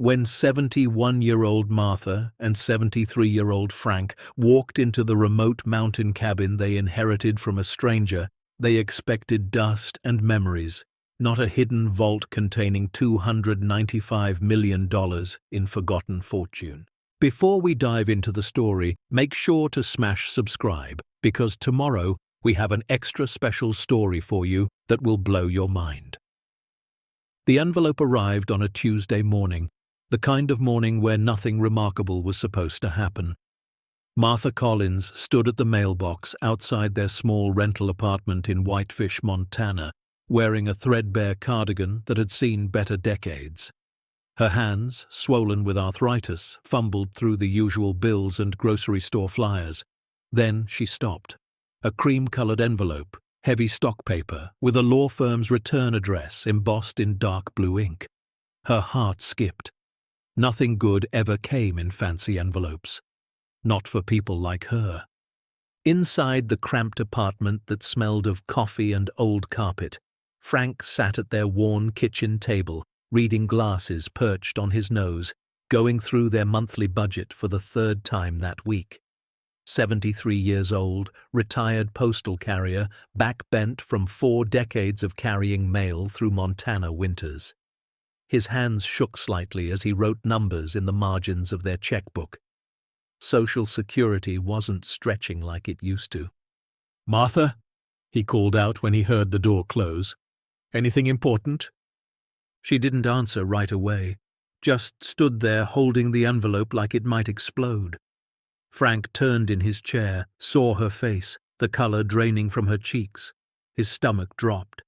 When 71-year-old Martha and 73-year-old Frank walked into the remote mountain cabin they inherited from a stranger, they expected dust and memories, not a hidden vault containing $295 million in forgotten fortune. Before we dive into the story, make sure to smash subscribe, because tomorrow we have an extra special story for you that will blow your mind. The envelope arrived on a Tuesday morning, the kind of morning where nothing remarkable was supposed to happen. Martha Collins stood at the mailbox outside their small rental apartment in Whitefish, Montana, wearing a threadbare cardigan that had seen better decades. Her hands, swollen with arthritis, fumbled through the usual bills and grocery store flyers. Then she stopped. A cream-colored envelope, heavy stock paper, with a law firm's return address embossed in dark blue ink. Her heart skipped. Nothing good ever came in fancy envelopes. Not for people like her. Inside the cramped apartment that smelled of coffee and old carpet, Frank sat at their worn kitchen table, reading glasses perched on his nose, going through their monthly budget for the third time that week. 73 years old, retired postal carrier, back-bent from 4 decades of carrying mail through Montana winters. His hands shook slightly as he wrote numbers in the margins of their checkbook. Social Security wasn't stretching like it used to. "Martha?" he called out when he heard the door close. "Anything important?" She didn't answer right away, just stood there holding the envelope like it might explode. Frank turned in his chair, saw her face, the color draining from her cheeks. His stomach dropped.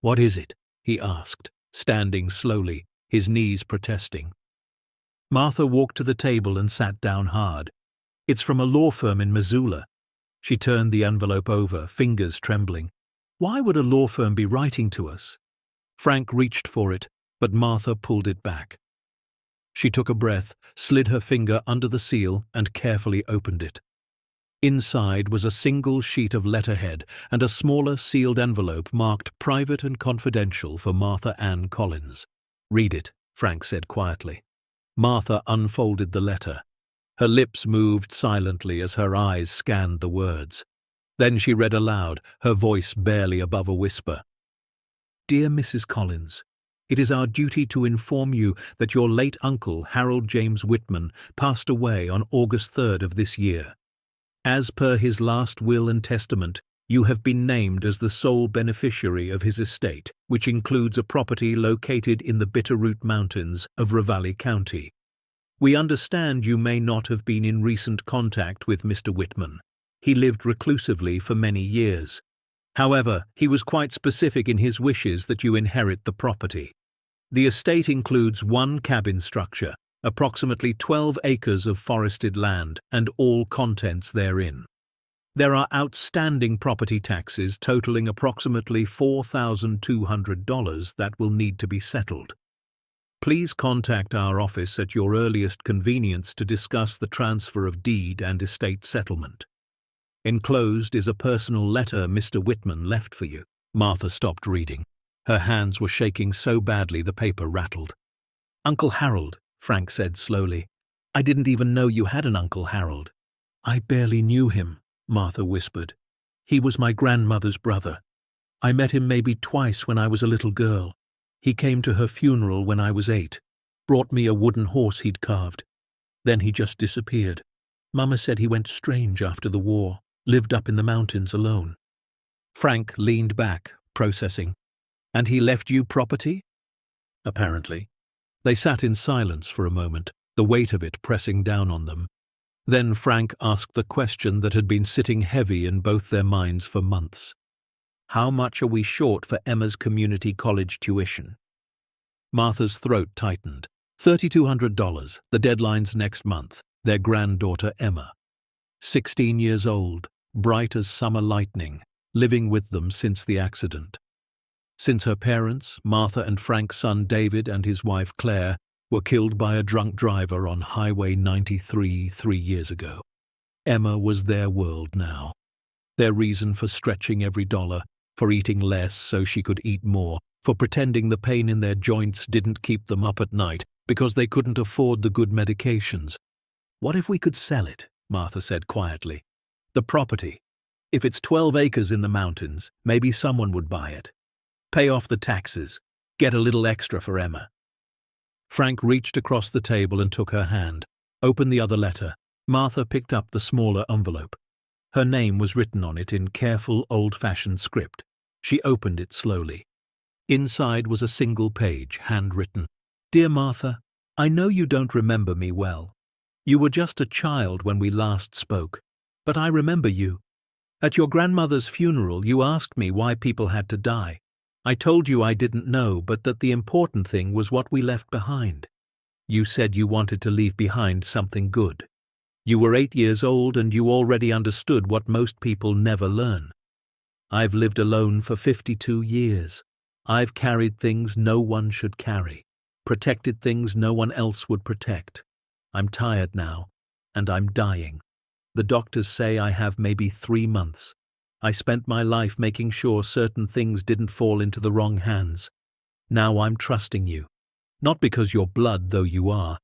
"What is it?" he asked, standing slowly, his knees protesting. Martha walked to the table and sat down hard. "It's from a law firm in Missoula." She turned the envelope over, fingers trembling. "Why would a law firm be writing to us?" Frank reached for it, but Martha pulled it back. She took a breath, slid her finger under the seal, and carefully opened it. Inside was a single sheet of letterhead and a smaller sealed envelope marked "Private and Confidential" for Martha Ann Collins. "Read it," Frank said quietly. Martha unfolded the letter. Her lips moved silently as her eyes scanned the words. Then she read aloud, her voice barely above a whisper. "Dear Mrs. Collins, it is our duty to inform you that your late uncle, Harold James Whitman, passed away on August 3rd of this year. As per his last will and testament, you have been named as the sole beneficiary of his estate, which includes a property located in the Bitterroot Mountains of Ravalli County. We understand you may not have been in recent contact with Mr. Whitman. He lived reclusively for many years. However, he was quite specific in his wishes that you inherit the property. The estate includes 1 cabin structure, approximately 12 acres of forested land, and all contents therein. There are outstanding property taxes totaling approximately $4,200 that will need to be settled. Please contact our office at your earliest convenience to discuss the transfer of deed and estate settlement. Enclosed is a personal letter Mr. Whitman left for you." Martha stopped reading. Her hands were shaking so badly the paper rattled. "Uncle Harold," Frank said slowly. "I didn't even know you had an Uncle Harold." "I barely knew him," Martha whispered. "He was my grandmother's brother. I met him maybe twice when I was a little girl. He came to her funeral when I was 8, brought me a wooden horse he'd carved. Then he just disappeared. Mama said he went strange after the war, lived up in the mountains alone." Frank leaned back, processing. "And he left you property?" "Apparently." They sat in silence for a moment, the weight of it pressing down on them. Then Frank asked the question that had been sitting heavy in both their minds for months. "How much are we short for Emma's community college tuition?" Martha's throat tightened. $3,200, the deadline's next month. Their granddaughter Emma. 16 years old, bright as summer lightning, living with them since the accident. Since her parents, Martha and Frank's son David and his wife Claire, were killed by a drunk driver on Highway 93 3 years ago. Emma was their world now. Their reason for stretching every dollar, for eating less so she could eat more, for pretending the pain in their joints didn't keep them up at night, because they couldn't afford the good medications. What if we could sell it? Martha said quietly. The property. If it's 12 acres in the mountains, maybe someone would buy it. Pay off the taxes. Get a little extra for Emma. Frank reached across the table and took her hand. Opened the other letter. Martha picked up the smaller envelope. Her name was written on it in careful, old-fashioned script. She opened it slowly. Inside was a single page, handwritten. Dear Martha, I know you don't remember me well. You were just a child when we last spoke, but I remember you. At your grandmother's funeral, you asked me why people had to die. I told you I didn't know, but that the important thing was what we left behind. You said you wanted to leave behind something good. You were 8 years old and you already understood what most people never learn. I've lived alone for 52 years. I've carried things no one should carry, protected things no one else would protect. I'm tired now, and I'm dying. The doctors say I have maybe 3 months. I spent my life making sure certain things didn't fall into the wrong hands. Now I'm trusting you. Not because you're blood, though you are,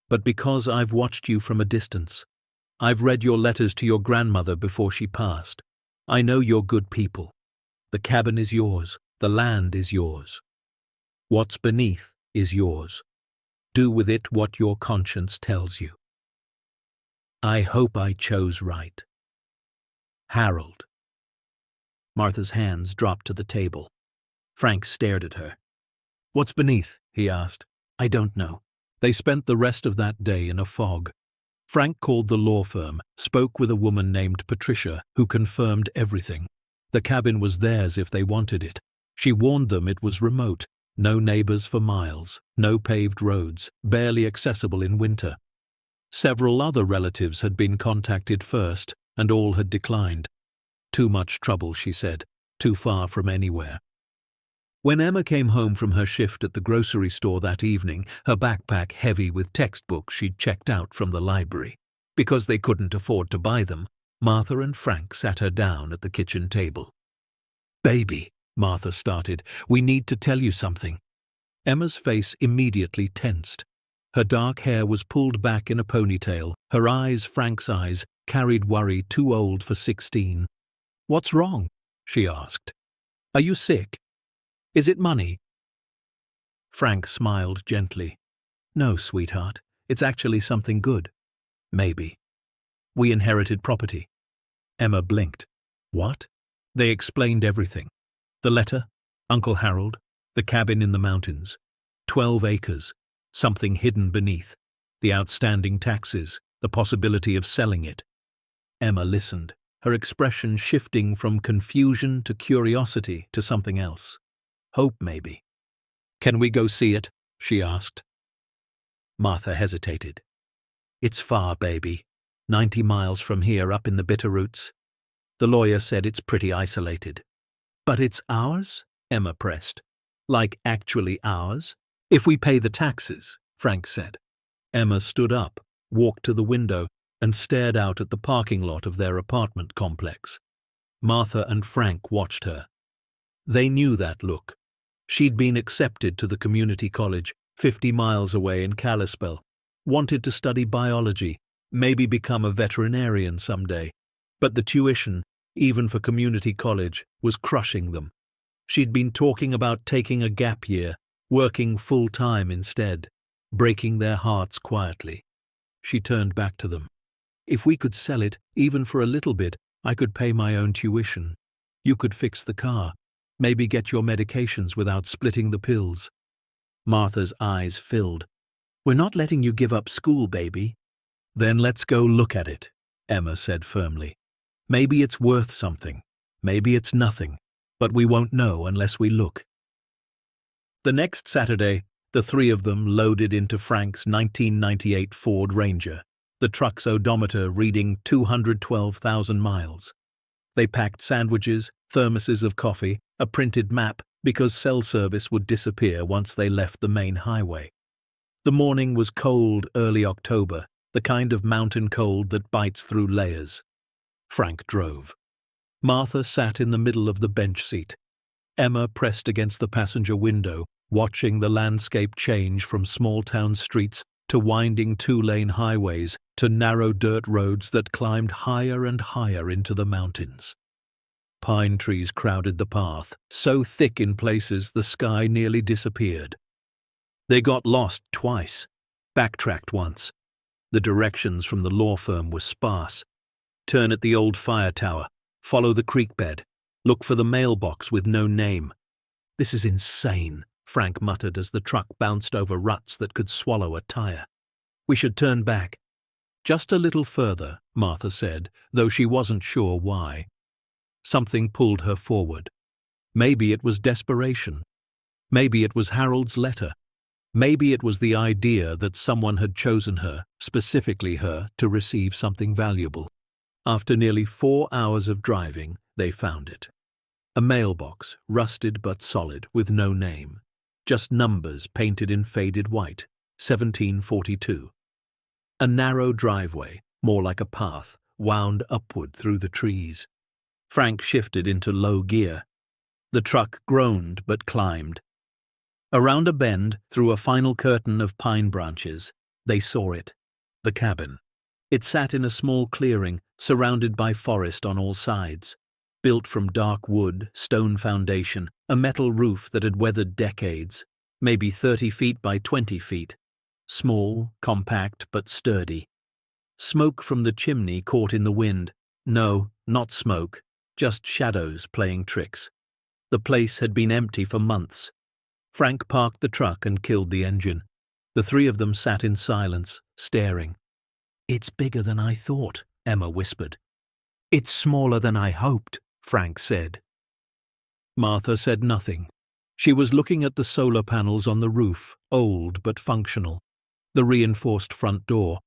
but because I've watched you from a distance. I've read your letters to your grandmother before she passed. I know you're good people. The cabin is yours. The land is yours. What's beneath is yours. Do with it what your conscience tells you. I hope I chose right. Harold. Martha's hands dropped to the table. Frank stared at her. What's beneath? He asked. I don't know. They spent the rest of that day in a fog. Frank called the law firm, spoke with a woman named Patricia, who confirmed everything. The cabin was theirs if they wanted it. She warned them it was remote, no neighbors for miles, no paved roads, barely accessible in winter. Several other relatives had been contacted first, and all had declined. Too much trouble, she said, too far from anywhere. When Emma came home from her shift at the grocery store that evening, her backpack heavy with textbooks she'd checked out from the library, because they couldn't afford to buy them, Martha and Frank sat her down at the kitchen table. Baby, Martha started, we need to tell you something. Emma's face immediately tensed. Her dark hair was pulled back in a ponytail. Her eyes, Frank's eyes, carried worry too old for 16. What's wrong? She asked. Are you sick? Is it money? Frank smiled gently. No, sweetheart, it's actually something good. Maybe. We inherited property. Emma blinked. What? They explained everything. The letter, Uncle Harold, the cabin in the mountains, 12 acres, something hidden beneath, the outstanding taxes, the possibility of selling it. Emma listened, her expression shifting from confusion to curiosity to something else. Hope, maybe. Can we go see it? She asked. Martha hesitated. It's far, baby. 90 miles from here up in the Bitterroots. The lawyer said it's pretty isolated. But it's ours? Emma pressed. Like actually ours? If we pay the taxes, Frank said. Emma stood up, walked to the window, and stared out at the parking lot of their apartment complex. Martha and Frank watched her. They knew that look. She'd been accepted to the community college, 50 miles away in Kalispell, wanted to study biology, maybe become a veterinarian someday. But the tuition, even for community college, was crushing them. She'd been talking about taking a gap year, working full-time instead, breaking their hearts quietly. She turned back to them. If we could sell it, even for a little bit, I could pay my own tuition. You could fix the car, maybe get your medications without splitting the pills. Martha's eyes filled. We're not letting you give up school, baby. Then let's go look at it, Emma said firmly. Maybe it's worth something. Maybe it's nothing. But we won't know unless we look. The next Saturday, the three of them loaded into Frank's 1998 Ford Ranger, the truck's odometer reading 212,000 miles. They packed sandwiches, thermoses of coffee, a printed map, because cell service would disappear once they left the main highway. The morning was cold, early October, the kind of mountain cold that bites through layers. Frank drove. Martha sat in the middle of the bench seat. Emma pressed against the passenger window, watching the landscape change from small-town streets to winding two-lane highways to narrow dirt roads that climbed higher and higher into the mountains. Pine trees crowded the path, so thick in places the sky nearly disappeared. They got lost twice, backtracked once. The directions from the law firm were sparse. Turn at the old fire tower, follow the creek bed, look for the mailbox with no name. "This is insane," Frank muttered as the truck bounced over ruts that could swallow a tire. "We should turn back." "Just a little further," Martha said, though she wasn't sure why. Something pulled her forward. Maybe it was desperation. Maybe it was Harold's letter. Maybe it was the idea that someone had chosen her, specifically her, to receive something valuable. After nearly 4 hours of driving, they found it. A mailbox, rusted but solid, with no name. Just numbers painted in faded white, 1742. A narrow driveway, more like a path, wound upward through the trees. Frank shifted into low gear. The truck groaned but climbed. Around a bend, through a final curtain of pine branches, they saw it, the cabin. It sat in a small clearing, surrounded by forest on all sides. Built from dark wood, stone foundation, a metal roof that had weathered decades, maybe 30 feet by 20 feet. Small, compact, but sturdy. Smoke from the chimney caught in the wind. No, not smoke, just shadows playing tricks. The place had been empty for months. Frank parked the truck and killed the engine. The three of them sat in silence, staring. "It's bigger than I thought," Emma whispered. "It's smaller than I hoped," Frank said. Martha said nothing. She was looking at the solar panels on the roof, old but functional. The reinforced front door.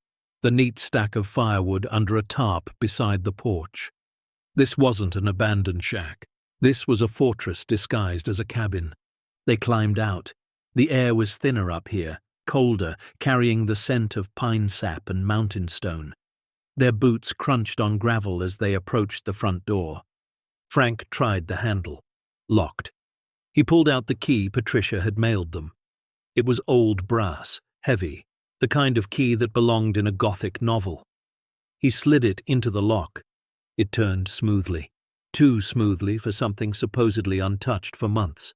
The neat stack of firewood under a tarp beside the porch. This wasn't an abandoned shack. This was a fortress disguised as a cabin. They climbed out. The air was thinner up here, colder, carrying the scent of pine sap and mountain stone. Their boots crunched on gravel as they approached the front door. Frank tried the handle. Locked. He pulled out the key Patricia had mailed them. It was old brass, heavy, the kind of key that belonged in a Gothic novel. He slid it into the lock. It turned smoothly. Too smoothly for something supposedly untouched for months.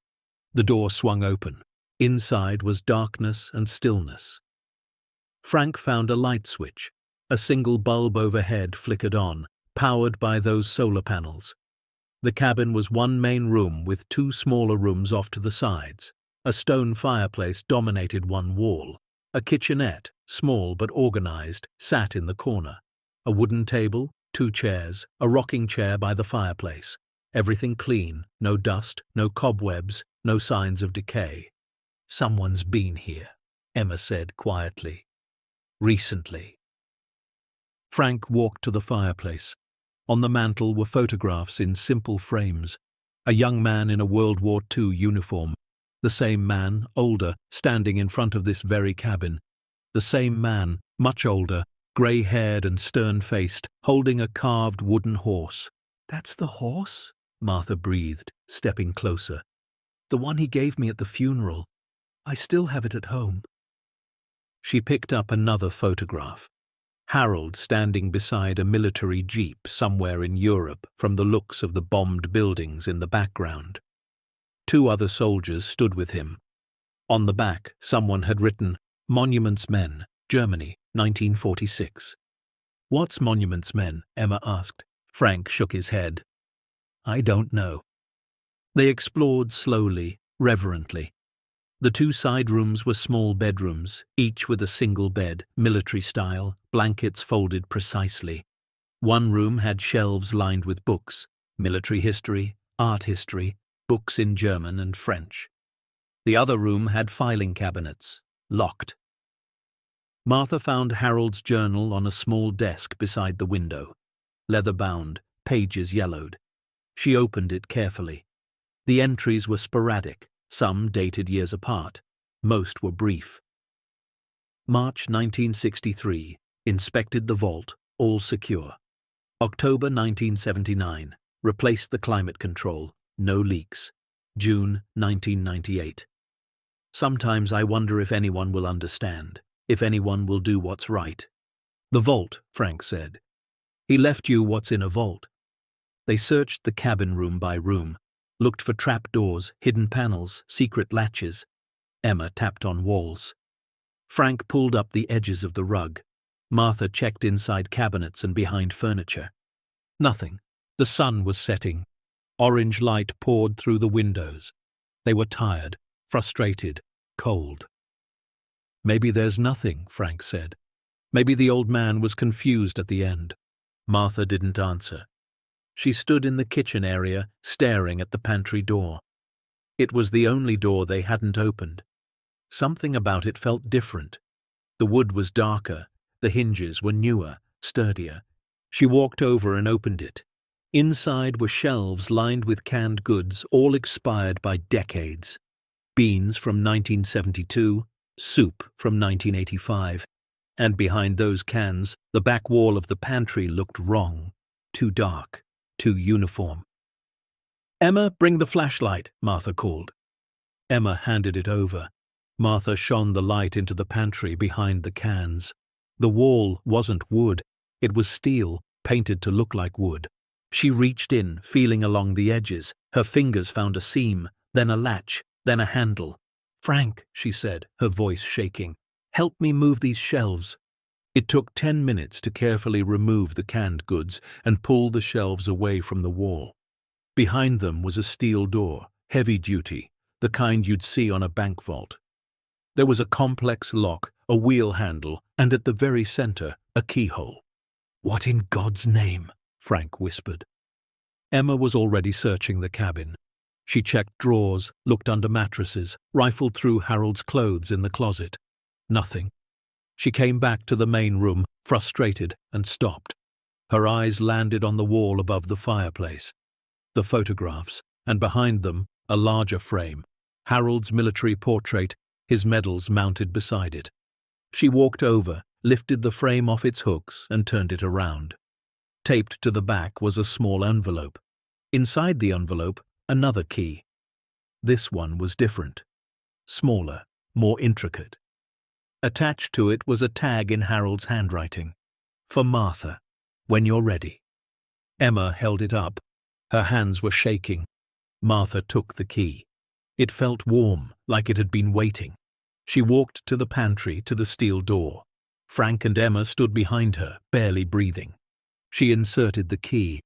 The door swung open. Inside was darkness and stillness. Frank found a light switch. A single bulb overhead flickered on, powered by those solar panels. The cabin was one main room with 2 smaller rooms off to the sides. A stone fireplace dominated one wall. A kitchenette, small but organized, sat in the corner. A wooden table, 2 chairs, a rocking chair by the fireplace. Everything clean, no dust, no cobwebs, no signs of decay. "Someone's been here," Emma said quietly. "Recently." Frank walked to the fireplace. On the mantel were photographs in simple frames. A young man in a World War II uniform. The same man, older, standing in front of this very cabin. The same man, much older, grey-haired and stern-faced, holding a carved wooden horse. "That's the horse?" Martha breathed, stepping closer. "The one he gave me at the funeral. I still have it at home." She picked up another photograph. Harold standing beside a military jeep somewhere in Europe from the looks of the bombed buildings in the background. 2 other soldiers stood with him. On the back, someone had written, "Monuments Men, Germany, 1946. "What's Monuments Men?" Emma asked. Frank shook his head. "I don't know." They explored slowly, reverently. The 2 side rooms were small bedrooms, each with a single bed, military style, blankets folded precisely. One room had shelves lined with books, military history, art history, books in German and French. The other room had filing cabinets, locked. Martha found Harold's journal on a small desk beside the window. Leather-bound, pages yellowed. She opened it carefully. The entries were sporadic, some dated years apart. Most were brief. March 1963. Inspected the vault, all secure. October 1979. Replaced the climate control, no leaks. June 1998. Sometimes I wonder if anyone will understand, if anyone will do what's right. The vault, Frank said. He left you what's in a vault. They searched the cabin room by room, looked for trapdoors, hidden panels, secret latches. Emma tapped on walls. Frank pulled up the edges of the rug. Martha checked inside cabinets and behind furniture. Nothing. The sun was setting. Orange light poured through the windows. They were tired, frustrated, cold. Maybe there's nothing, Frank said. Maybe the old man was confused at the end. Martha didn't answer. She stood in the kitchen area, staring at the pantry door. It was the only door they hadn't opened. Something about it felt different. The wood was darker, the hinges were newer, sturdier. She walked over and opened it. Inside were shelves lined with canned goods, all expired by decades. Beans from 1972, soup from 1985. And behind those cans, the back wall of the pantry looked wrong, too dark, too uniform. "Emma, bring the flashlight," Martha called. Emma handed it over. Martha shone the light into the pantry behind the cans. The wall wasn't wood. It was steel, painted to look like wood. She reached in, feeling along the edges. Her fingers found a seam, then a latch, then a handle. "Frank," she said, her voice shaking, "help me move these shelves." It took 10 minutes to carefully remove the canned goods and pull the shelves away from the wall. Behind them was a steel door, heavy-duty, the kind you'd see on a bank vault. There was a complex lock, a wheel handle, and at the very center, a keyhole. "What in God's name?" Frank whispered. Emma was already searching the cabin. She checked drawers, looked under mattresses, rifled through Harold's clothes in the closet. Nothing. She came back to the main room, frustrated, and stopped. Her eyes landed on the wall above the fireplace. The photographs, and behind them, a larger frame. Harold's military portrait, his medals mounted beside it. She walked over, lifted the frame off its hooks, and turned it around. Taped to the back was a small envelope. Inside the envelope, another key. This one was different. Smaller, more intricate. Attached to it was a tag in Harold's handwriting. "For Martha, when you're ready." Emma held it up. Her hands were shaking. Martha took the key. It felt warm, like it had been waiting. She walked to the pantry, to the steel door. Frank and Emma stood behind her, barely breathing. She inserted the key.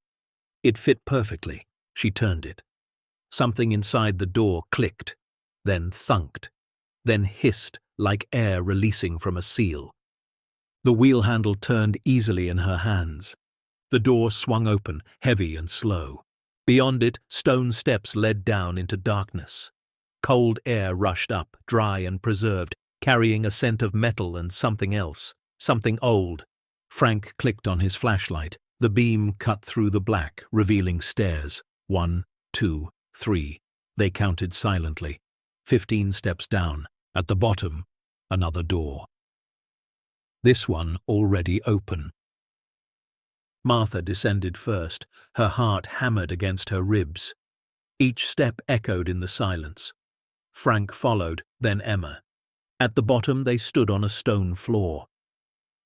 It fit perfectly. She turned it. Something inside the door clicked, then thunked, then hissed like air releasing from a seal. The wheel handle turned easily in her hands. The door swung open, heavy and slow. Beyond it, stone steps led down into darkness. Cold air rushed up, dry and preserved, carrying a scent of metal and something else, something old. Frank clicked on his flashlight. The beam cut through the black, revealing stairs. 1, 2, 3. They counted silently. 15 steps down. At the bottom, another door. This one already open. Martha descended first, her heart hammered against her ribs. Each step echoed in the silence. Frank followed, then Emma. At the bottom they stood on a stone floor.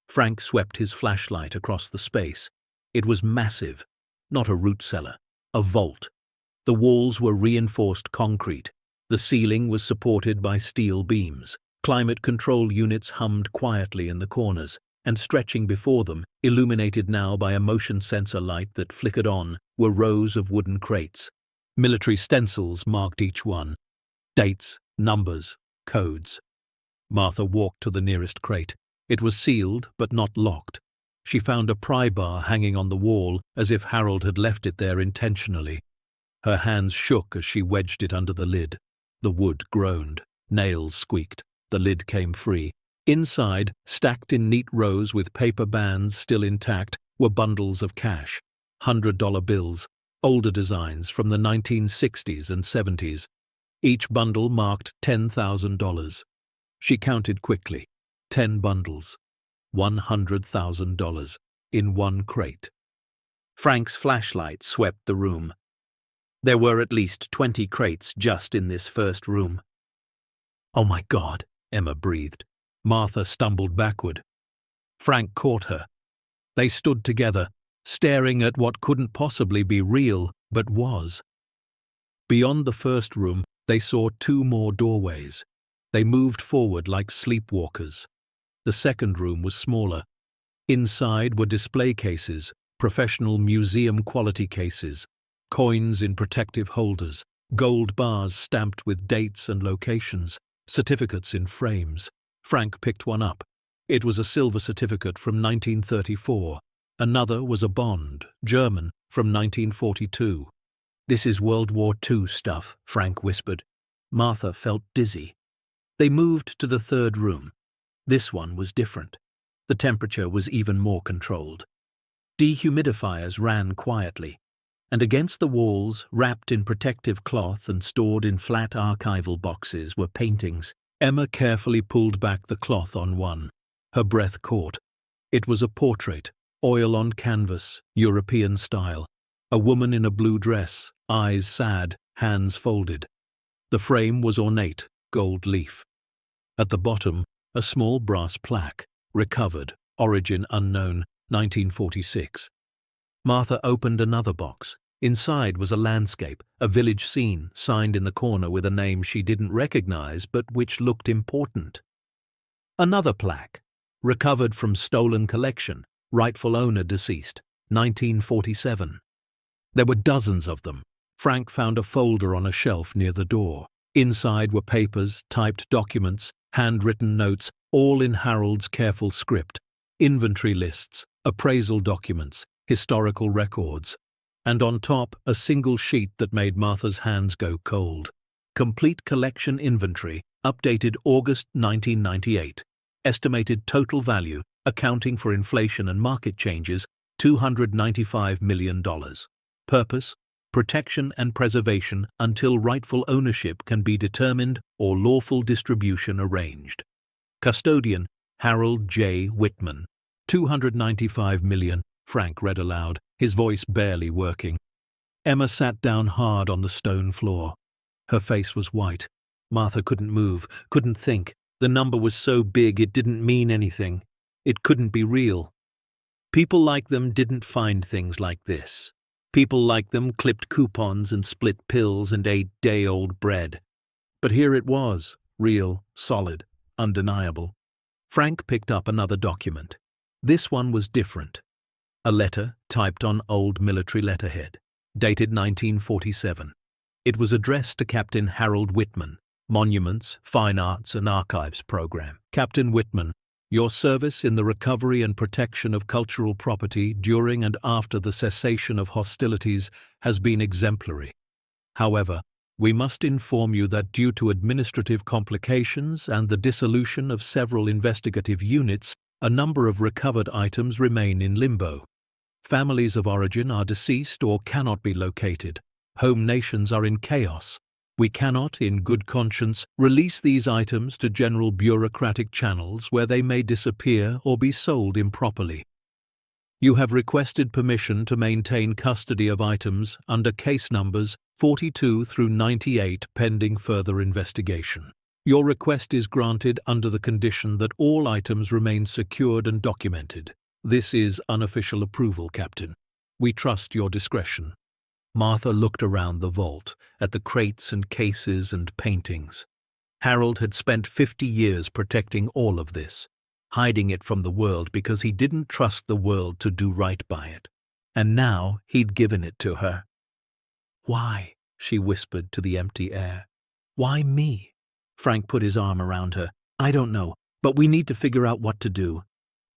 Frank swept his flashlight across the space. It was massive, not a root cellar, a vault. The walls were reinforced concrete. The ceiling was supported by steel beams. Climate control units hummed quietly in the corners, and stretching before them, illuminated now by a motion sensor light that flickered on, were rows of wooden crates. Military stencils marked each one. Dates, numbers, codes. Martha walked to the nearest crate. It was sealed, but not locked. She found a pry bar hanging on the wall, as if Harold had left it there intentionally. Her hands shook as she wedged it under the lid. The wood groaned. Nails squeaked. The lid came free. Inside, stacked in neat rows with paper bands still intact, were bundles of cash. $100 bills, older designs from the 1960s and 70s. Each bundle marked $10,000. She counted quickly. 10 bundles. $100,000 in one crate. Frank's flashlight swept the room. There were at least 20 crates just in this first room. "Oh my God," Emma breathed. Martha stumbled backward. Frank caught her. They stood together, staring at what couldn't possibly be real, but was. Beyond the first room, they saw two more doorways. They moved forward like sleepwalkers. The second room was smaller. Inside were display cases, professional museum-quality cases, coins in protective holders, gold bars stamped with dates and locations, certificates in frames. Frank picked one up. It was a silver certificate from 1934. Another was a bond, German, from 1942. "This is World War II stuff," Frank whispered. Martha felt dizzy. They moved to the third room. This one was different. The temperature was even more controlled. Dehumidifiers ran quietly, and against the walls, wrapped in protective cloth and stored in flat archival boxes, were paintings. Emma carefully pulled back the cloth on one. Her breath caught. It was a portrait, oil on canvas, European style. A woman in a blue dress, eyes sad, hands folded. The frame was ornate, gold leaf. At the bottom, a small brass plaque, recovered, origin unknown, 1946. Martha opened another box. Inside was a landscape, a village scene, signed in the corner with a name she didn't recognize but which looked important. Another plaque, recovered from stolen collection, rightful owner deceased, 1947. There were dozens of them. Frank found a folder on a shelf near the door. Inside were papers, typed documents, handwritten notes, all in Harold's careful script, inventory lists, appraisal documents, historical records, and on top a single sheet that made Martha's hands go cold. Complete collection inventory, updated August 1998. Estimated total value, accounting for inflation and market changes, $295 million. Purpose: protection and preservation until rightful ownership can be determined or lawful distribution arranged. Custodian: Harold J. Whitman. $295 million, Frank read aloud, his voice barely working. Emma sat down hard on the stone floor. Her face was white. Martha couldn't move, couldn't think. The number was so big it didn't mean anything. It couldn't be real. People like them didn't find things like this. People like them clipped coupons and split pills and ate day-old bread. But here it was, real, solid, undeniable. Frank picked up another document. This one was different. A letter typed on old military letterhead, dated 1947. It was addressed to Captain Harold Whitman, Monuments, Fine Arts and Archives Program. Captain Whitman, your service in the recovery and protection of cultural property during and after the cessation of hostilities has been exemplary. However, we must inform you that due to administrative complications and the dissolution of several investigative units, a number of recovered items remain in limbo. Families of origin are deceased or cannot be located. Home nations are in chaos. We cannot, in good conscience, release these items to general bureaucratic channels where they may disappear or be sold improperly. You have requested permission to maintain custody of items under case numbers 42 through 98 pending further investigation. Your request is granted under the condition that all items remain secured and documented. This is unofficial approval, Captain. We trust your discretion. Martha looked around the vault, at the crates and cases and paintings. Harold had spent 50 years protecting all of this, hiding it from the world because he didn't trust the world to do right by it. And now he'd given it to her. "Why?" she whispered to the empty air. "Why me?" Frank put his arm around her. "I don't know, but we need to figure out what to do."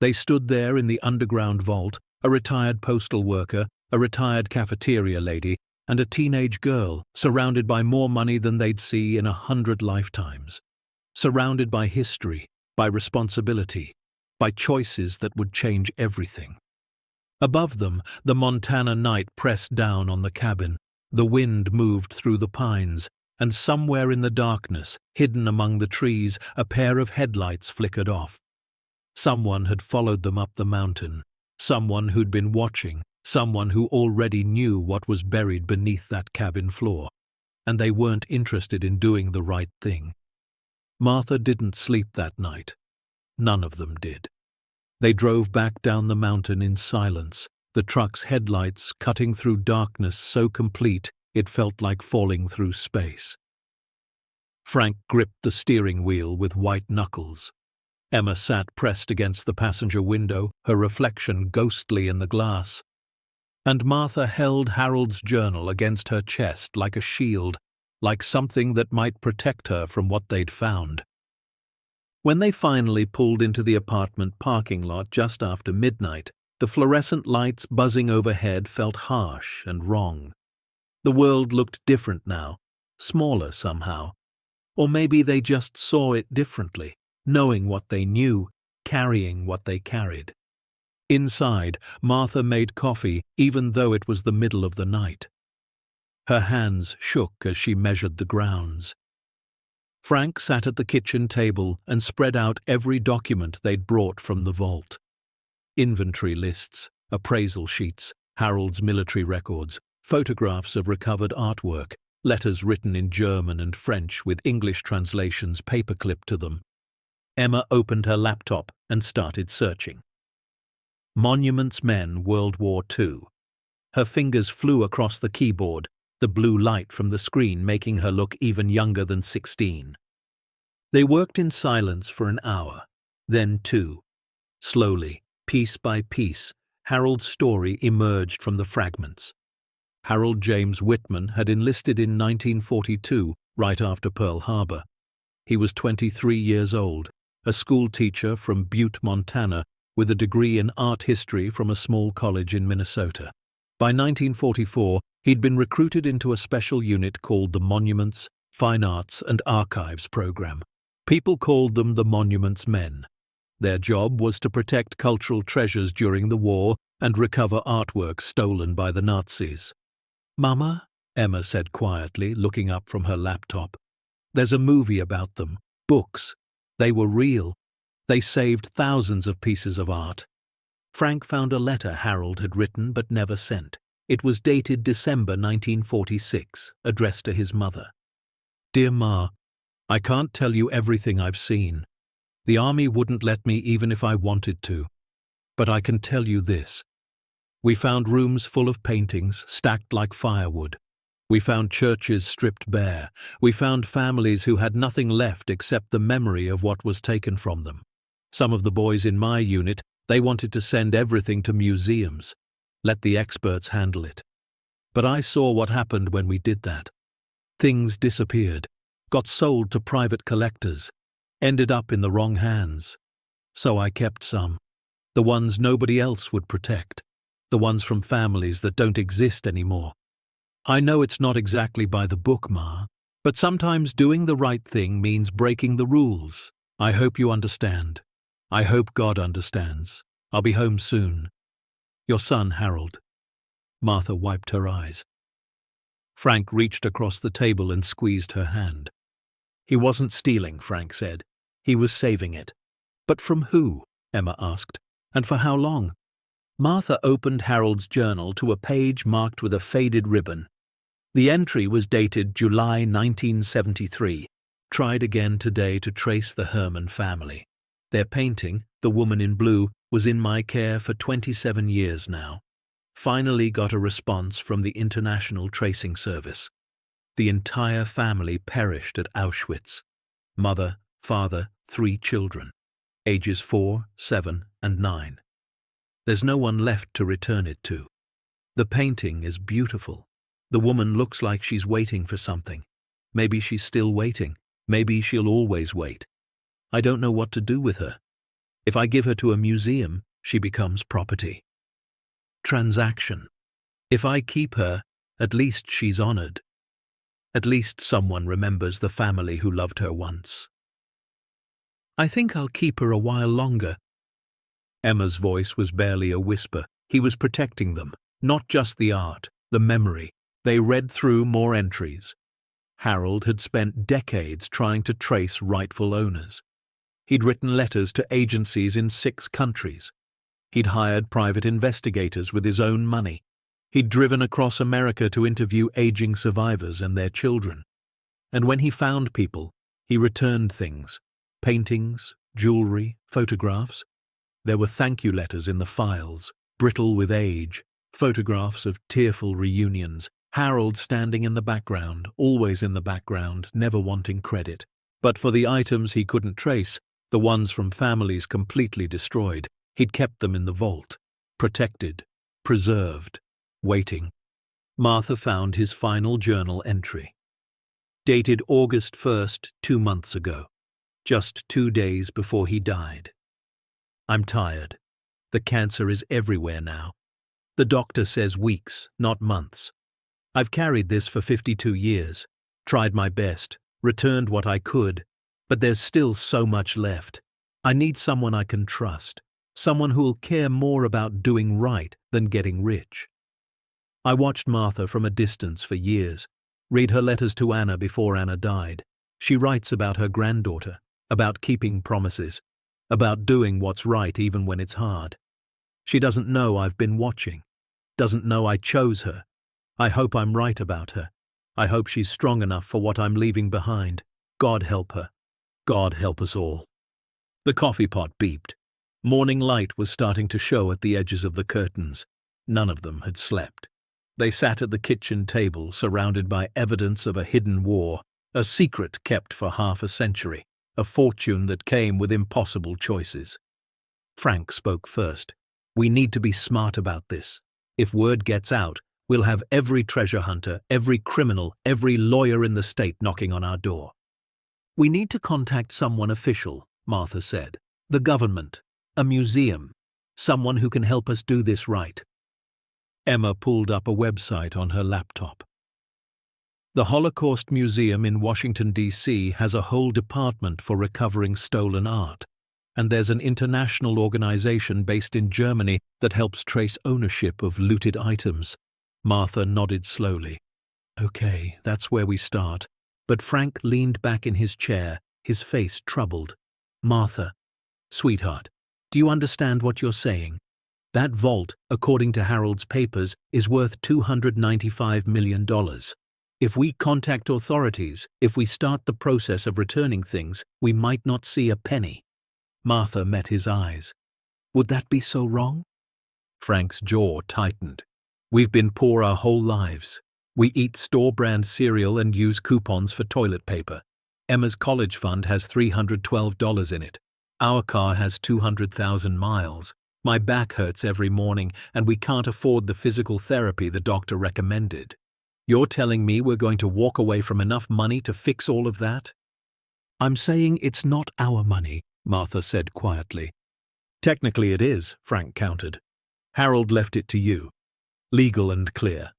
They stood there in the underground vault, a retired postal worker, a retired cafeteria lady, and a teenage girl, surrounded by more money than they'd see in 100 lifetimes. Surrounded by history, by responsibility, by choices that would change everything. Above them, the Montana night pressed down on the cabin. The wind moved through the pines, and somewhere in the darkness, hidden among the trees, a pair of headlights flickered off. Someone had followed them up the mountain. Someone who'd been watching. Someone who already knew what was buried beneath that cabin floor. And they weren't interested in doing the right thing. Martha didn't sleep that night. None of them did. They drove back down the mountain in silence, the truck's headlights cutting through darkness so complete it felt like falling through space. Frank gripped the steering wheel with white knuckles. Emma sat pressed against the passenger window, her reflection ghostly in the glass. And Martha held Harold's journal against her chest like a shield, like something that might protect her from what they'd found. When they finally pulled into the apartment parking lot just after midnight, the fluorescent lights buzzing overhead felt harsh and wrong. The world looked different now, smaller somehow. Or maybe they just saw it differently, knowing what they knew, carrying what they carried. Inside, Martha made coffee even though it was the middle of the night. Her hands shook as she measured the grounds. Frank sat at the kitchen table and spread out every document they'd brought from the vault. Inventory lists, appraisal sheets, Harold's military records, photographs of recovered artwork, letters written in German and French with English translations paperclipped to them. Emma opened her laptop and started searching. Monuments Men, World War II. Her fingers flew across the keyboard, the blue light from the screen making her look even younger than 16. They worked in silence for an hour, then 2. Slowly, piece by piece, Harold's story emerged from the fragments. Harold James Whitman had enlisted in 1942, right after Pearl Harbor. He was 23 years old, a school teacher from Butte, Montana, with a degree in art history from a small college in Minnesota. By 1944, he'd been recruited into a special unit called the Monuments, Fine Arts and Archives Program. People called them the Monuments Men. Their job was to protect cultural treasures during the war and recover artwork stolen by the Nazis. "Mama," Emma said quietly, looking up from her laptop, "there's a movie about them, books. They were real. They saved thousands of pieces of art." Frank found a letter Harold had written but never sent. It was dated December 1946, addressed to his mother. "Dear Ma, I can't tell you everything I've seen. The army wouldn't let me even if I wanted to. But I can tell you this. We found rooms full of paintings, stacked like firewood. We found churches stripped bare. We found families who had nothing left except the memory of what was taken from them. Some of the boys in my unit, they wanted to send everything to museums. Let the experts handle it. But I saw what happened when we did that. Things disappeared, got sold to private collectors, ended up in the wrong hands. So I kept some. The ones nobody else would protect. The ones from families that don't exist anymore. I know it's not exactly by the book, Ma, but sometimes doing the right thing means breaking the rules. I hope you understand. I hope God understands. I'll be home soon. Your son, Harold." Martha wiped her eyes. Frank reached across the table and squeezed her hand. "He wasn't stealing," Frank said. "He was saving it." "But from who?" Emma asked. "And for how long?" Martha opened Harold's journal to a page marked with a faded ribbon. The entry was dated July 1973. "Tried again today to trace the Herman family. Their painting, The Woman in Blue, was in my care for 27 years now. Finally got a response from the International Tracing Service. The entire family perished at Auschwitz. Mother, father, 3 children, ages 4, 7, and 9. There's no one left to return it to. The painting is beautiful. The woman looks like she's waiting for something. Maybe she's still waiting. Maybe she'll always wait. I don't know what to do with her. If I give her to a museum, she becomes property. Transaction. If I keep her, at least she's honored. At least someone remembers the family who loved her once. I think I'll keep her a while longer." Emma's voice was barely a whisper. He was protecting them, not just the art, the memory. They read through more entries. Harold had spent decades trying to trace rightful owners. He'd written letters to agencies in 6 countries. He'd hired private investigators with his own money. He'd driven across America to interview aging survivors and their children. And when he found people, He returned things: paintings, jewelry, photographs. There were thank you letters in the files, brittle with age, photographs of tearful reunions, Harold standing in the background, always in the background, never wanting credit. But for the items he couldn't trace, the ones from families completely destroyed, he'd kept them in the vault, protected, preserved, waiting. Martha found his final journal entry. Dated August 1st, 2 months ago, just 2 days before he died. I'm tired. The cancer is everywhere now. The doctor says weeks, not months. I've carried this for 52 years, tried my best, returned what I could, but there's still so much left. I need someone I can trust, someone who'll care more about doing right than getting rich. I watched Martha from a distance for years, read her letters to Anna before Anna died. She writes about her granddaughter, about keeping promises, about doing what's right even when it's hard. She doesn't know I've been watching, doesn't know I chose her. I hope I'm right about her. I hope she's strong enough for what I'm leaving behind. God help her. God help us all. The coffee pot beeped. Morning light was starting to show at the edges of the curtains. None of them had slept. They sat at the kitchen table, surrounded by evidence of a hidden war, a secret kept for half a century, a fortune that came with impossible choices. Frank spoke first. We need to be smart about this. If word gets out, we'll have every treasure hunter, every criminal, every lawyer in the state knocking on our door. We need to contact someone official, Martha said. The government, a museum, someone who can help us do this right. Emma pulled up a website on her laptop. The Holocaust Museum in Washington, D.C. has a whole department for recovering stolen art, and there's an international organization based in Germany that helps trace ownership of looted items. Martha nodded slowly. Okay, that's where we start. But Frank leaned back in his chair, his face troubled. Martha, sweetheart, do you understand what you're saying? That vault, according to Harold's papers, is worth $295 million. If we contact authorities, if we start the process of returning things, we might not see a penny. Martha met his eyes. Would that be so wrong? Frank's jaw tightened. We've been poor our whole lives. We eat store-brand cereal and use coupons for toilet paper. Emma's college fund has $312 in it. Our car has 200,000 miles. My back hurts every morning, and we can't afford the physical therapy the doctor recommended. You're telling me we're going to walk away from enough money to fix all of that? I'm saying it's not our money, Martha said quietly. Technically it is, Frank countered. Harold left it to you. Legal and clear.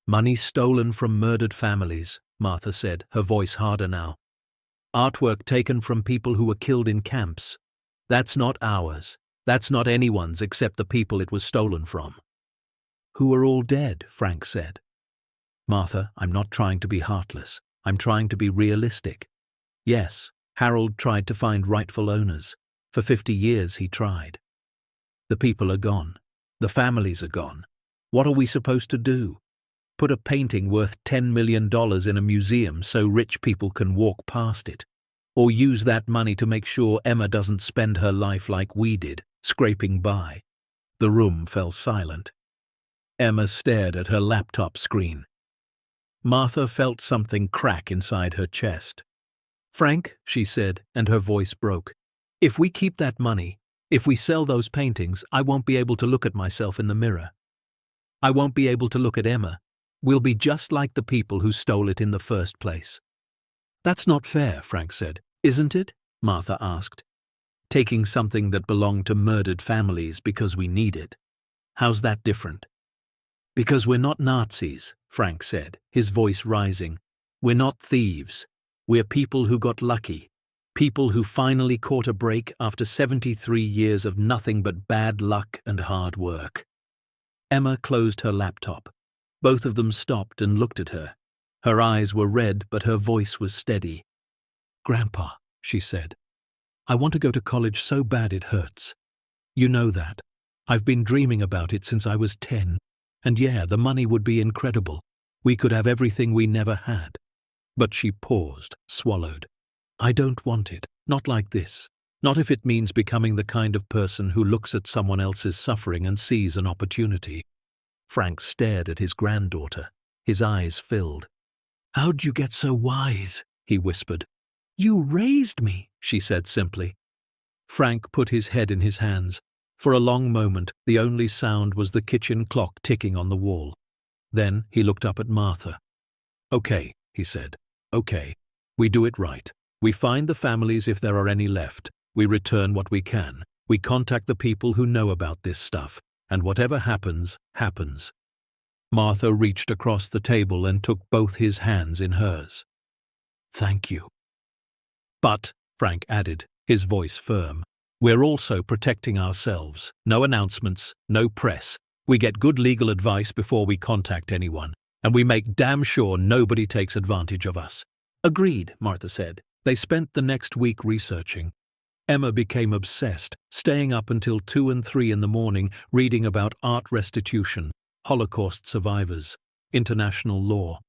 Money stolen from murdered families, Martha said, her voice harder now. Artwork taken from people who were killed in camps. That's not ours. That's not anyone's except the people it was stolen from. Who are all dead, Frank said. Martha, I'm not trying to be heartless. I'm trying to be realistic. Yes, Harold tried to find rightful owners. For 50 years he tried. The people are gone. The families are gone. What are we supposed to do? Put a painting worth $10 million in a museum so rich people can walk past it? Or use that money to make sure Emma doesn't spend her life like we did, scraping by? The room fell silent. Emma stared at her laptop screen. Martha felt something crack inside her chest. Frank, she said, and her voice broke. If we keep that money, if we sell those paintings, I won't be able to look at myself in the mirror. I won't be able to look at Emma. We'll be just like the people who stole it in the first place. That's not fair, Frank said. Isn't it? Martha asked. Taking something that belonged to murdered families because we need it. How's that different? Because we're not Nazis, Frank said, his voice rising. We're not thieves. We're people who got lucky. People who finally caught a break after 73 years of nothing but bad luck and hard work. Emma closed her laptop. Both of them stopped and looked at her. Her eyes were red, but her voice was steady. Grandpa, she said, I want to go to college so bad it hurts. You know that. I've been dreaming about it since I was 10. And yeah, the money would be incredible. We could have everything we never had. But she paused, swallowed. I don't want it. Not like this. Not if it means becoming the kind of person who looks at someone else's suffering and sees an opportunity. Frank stared at his granddaughter. His eyes filled. "How'd you get so wise?" he whispered. "You raised me," she said simply. Frank put his head in his hands. For a long moment, the only sound was the kitchen clock ticking on the wall. Then he looked up at Martha. "Okay," he said. "Okay. We do it right. We find the families if there are any left. We return what we can. We contact the people who know about this stuff. And whatever happens, happens." Martha reached across the table and took both his hands in hers. "Thank you." "But," Frank added, his voice firm, "we're also protecting ourselves. No announcements, no press. We get good legal advice before we contact anyone, and we make damn sure nobody takes advantage of us." "Agreed," Martha said. They spent the next week researching. Emma became obsessed, staying up until 2 and 3 in the morning reading about art restitution, Holocaust survivors, international law.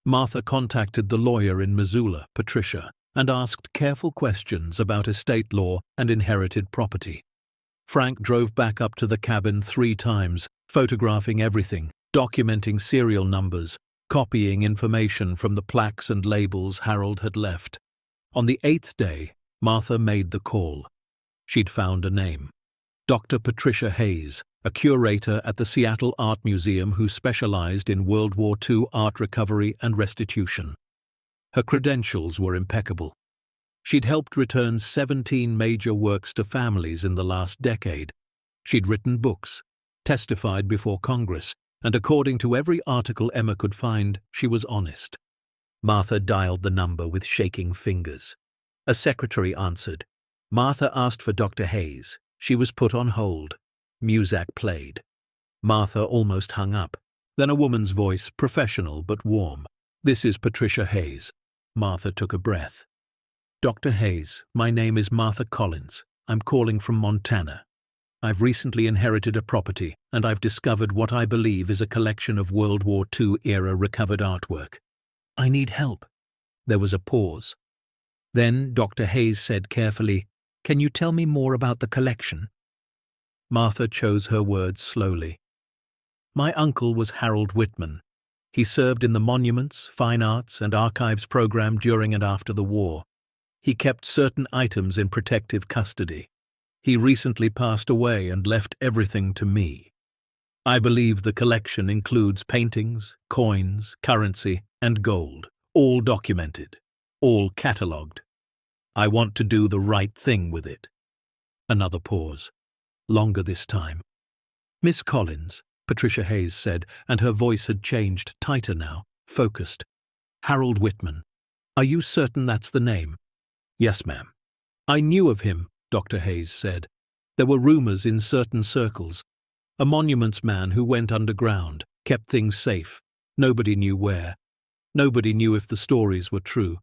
Martha contacted the lawyer in Missoula, Patricia, and asked careful questions about estate law and inherited property. Frank drove back up to the cabin 3 times, photographing everything, documenting serial numbers, copying information from the plaques and labels Harold had left. On the 8th day, Martha made the call. She'd found a name. Dr. Patricia Hayes, a curator at the Seattle Art Museum who specialized in World War II art recovery and restitution. Her credentials were impeccable. She'd helped return 17 major works to families in the last decade. She'd written books, testified before Congress, and according to every article Emma could find, she was honest. Martha dialed the number with shaking fingers. A secretary answered. Martha asked for Dr. Hayes. She was put on hold. Muzak played. Martha almost hung up. Then a woman's voice, professional but warm. "This is Patricia Hayes." Martha took a breath. "Dr. Hayes, my name is Martha Collins. I'm calling from Montana. I've recently inherited a property, and I've discovered what I believe is a collection of World War II-era recovered artwork. I need help." There was a pause. Then Dr. Hayes said carefully, "Can you tell me more about the collection?" Martha chose her words slowly. "My uncle was Harold Whitman. He served in the Monuments, Fine Arts, and Archives program during and after the war. He kept certain items in protective custody. He recently passed away and left everything to me. I believe the collection includes paintings, coins, currency, and gold, all documented, all catalogued. I want to do the right thing with it." Another pause. Longer this time. "Miss Collins," Patricia Hayes said, and her voice had changed, tighter now, focused. "Harold Whitman. Are you certain that's the name?" "Yes, ma'am." "I knew of him," Dr. Hayes said. "There were rumors in certain circles. A monuments man who went underground, kept things safe. Nobody knew where. Nobody knew if the stories were true."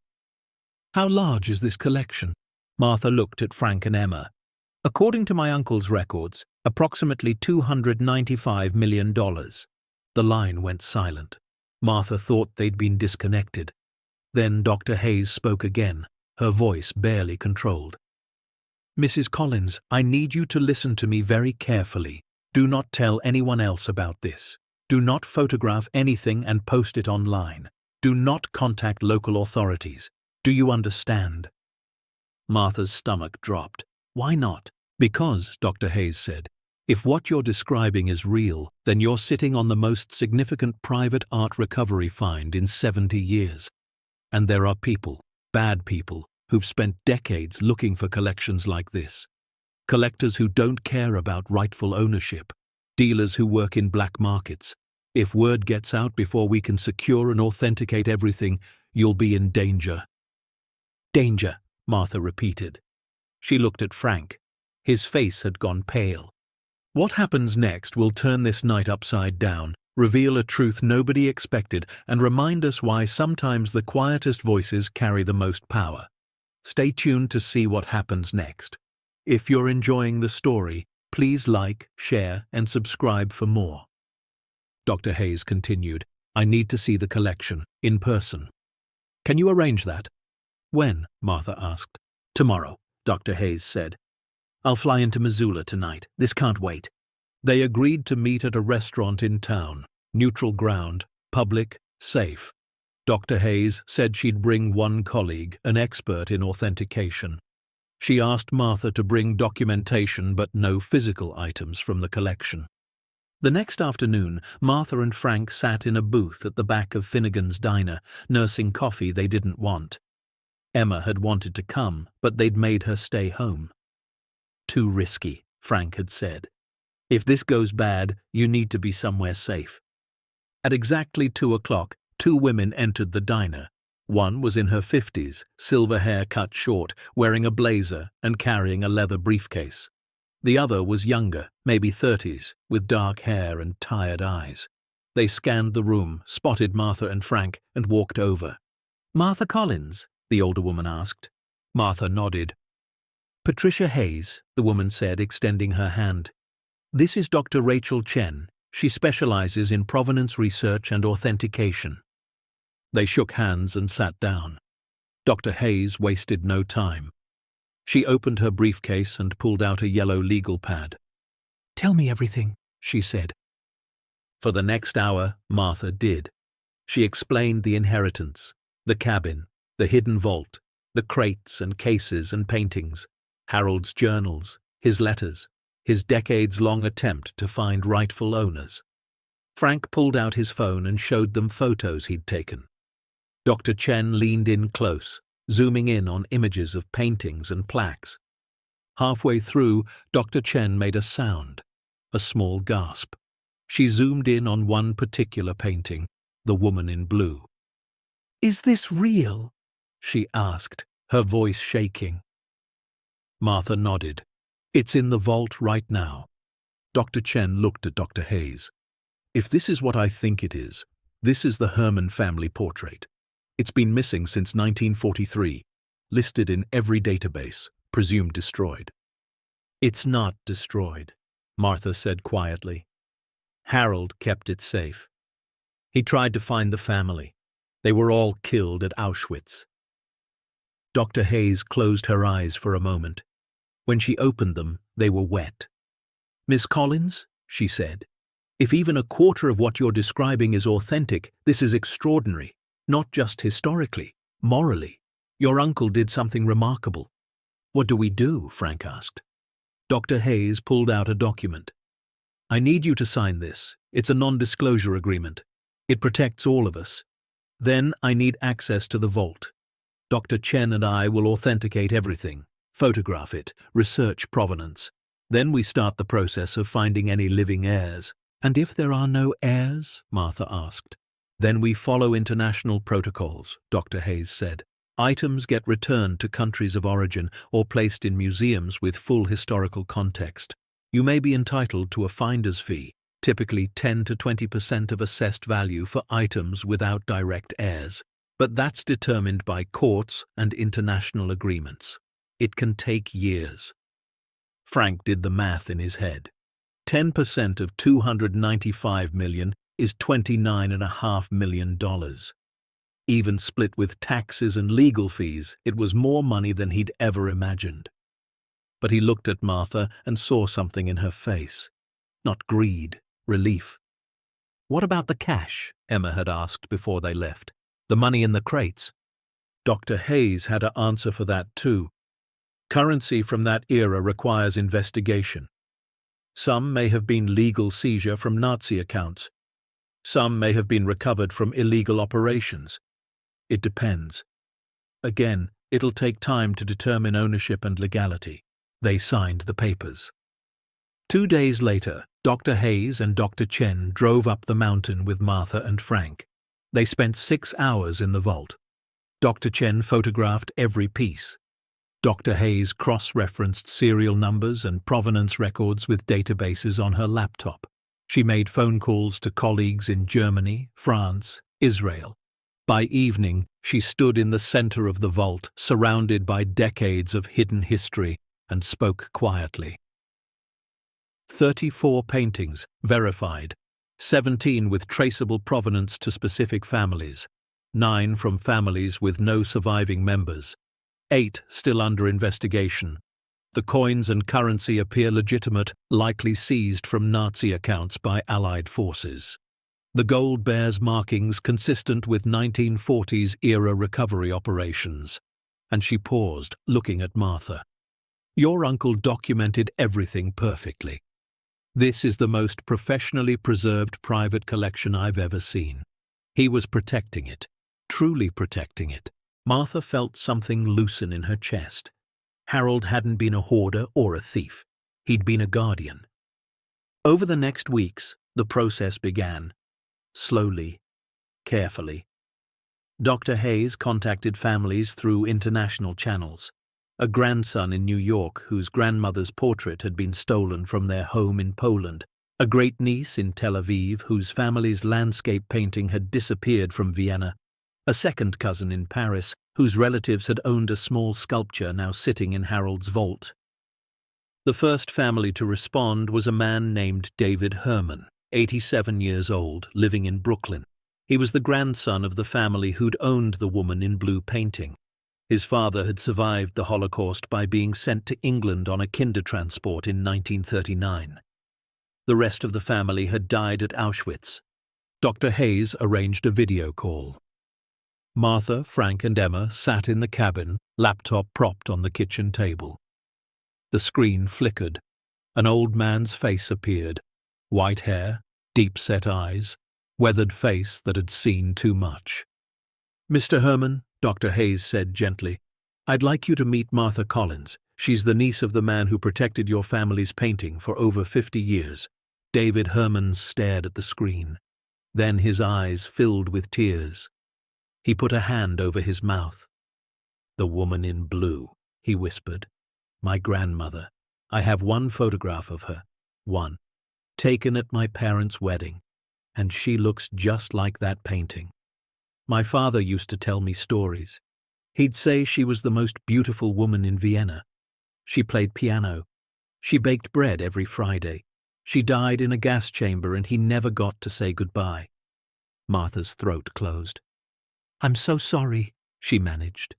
"How large is this collection?" Martha looked at Frank and Emma. "According to my uncle's records, approximately $295 million. The line went silent. Martha thought they'd been disconnected. Then Dr. Hayes spoke again, her voice barely controlled. "Mrs. Collins, I need you to listen to me very carefully. Do not tell anyone else about this. Do not photograph anything and post it online. Do not contact local authorities. Do you understand?" Martha's stomach dropped. "Why not?" "Because," Dr. Hayes said, "if what you're describing is real, then you're sitting on the most significant private art recovery find in 70 years. And there are people, bad people, who've spent decades looking for collections like this. Collectors who don't care about rightful ownership. Dealers who work in black markets. If word gets out before we can secure and authenticate everything, you'll be in danger." "Danger," Martha repeated. She looked at Frank. His face had gone pale. "What happens next will turn this night upside down, reveal a truth nobody expected, and remind us why sometimes the quietest voices carry the most power. Stay tuned to see what happens next. If you're enjoying the story, please like, share, and subscribe for more." Dr. Hayes continued, "I need to see the collection, in person. Can you arrange that?" When? Martha asked. Tomorrow, Dr. Hayes said. I'll fly into Missoula tonight. This can't wait. They agreed to meet at a restaurant in town. Neutral ground, public, safe. Dr. Hayes said she'd bring one colleague, an expert in authentication. She asked Martha to bring documentation but no physical items from the collection. The next afternoon, Martha and Frank sat in a booth at the back of Finnegan's Diner, nursing coffee they didn't want. Emma had wanted to come, but they'd made her stay home. Too risky, Frank had said. If this goes bad, you need to be somewhere safe. At exactly 2 o'clock, 2 women entered the diner. One was in her 50s, silver hair cut short, wearing a blazer and carrying a leather briefcase. The other was younger, maybe 30s, with dark hair and tired eyes. They scanned the room, spotted Martha and Frank, and walked over. "Martha Collins?" the older woman asked. Martha nodded. "Patricia Hayes," the woman said, extending her hand. "This is Dr. Rachel Chen. She specializes in provenance research and authentication." They shook hands and sat down. Dr. Hayes wasted no time. She opened her briefcase and pulled out a yellow legal pad. "Tell me everything," she said. For the next hour, Martha did. She explained the inheritance, the cabin, the hidden vault, the crates and cases and paintings, Harold's journals, his letters, his decades-long attempt to find rightful owners. Frank pulled out his phone and showed them photos he'd taken. Dr. Chen leaned in close, zooming in on images of paintings and plaques. Halfway through, Dr. Chen made a sound, a small gasp. She zoomed in on one particular painting, the woman in blue. "Is this real?" she asked, her voice shaking. Martha nodded. "It's in the vault right now." Dr. Chen looked at Dr. Hayes. "If this is what I think it is, this is the Herman family portrait. It's been missing since 1943, listed in every database, presumed destroyed." "It's not destroyed," Martha said quietly. "Harold kept it safe. He tried to find the family. They were all killed at Auschwitz." Dr. Hayes closed her eyes for a moment. When she opened them, they were wet. "Miss Collins," she said, "if even a quarter of what you're describing is authentic, this is extraordinary. Not just historically, morally. Your uncle did something remarkable." "What do we do?" Frank asked. Dr. Hayes pulled out a document. "I need you to sign this. It's a non-disclosure agreement. It protects all of us. Then I need access to the vault. Dr. Chen and I will authenticate everything, photograph it, research provenance. Then we start the process of finding any living heirs." "And if there are no heirs?" Martha asked. "Then we follow international protocols," Dr. Hayes said. "Items get returned to countries of origin or placed in museums with full historical context. You may be entitled to a finder's fee, typically 10 to 20% of assessed value for items without direct heirs. But that's determined by courts and international agreements. It can take years." Frank did the math in his head. 10% of $295 million is $29.5 million. Even split with taxes and legal fees, it was more money than he'd ever imagined. But he looked at Martha and saw something in her face. Not greed, relief. "What about the cash?" Emma had asked before they left. "The money in the crates?" Dr. Hayes had an answer for that too. Currency from that era requires investigation. Some may have been legal seizure from Nazi accounts. Some may have been recovered from illegal operations. It depends. Again, it'll take time to determine ownership and legality. They signed the papers. 2 days later, Dr. Hayes and Dr. Chen drove up the mountain with Martha and Frank. They spent 6 hours in the vault. Dr. Chen photographed every piece. Dr. Hayes cross-referenced serial numbers and provenance records with databases on her laptop. She made phone calls to colleagues in Germany, France, Israel. By evening, she stood in the center of the vault, surrounded by decades of hidden history, and spoke quietly. 34 paintings, verified. 17 with traceable provenance to specific families. 9 from families with no surviving members. 8 still under investigation. The coins and currency appear legitimate, likely seized from Nazi accounts by Allied forces. The gold bears markings consistent with 1940s-era recovery operations. And she paused, looking at Martha. Your uncle documented everything perfectly. This is the most professionally preserved private collection I've ever seen. He was protecting it, truly protecting it. Martha felt something loosen in her chest. Harold hadn't been a hoarder or a thief. He'd been a guardian. Over the next weeks, the process began. Slowly, carefully. Dr. Hayes contacted families through international channels. A grandson in New York whose grandmother's portrait had been stolen from their home in Poland. A great-niece in Tel Aviv whose family's landscape painting had disappeared from Vienna. A second cousin in Paris whose relatives had owned a small sculpture now sitting in Harold's vault. The first family to respond was a man named David Herman, 87 years old, living in Brooklyn. He was the grandson of the family who'd owned the woman in blue painting. His father had survived the Holocaust by being sent to England on a Kindertransport in 1939. The rest of the family had died at Auschwitz. Dr. Hayes arranged a video call. Martha, Frank, and Emma sat in the cabin, laptop propped on the kitchen table. The screen flickered. An old man's face appeared. White hair, deep-set eyes, weathered face that had seen too much. Mr. Herman, Dr. Hayes said gently, I'd like you to meet Martha Collins. She's the niece of the man who protected your family's painting for over 50 years. David Herman stared at the screen. Then his eyes filled with tears. He put a hand over his mouth. The woman in blue, he whispered. My grandmother. I have one photograph of her. One. Taken at my parents' wedding. And she looks just like that painting. My father used to tell me stories. He'd say she was the most beautiful woman in Vienna. She played piano. She baked bread every Friday. She died in a gas chamber and he never got to say goodbye. Martha's throat closed. I'm so sorry, she managed.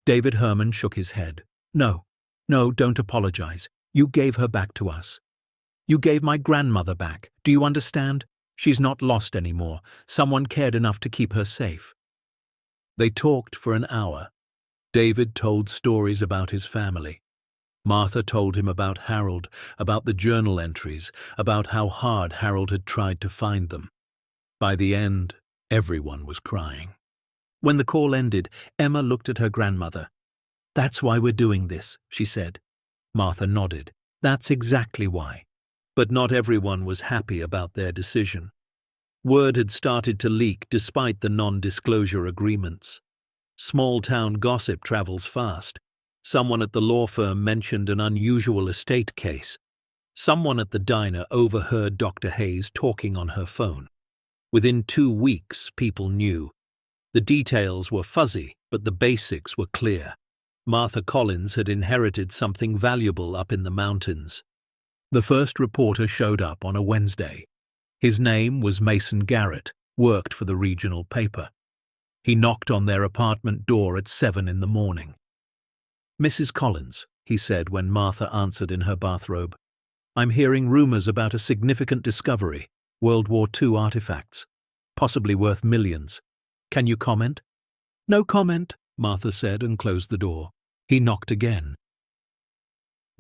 David Herman shook his head. No, don't apologize. You gave her back to us. You gave my grandmother back. Do you understand? She's not lost anymore. Someone cared enough to keep her safe. They talked for an hour. David told stories about his family. Martha told him about Harold, about the journal entries, about how hard Harold had tried to find them. By the end, everyone was crying. When the call ended, Emma looked at her grandmother. That's why we're doing this, she said. Martha nodded. That's exactly why. But not everyone was happy about their decision. Word had started to leak despite the non-disclosure agreements. Small-town gossip travels fast. Someone at the law firm mentioned an unusual estate case. Someone at the diner overheard Dr. Hayes talking on her phone. Within 2 weeks, people knew. The details were fuzzy, but the basics were clear. Martha Collins had inherited something valuable up in the mountains. The first reporter showed up on a Wednesday. His name was Mason Garrett, worked for the regional paper. He knocked on their apartment door at 7 in the morning. Mrs. Collins, he said when Martha answered in her bathrobe, I'm hearing rumors about a significant discovery, World War II artifacts, possibly worth millions. Can you comment? No comment, Martha said and closed the door. He knocked again.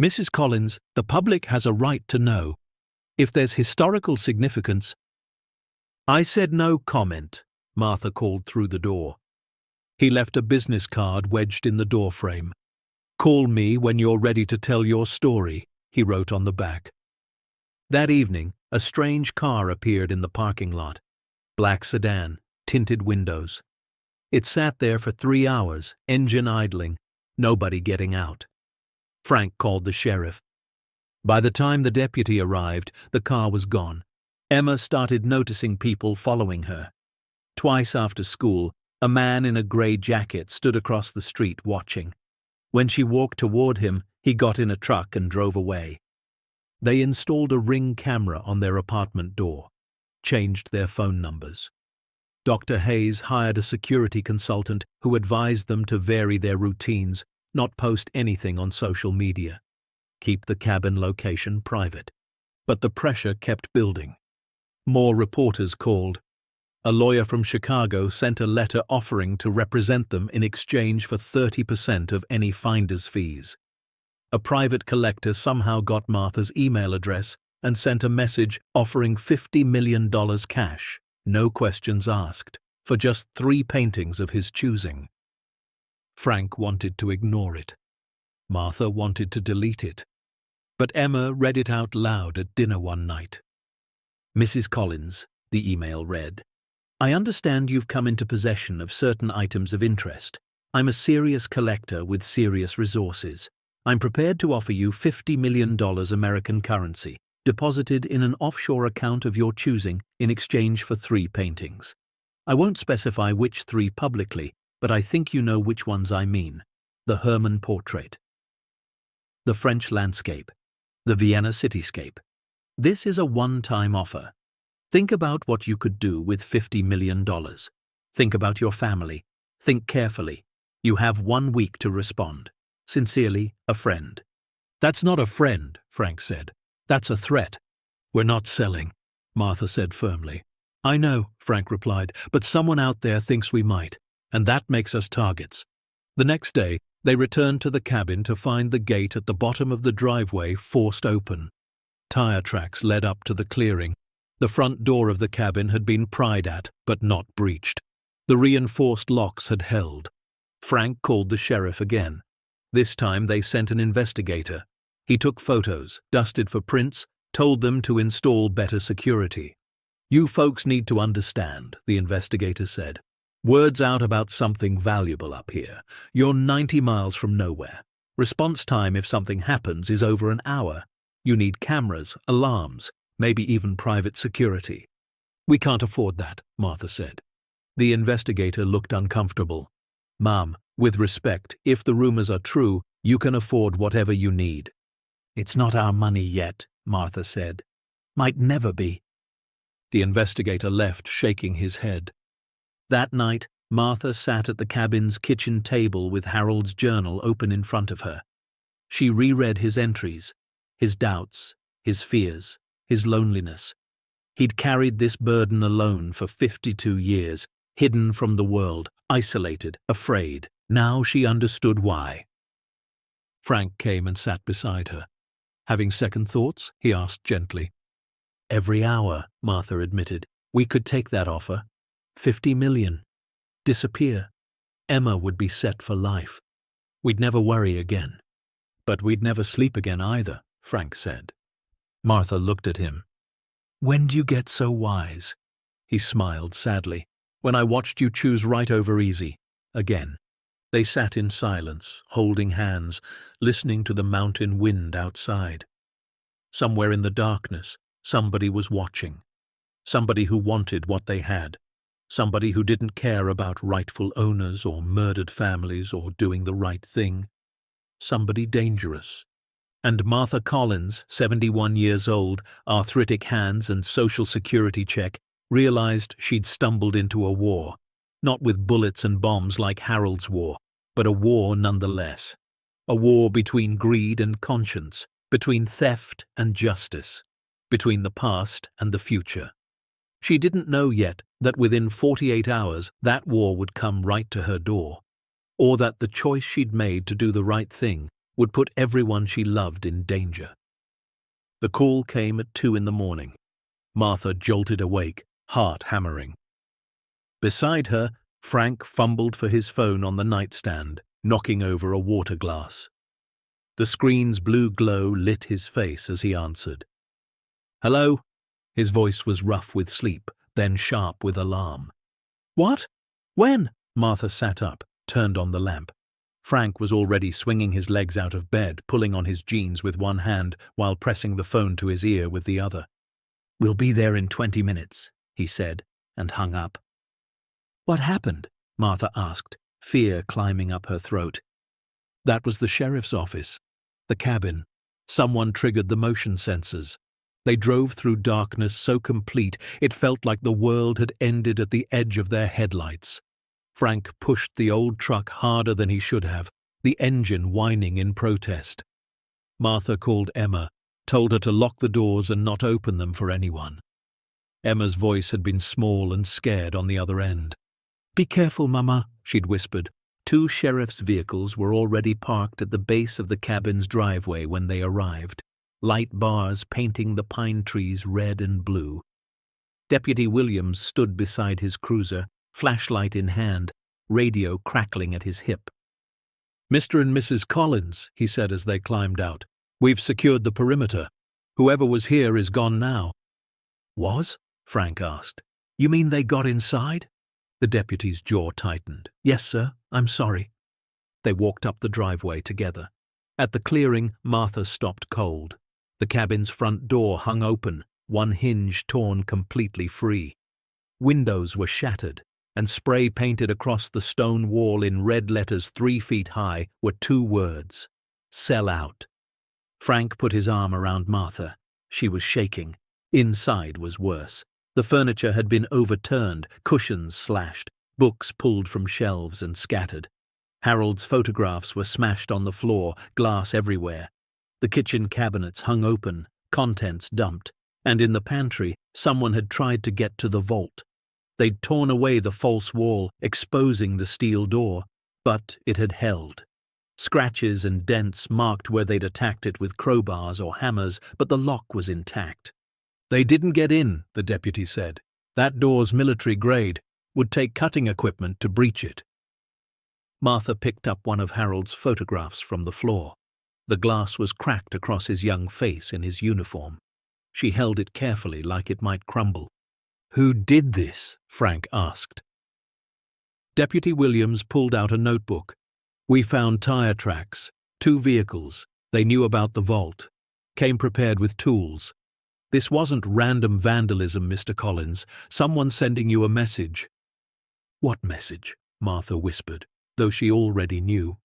Mrs. Collins, the public has a right to know. If there's historical significance. I said no comment, Martha called through the door. He left a business card wedged in the doorframe. Call me when you're ready to tell your story, he wrote on the back. That evening, a strange car appeared in the parking lot. Black sedan, tinted windows. It sat there for 3 hours, engine idling, nobody getting out. Frank called the sheriff. By the time the deputy arrived, the car was gone. Emma started noticing people following her. Twice after school, a man in a grey jacket stood across the street watching. When she walked toward him, he got in a truck and drove away. They installed a Ring camera on their apartment door, changed their phone numbers. Dr. Hayes hired a security consultant who advised them to vary their routines, not post anything on social media. Keep the cabin location private. But the pressure kept building. More reporters called. A lawyer from Chicago sent a letter offering to represent them in exchange for 30% of any finder's fees. A private collector somehow got Martha's email address and sent a message offering $50 million cash, no questions asked, for just 3 paintings of his choosing. Frank wanted to ignore it. Martha wanted to delete it. But Emma read it out loud at dinner one night. "Mrs. Collins," the email read, "I understand you've come into possession of certain items of interest. I'm a serious collector with serious resources. I'm prepared to offer you $50 million American currency, deposited in an offshore account of your choosing in exchange for 3 paintings. I won't specify which 3 publicly, but I think you know which ones I mean. The Hermann portrait, the French landscape, the Vienna cityscape. This is a one-time offer. Think about what you could do with $50 million. Think about your family. Think carefully. You have 1 week to respond. Sincerely, a friend." "That's not a friend," Frank said. "That's a threat." "We're not selling," Martha said firmly. "I know," Frank replied, "but someone out there thinks we might, and that makes us targets." The next day, they returned to the cabin to find the gate at the bottom of the driveway forced open. Tire tracks led up to the clearing. The front door of the cabin had been pried at, but not breached. The reinforced locks had held. Frank called the sheriff again. This time they sent an investigator. He took photos, dusted for prints, told them to install better security. "You folks need to understand," the investigator said. "Word's out about something valuable up here. You're 90 miles from nowhere. Response time if something happens is over an hour. You need cameras, alarms, maybe even private security." "We can't afford that," Martha said. The investigator looked uncomfortable. "Ma'am, with respect, if the rumors are true, you can afford whatever you need." "It's not our money yet," Martha said. "Might never be." The investigator left, shaking his head. That night, Martha sat at the cabin's kitchen table with Harold's journal open in front of her. She reread his entries, his doubts, his fears, his loneliness. He'd carried this burden alone for 52 years, hidden from the world, isolated, afraid. Now she understood why. Frank came and sat beside her. "Having second thoughts?" he asked gently. "Every hour," Martha admitted. "We could take that offer. 50 million. Disappear. Emma would be set for life. We'd never worry again. But we'd never sleep again either," Frank said. Martha looked at him. "When do you get so wise?" He smiled sadly. "When I watched you choose right over easy. Again." They sat in silence, holding hands, listening to the mountain wind outside. Somewhere in the darkness, somebody was watching. Somebody who wanted what they had. Somebody who didn't care about rightful owners or murdered families or doing the right thing. Somebody dangerous. And Martha Collins, 71 years old, arthritic hands and social security check, realized she'd stumbled into a war. Not with bullets and bombs like Harold's war, but a war nonetheless. A war between greed and conscience, between theft and justice, between the past and the future. She didn't know yet that within 48 hours that war would come right to her door, or that the choice she'd made to do the right thing would put everyone she loved in danger. The call came at 2 in the morning. Martha jolted awake, heart hammering. Beside her, Frank fumbled for his phone on the nightstand, knocking over a water glass. The screen's blue glow lit his face as he answered. "Hello?" His voice was rough with sleep, then sharp with alarm. "What? When?" Martha sat up, turned on the lamp. Frank was already swinging his legs out of bed, pulling on his jeans with one hand while pressing the phone to his ear with the other. "We'll be there in 20 minutes, he said, and hung up. "What happened?" Martha asked, fear climbing up her throat. That was the sheriff's office. The cabin. Someone triggered the motion sensors. They drove through darkness so complete it felt like the world had ended at the edge of their headlights. Frank pushed the old truck harder than he should have, the engine whining in protest. Martha called Emma, told her to lock the doors and not open them for anyone. Emma's voice had been small and scared on the other end. "Be careful, Mama," she'd whispered. 2 sheriff's vehicles were already parked at the base of the cabin's driveway when they arrived, light bars painting the pine trees red and blue. Deputy Williams stood beside his cruiser, flashlight in hand, radio crackling at his hip. "Mr. and Mrs. Collins," he said as they climbed out, "we've secured the perimeter. Whoever was here is gone now." "Was?" Frank asked. "You mean they got inside?" The deputy's jaw tightened. "Yes, sir. I'm sorry." They walked up the driveway together. At the clearing, Martha stopped cold. The cabin's front door hung open, one hinge torn completely free. Windows were shattered, and spray painted across the stone wall in red letters 3 feet high were 2 words: "Sell out." Frank put his arm around Martha. She was shaking. Inside was worse. The furniture had been overturned, cushions slashed, books pulled from shelves and scattered. Harold's photographs were smashed on the floor, glass everywhere. The kitchen cabinets hung open, contents dumped, and in the pantry, someone had tried to get to the vault. They'd torn away the false wall, exposing the steel door, but it had held. Scratches and dents marked where they'd attacked it with crowbars or hammers, but the lock was intact. "They didn't get in," the deputy said. "That door's military grade. Would take cutting equipment to breach it." Martha picked up one of Harold's photographs from the floor. The glass was cracked across his young face in his uniform. She held it carefully like it might crumble. "Who did this?" Frank asked. Deputy Williams pulled out a notebook. "We found tire tracks, 2 vehicles. They knew about the vault. Came prepared with tools. This wasn't random vandalism, Mr. Collins. Someone sending you a message." "What message?" Martha whispered, though she already knew.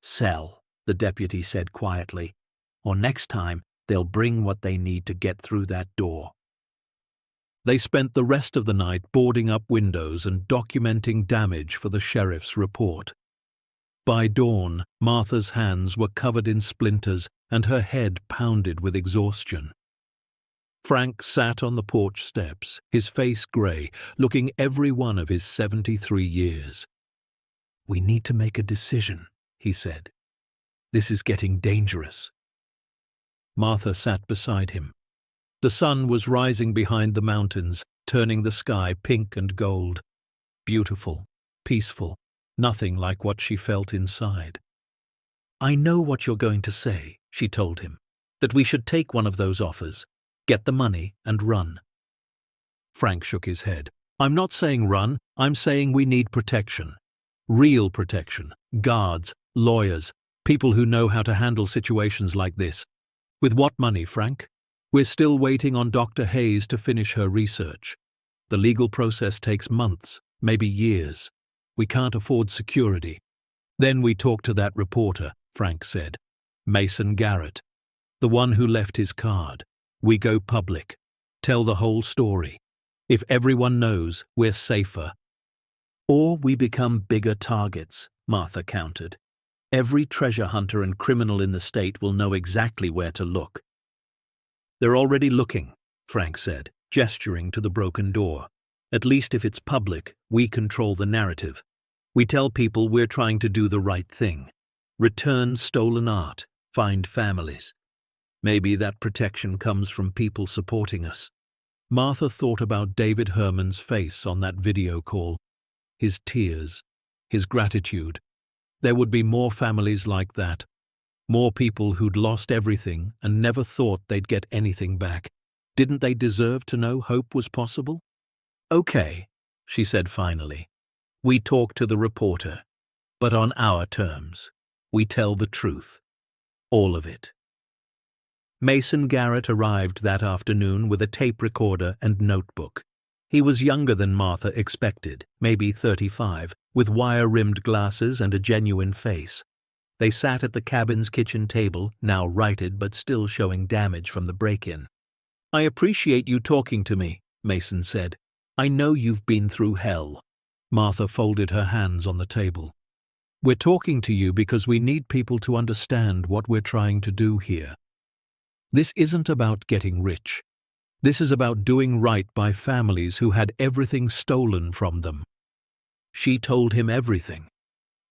"Sell," the deputy said quietly, "or next time they'll bring what they need to get through that door." They spent the rest of the night boarding up windows and documenting damage for the sheriff's report. By dawn, Martha's hands were covered in splinters and her head pounded with exhaustion. Frank sat on the porch steps, his face grey, looking every one of his 73 years. "We need to make a decision," he said. "This is getting dangerous." Martha sat beside him. The sun was rising behind the mountains, turning the sky pink and gold. Beautiful, peaceful, nothing like what she felt inside. "I know what you're going to say," she told him, "that we should take one of those offers, get the money and run." Frank shook his head. "I'm not saying run, I'm saying we need protection. Real protection, guards, lawyers, people who know how to handle situations like this." "With what money, Frank?" "We're still waiting on Dr. Hayes to finish her research. The legal process takes months, maybe years. We can't afford security." "Then we talk to that reporter," Frank said. "Mason Garrett. The one who left his card. We go public. Tell the whole story. If everyone knows, we're safer." "Or we become bigger targets," Martha countered. "Every treasure hunter and criminal in the state will know exactly where to look." "They're already looking," Frank said, gesturing to the broken door. "At least if it's public, we control the narrative. We tell people we're trying to do the right thing. Return stolen art, find families. Maybe that protection comes from people supporting us." Martha thought about David Herman's face on that video call. His tears, his gratitude. There would be more families like that. More people who'd lost everything and never thought they'd get anything back. Didn't they deserve to know hope was possible? "Okay," she said finally. "We talk to the reporter, but on our terms. We tell the truth. All of it." Mason Garrett arrived that afternoon with a tape recorder and notebook. He was younger than Martha expected, maybe 35, with wire-rimmed glasses and a genuine face. They sat at the cabin's kitchen table, now righted but still showing damage from the break-in. I appreciate you talking to me, Mason said. I know you've been through hell. Martha folded her hands on the table. We're talking to you because we need people to understand what we're trying to do here. This isn't about getting rich. This is about doing right by families who had everything stolen from them. She told him everything.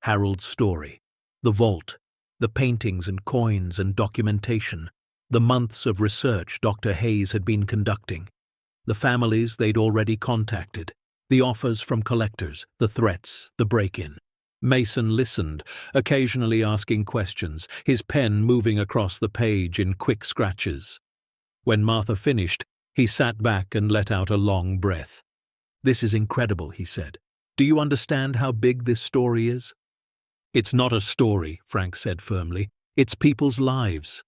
Harold's story, the vault, the paintings and coins and documentation, the months of research Dr. Hayes had been conducting, the families they'd already contacted, the offers from collectors, the threats, the break-in. Mason listened, occasionally asking questions, his pen moving across the page in quick scratches. When Martha finished, he sat back and let out a long breath. This is incredible, he said. Do you understand how big this story is? It's not a story, Frank said firmly. It's people's lives.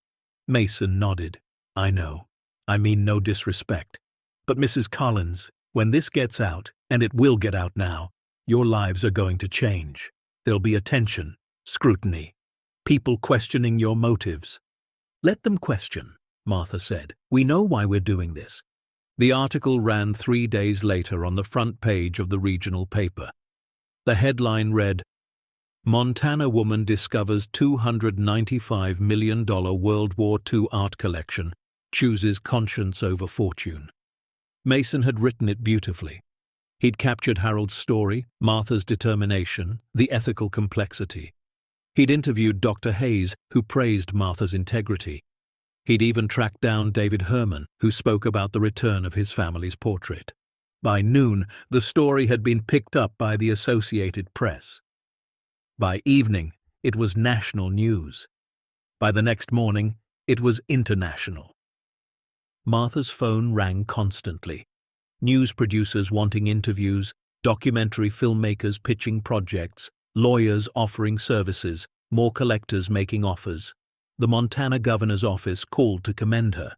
Mason nodded. I know. I mean no disrespect. But Mrs. Collins, when this gets out, and it will get out now, your lives are going to change. There'll be attention, scrutiny, people questioning your motives. Let them question, Martha said. We know why we're doing this. The article ran 3 days later on the front page of the regional paper. The headline read, Montana woman discovers $295 million World War II art collection, chooses conscience over fortune. Mason had written it beautifully. He'd captured Harold's story, Martha's determination, the ethical complexity. He'd interviewed Dr. Hayes, who praised Martha's integrity. He'd even tracked down David Herman, who spoke about the return of his family's portrait. By noon, the story had been picked up by the Associated Press. By evening, it was national news. By the next morning, it was international. Martha's phone rang constantly. News producers wanting interviews, documentary filmmakers pitching projects, lawyers offering services, more collectors making offers. The Montana governor's office called to commend her.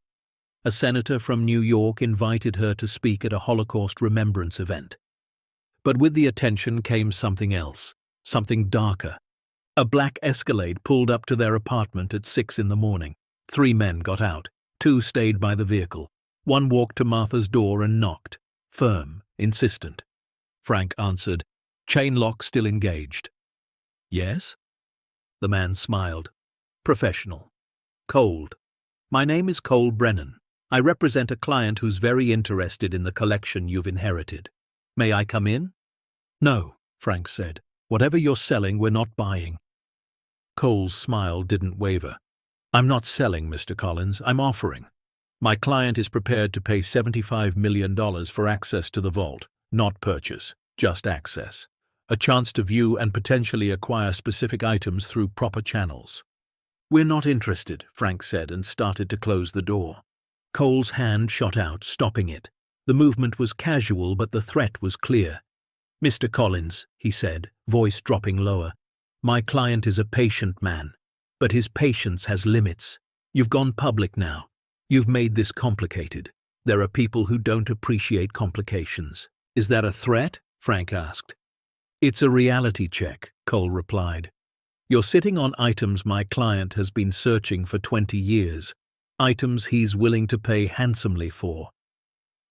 A senator from New York invited her to speak at a Holocaust remembrance event. But with the attention came something else, something darker. A black Escalade pulled up to their apartment at 6 in the morning. 3 men got out. 2 stayed by the vehicle. 1 walked to Martha's door and knocked. Firm, insistent. Frank answered, chain lock still engaged. Yes? The man smiled. Professional. Cold. My name is Cole Brennan. I represent a client who's very interested in the collection you've inherited. May I come in? No, Frank said. Whatever you're selling, we're not buying. Cole's smile didn't waver. I'm not selling, Mr. Collins. I'm offering. My client is prepared to pay $75 million for access to the vault, not purchase, just access. A chance to view and potentially acquire specific items through proper channels. We're not interested, Frank said and started to close the door. Cole's hand shot out, stopping it. The movement was casual, but the threat was clear. Mr. Collins, he said, voice dropping lower, my client is a patient man, but his patience has limits. You've gone public now. You've made this complicated. There are people who don't appreciate complications. Is that a threat? Frank asked. It's a reality check, Cole replied. You're sitting on items my client has been searching for 20 years, items he's willing to pay handsomely for.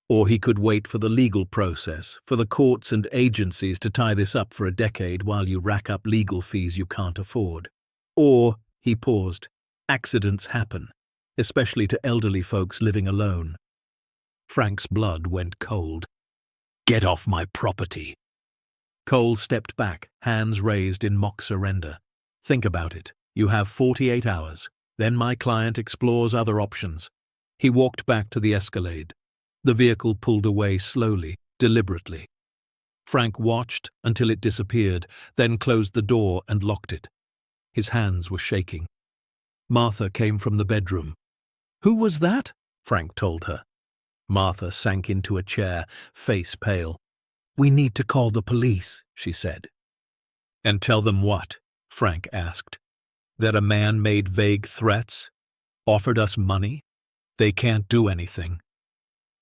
Or he could wait for the legal process, for the courts and agencies to tie this up for a decade while you rack up legal fees you can't afford. Or, he paused, accidents happen, especially to elderly folks living alone. Frank's blood went cold. Get off my property. Cole stepped back, hands raised in mock surrender. Think about it. You have 48 hours. Then my client explores other options. He walked back to the Escalade. The vehicle pulled away slowly, deliberately. Frank watched until it disappeared, then closed the door and locked it. His hands were shaking. Martha came from the bedroom. Who was that? Frank told her. Martha sank into a chair, face pale. We need to call the police, she said. And tell them what? Frank asked. That a man made vague threats? Offered us money? They can't do anything.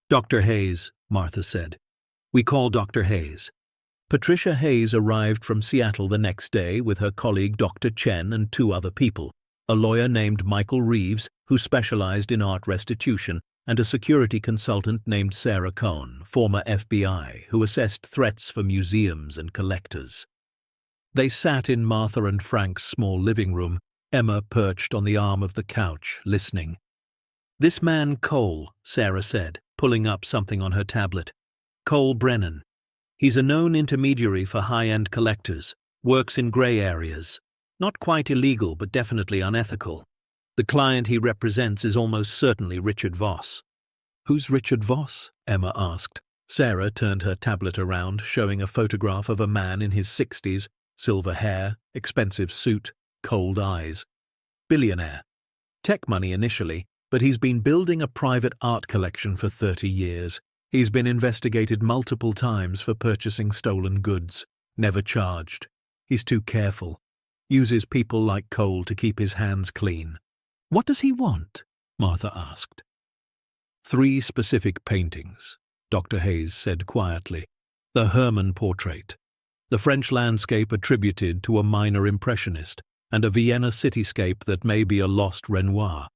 Dr. Hayes, Martha said. We call Dr. Hayes. Patricia Hayes arrived from Seattle the next day with her colleague Dr. Chen and 2 other people, a lawyer named Michael Reeves, who specialized in art restitution, and a security consultant named Sarah Cohn, former FBI, who assessed threats for museums and collectors. They sat in Martha and Frank's small living room, Emma perched on the arm of the couch, listening. "This man Cole," Sarah said, pulling up something on her tablet. "Cole Brennan. He's a known intermediary for high-end collectors, works in grey areas. Not quite illegal, but definitely unethical. The client he represents is almost certainly Richard Voss." "Who's Richard Voss?" Emma asked. Sarah turned her tablet around, showing a photograph of a man in his 60s, silver hair, expensive suit, cold eyes. "Billionaire. Tech money initially, but he's been building a private art collection for 30 years. He's been investigated multiple times for purchasing stolen goods. Never charged. He's too careful. Uses people like Cole to keep his hands clean." "What does he want?" Martha asked. 3 specific paintings, Dr. Hayes said quietly. The Hermann portrait, the French landscape attributed to a minor impressionist, and a Vienna cityscape that may be a lost Renoir.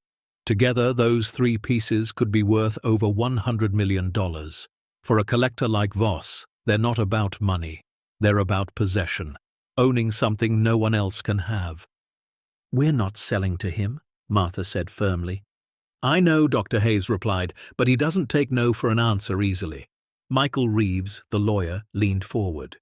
Together, those 3 pieces could be worth over $100 million. For a collector like Voss, they're not about money. They're about possession, owning something no one else can have. "We're not selling to him," Martha said firmly. "I know," Dr. Hayes replied, "but he doesn't take no for an answer easily." Michael Reeves, the lawyer, leaned forward.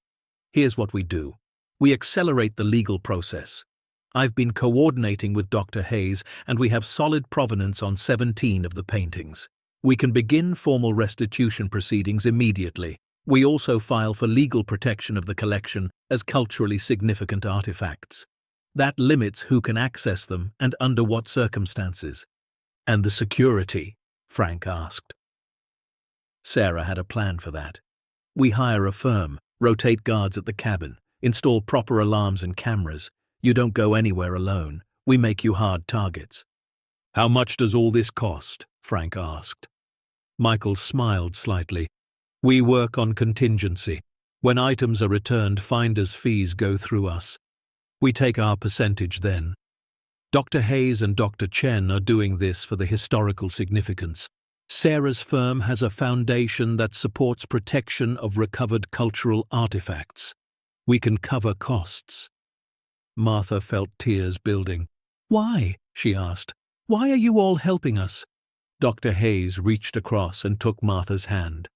"Here's what we do. We accelerate the legal process. I've been coordinating with Dr. Hayes, and we have solid provenance on 17 of the paintings. We can begin formal restitution proceedings immediately. We also file for legal protection of the collection as culturally significant artifacts. That limits who can access them and under what circumstances." "And the security?" Frank asked. Sarah had a plan for that. "We hire a firm, rotate guards at the cabin, install proper alarms and cameras. You don't go anywhere alone. We make you hard targets." "How much does all this cost?" Frank asked. Michael smiled slightly. "We work on contingency. When items are returned, finder's fees go through us. We take our percentage then. Dr. Hayes and Dr. Chen are doing this for the historical significance. Sarah's firm has a foundation that supports protection of recovered cultural artifacts. We can cover costs." Martha felt tears building. "Why?" she asked. "Why are you all helping us?" Dr. Hayes reached across and took Martha's hand.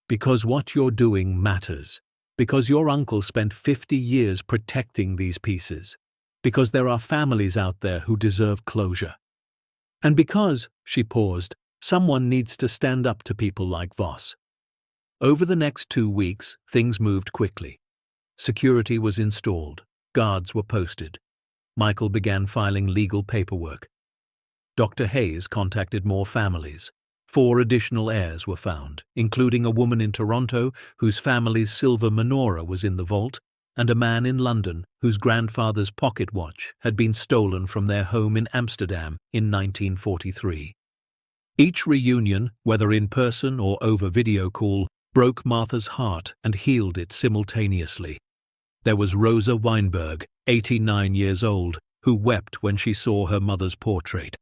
"Because what you're doing matters. Because your uncle spent 50 years protecting these pieces. Because there are families out there who deserve closure. And because," she paused, "someone needs to stand up to people like Voss." Over the next 2 weeks, things moved quickly. Security was installed. Guards were posted. Michael began filing legal paperwork. Dr. Hayes contacted more families. 4 additional heirs were found, including a woman in Toronto whose family's silver menorah was in the vault, and a man in London whose grandfather's pocket watch had been stolen from their home in Amsterdam in 1943. Each reunion, whether in person or over video call, broke Martha's heart and healed it simultaneously. There was Rosa Weinberg, 89 years old, who wept when she saw her mother's portrait.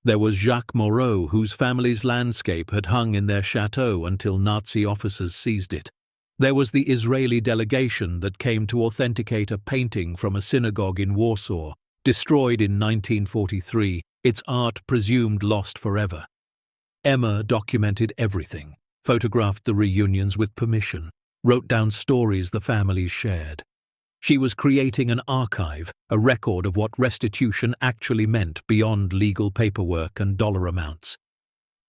There was Jacques Moreau, whose family's landscape had hung in their chateau until Nazi officers seized it. There was the Israeli delegation that came to authenticate a painting from a synagogue in Warsaw, destroyed in 1943, its art presumed lost forever. Emma documented everything, photographed the reunions with permission, wrote down stories the families shared. She was creating an archive, a record of what restitution actually meant beyond legal paperwork and dollar amounts.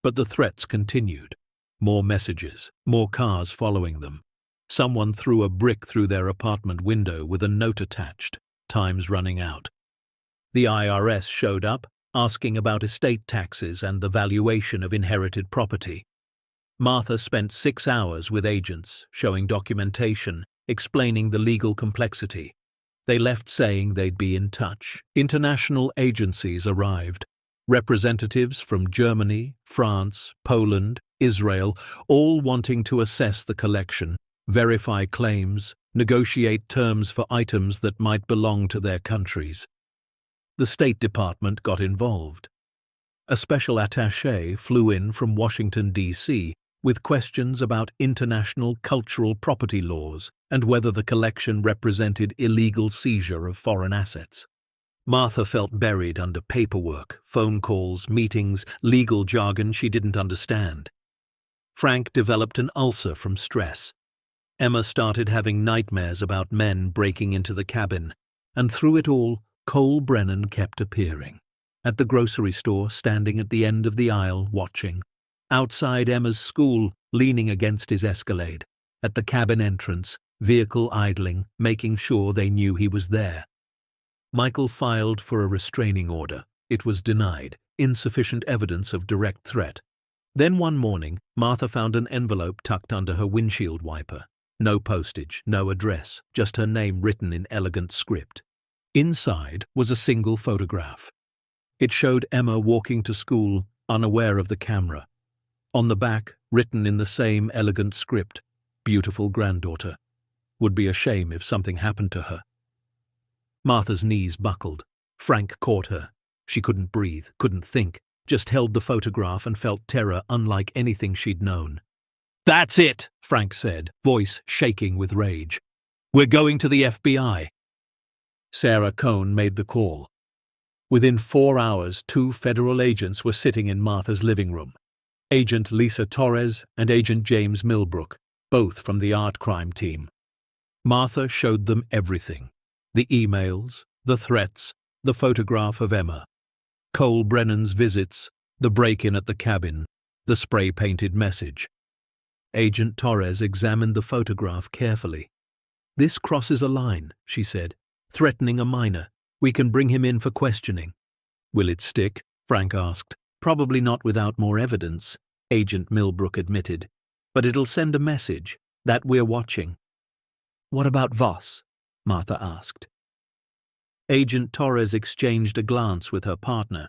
But the threats continued. More messages, more cars following them. Someone threw a brick through their apartment window with a note attached, "Time's running out." The IRS showed up, asking about estate taxes and the valuation of inherited property. Martha spent 6 hours with agents, showing documentation, explaining the legal complexity. They left saying they'd be in touch. International agencies arrived. Representatives from Germany, France, Poland, Israel, all wanting to assess the collection, verify claims, negotiate terms for items that might belong to their countries. The State Department got involved. A special attaché flew in from Washington, D.C., with questions about international cultural property laws and whether the collection represented illegal seizure of foreign assets. Martha felt buried under paperwork, phone calls, meetings, legal jargon she didn't understand. Frank developed an ulcer from stress. Emma started having nightmares about men breaking into the cabin, and through it all, Cole Brennan kept appearing. At the grocery store, standing at the end of the aisle, watching. Outside Emma's school, leaning against his Escalade. At the cabin entrance, vehicle idling, making sure they knew he was there. Michael filed for a restraining order. It was denied. Insufficient evidence of direct threat. Then one morning, Martha found an envelope tucked under her windshield wiper. No postage, no address, just her name written in elegant script. Inside was a single photograph. It showed Emma walking to school, unaware of the camera. On the back, written in the same elegant script, "Beautiful granddaughter. Would be a shame if something happened to her." Martha's knees buckled. Frank caught her. She couldn't breathe, couldn't think, just held the photograph and felt terror unlike anything she'd known. "That's it," Frank said, voice shaking with rage. "We're going to the FBI." Sarah Cohn made the call. Within 4 hours, 2 federal agents were sitting in Martha's living room. Agent Lisa Torres and Agent James Milbrook, both from the art crime team. Martha showed them everything. The emails, the threats, the photograph of Emma. Cole Brennan's visits, the break-in at the cabin, the spray-painted message. Agent Torres examined the photograph carefully. "This crosses a line," she said, "threatening a minor. We can bring him in for questioning." "Will it stick?" Frank asked. "Probably not without more evidence," Agent Milbrook admitted. "But it'll send a message that we're watching." "What about Voss?" Martha asked. Agent Torres exchanged a glance with her partner.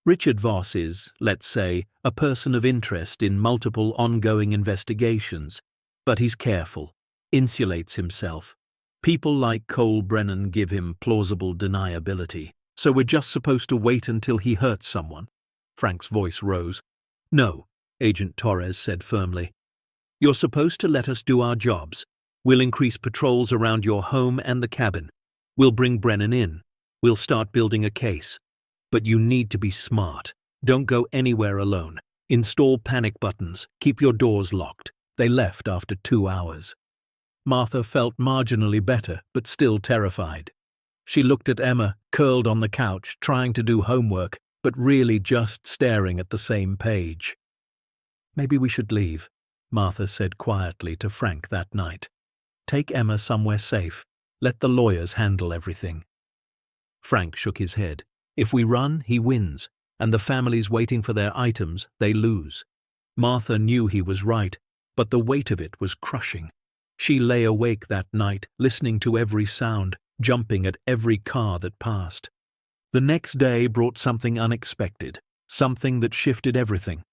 "Richard Voss is, let's say, a person of interest in multiple ongoing investigations, but he's careful, insulates himself. People like Cole Brennan give him plausible deniability, so we're just supposed to wait until he hurts someone." Frank's voice rose. "No," Agent Torres said firmly. "You're supposed to let us do our jobs. We'll increase patrols around your home and the cabin. We'll bring Brennan in. We'll start building a case. But you need to be smart. Don't go anywhere alone. Install panic buttons. Keep your doors locked." They left after 2 hours. Martha felt marginally better, but still terrified. She looked at Emma, curled on the couch, trying to do homework, but really just staring at the same page. "Maybe we should leave," Martha said quietly to Frank that night. "Take Emma somewhere safe. Let the lawyers handle everything." Frank shook his head. "If we run, he wins, and the families waiting for their items, they lose." Martha knew he was right, but the weight of it was crushing. She lay awake that night, listening to every sound, jumping at every car that passed. The next day brought something unexpected, something that shifted everything.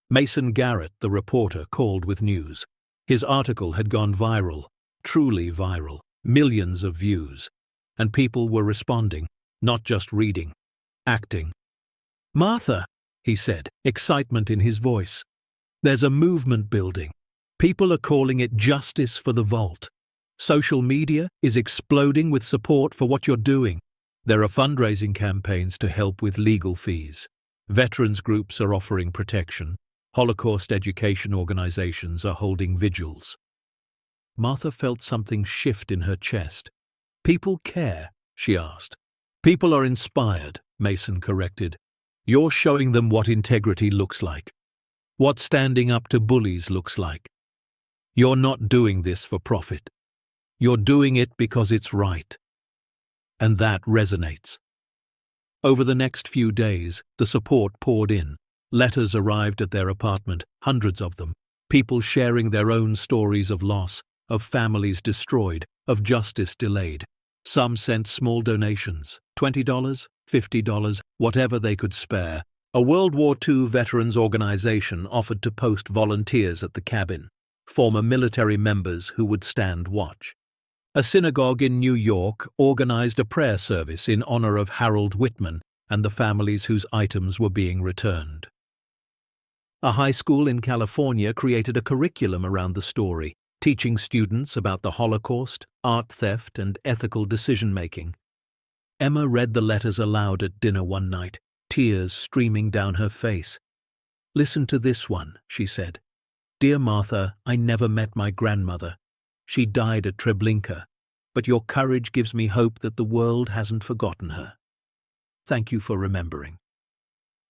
Mason Garrett, the reporter, called with news. His article had gone viral, truly viral, millions of views, and people were responding, not just reading, acting. "Martha," he said, excitement in his voice. "There's a movement building. People are calling it Justice for the Vault. Social media is exploding with support for what you're doing. There are fundraising campaigns to help with legal fees. Veterans groups are offering protection. Holocaust education organizations are holding vigils." Martha felt something shift in her chest. "People care?" she asked. "People are inspired," Mason corrected. "You're showing them what integrity looks like, what standing up to bullies looks like. You're not doing this for profit. You're doing it because it's right." And that resonates. Over the next few days, the support poured in. Letters arrived at their apartment, hundreds of them. People sharing their own stories of loss, of families destroyed, of justice delayed. Some sent small donations, $20, $50, whatever they could spare. A World War II veterans organization offered to post volunteers at the cabin, former military members who would stand watch. A synagogue in New York organized a prayer service in honor of Harold Whitman, and the families whose items were being returned. A high school in California created a curriculum around the story, teaching students about the Holocaust, art theft, and ethical decision-making. Emma read the letters aloud at dinner one night, tears streaming down her face. "Listen to this one," she said. "Dear Martha, I never met my grandmother. She died at Treblinka, but your courage gives me hope that the world hasn't forgotten her. Thank you for remembering."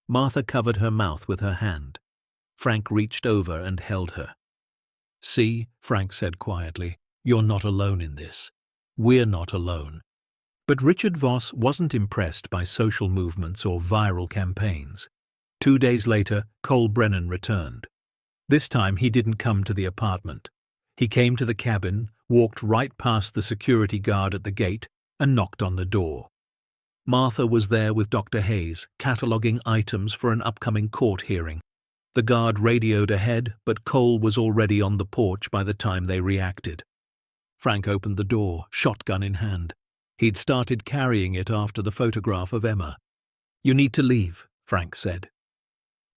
Martha covered her mouth with her hand. Frank reached over and held her. "See," Frank said quietly, "you're not alone in this. We're not alone." But Richard Voss wasn't impressed by social movements or viral campaigns. 2 days later, Cole Brennan returned. This time he didn't come to the apartment. He came to the cabin, walked right past the security guard at the gate, and knocked on the door. Martha was there with Dr. Hayes, cataloguing items for an upcoming court hearing. The guard radioed ahead, but Cole was already on the porch by the time they reacted. Frank opened the door, shotgun in hand. He'd started carrying it after the photograph of Emma. "You need to leave," Frank said.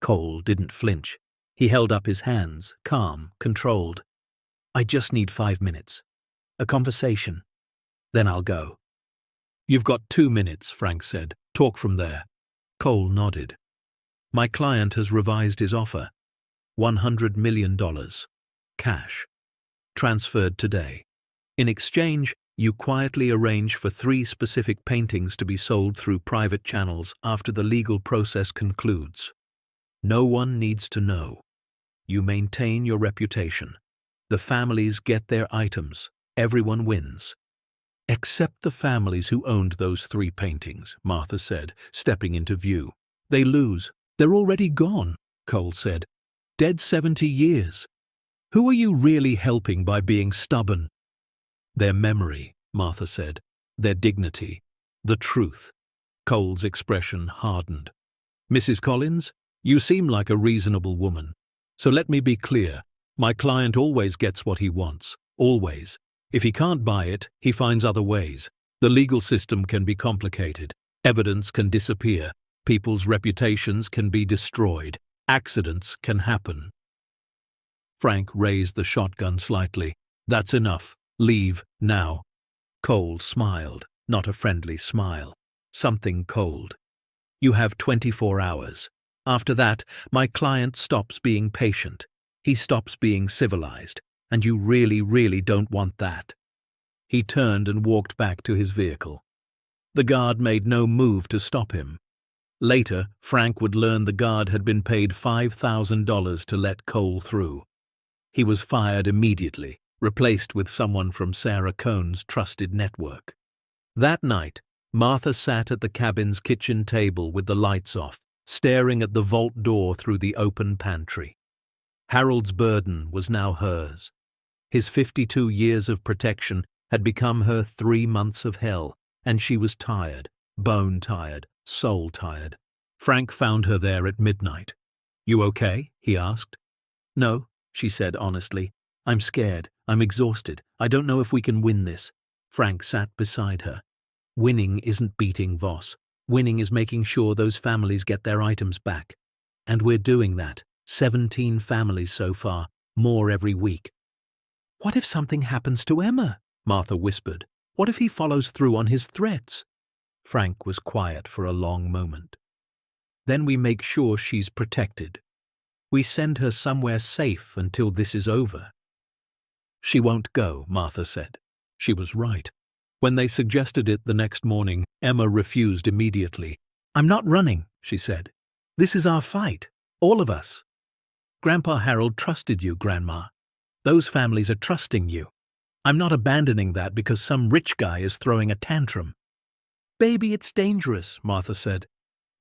Cole didn't flinch. He held up his hands, calm, controlled. "I just need 5 minutes. A conversation. Then I'll go." "You've got 2 minutes," Frank said. "Talk from there." Cole nodded. "My client has revised his offer. $100 million. Cash. Transferred today. In exchange, you quietly arrange for 3 specific paintings to be sold through private channels after the legal process concludes. No one needs to know. You maintain your reputation. The families get their items. Everyone wins." "Except the families who owned those 3 paintings," Martha said, stepping into view. "They lose. They're already gone," Cole said. "Dead 70 years. Who are you really helping by being stubborn?" "Their memory," Martha said. "Their dignity. The truth." Cole's expression hardened. "Mrs. Collins, you seem like a reasonable woman. So let me be clear. My client always gets what he wants. Always. If he can't buy it, he finds other ways. The legal system can be complicated. Evidence can disappear. People's reputations can be destroyed. Accidents can happen." Frank raised the shotgun slightly. "That's enough. Leave, now." Cole smiled, not a friendly smile. Something cold. "You have 24 hours. After that, my client stops being patient. He stops being civilized, and you really, really don't want that." He turned and walked back to his vehicle. The guard made no move to stop him. Later, Frank would learn the guard had been paid $5,000 to let Cole through. He was fired immediately, replaced with someone from Sarah Cohn's trusted network. That night, Martha sat at the cabin's kitchen table with the lights off, staring at the vault door through the open pantry. Harold's burden was now hers. His 52 years of protection had become her 3 months of hell, and she was tired, bone-tired, soul-tired. Frank found her there at midnight. "You okay?" he asked. "No," she said honestly. "I'm scared. I'm exhausted. I don't know if we can win this." Frank sat beside her. "Winning isn't beating Voss. Winning is making sure those families get their items back. And we're doing that. 17 families so far, more every week." "What if something happens to Emma?" Martha whispered. "What if he follows through on his threats?" Frank was quiet for a long moment. "Then we make sure she's protected. We send her somewhere safe until this is over." "She won't go," Martha said. She was right. When they suggested it the next morning, Emma refused immediately. "I'm not running," she said. "This is our fight. All of us. Grandpa Harold trusted you, Grandma. Those families are trusting you. I'm not abandoning that because some rich guy is throwing a tantrum." "Baby, it's dangerous," Martha said.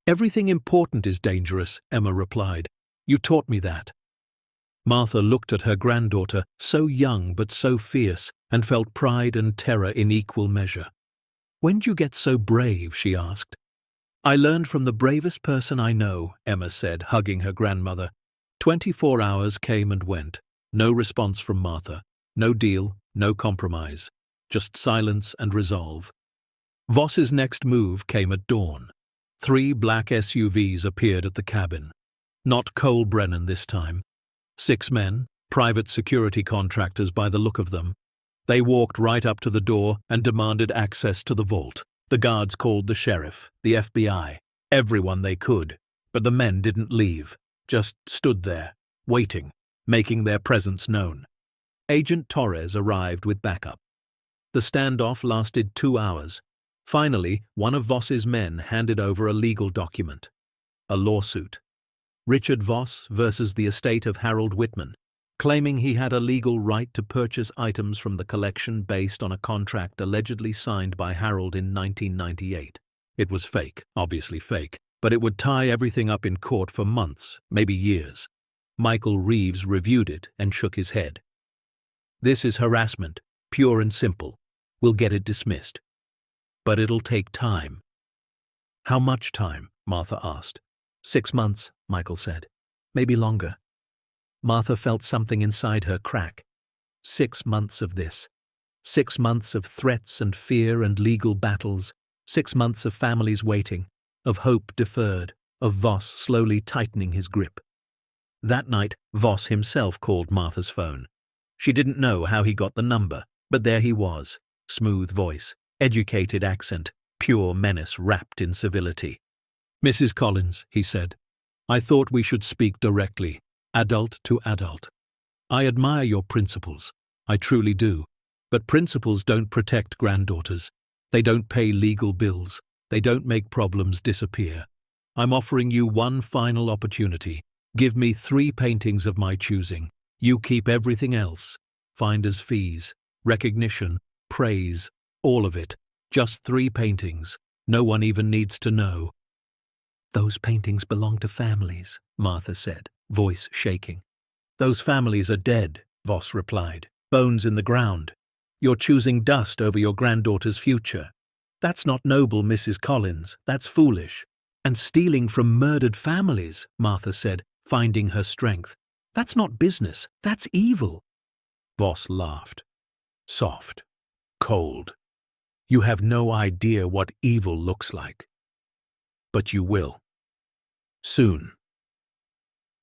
"Everything important is dangerous," Emma replied. "You taught me that." Martha looked at her granddaughter, so young but so fierce, and felt pride and terror in equal measure. "When'd you get so brave?" she asked. "I learned from the bravest person I know," Emma said, hugging her grandmother. 24 hours came and went. No response from Martha. No deal, no compromise. Just silence and resolve. Voss's next move came at dawn. 3 black SUVs appeared at the cabin. Not Cole Brennan this time. 6 men, private security contractors by the look of them. They walked right up to the door and demanded access to the vault. The guards called the sheriff, the FBI, everyone they could, but the men didn't leave, just stood there, waiting, making their presence known. Agent Torres arrived with backup. The standoff lasted 2 hours. Finally, one of Voss's men handed over a legal document. A lawsuit. Richard Voss versus the estate of Harold Whitman, claiming he had a legal right to purchase items from the collection based on a contract allegedly signed by Harold in 1998. It was fake, obviously fake, but it would tie everything up in court for months, maybe years. Michael Reeves reviewed it and shook his head. This is harassment, pure and simple. We'll get it dismissed. But it'll take time. How much time? Martha asked. 6 months, Michael said. Maybe longer. Martha felt something inside her crack. 6 months of this. 6 months of threats and fear and legal battles. 6 months of families waiting, of hope deferred, of Voss slowly tightening his grip. That night, Voss himself called Martha's phone. She didn't know how he got the number, but there he was. Smooth voice, educated accent, pure menace wrapped in civility. "Mrs. Collins," he said, "I thought we should speak directly, adult to adult. I admire your principles, I truly do, but principles don't protect granddaughters. They don't pay legal bills. They don't make problems disappear. I'm offering you one final opportunity. Give me 3 paintings of my choosing. You keep everything else. Finder's fees, recognition, praise, all of it. Just 3 paintings. No one even needs to know." "Those paintings belong to families," Martha said, voice shaking. "Those families are dead," Voss replied. "Bones in the ground. You're choosing dust over your granddaughter's future. That's not noble, Mrs. Collins. That's foolish. And stealing from murdered families," Martha said, finding her strength. "That's not business. That's evil." Voss laughed. Soft. Cold. "You have no idea what evil looks like. But you will. Soon."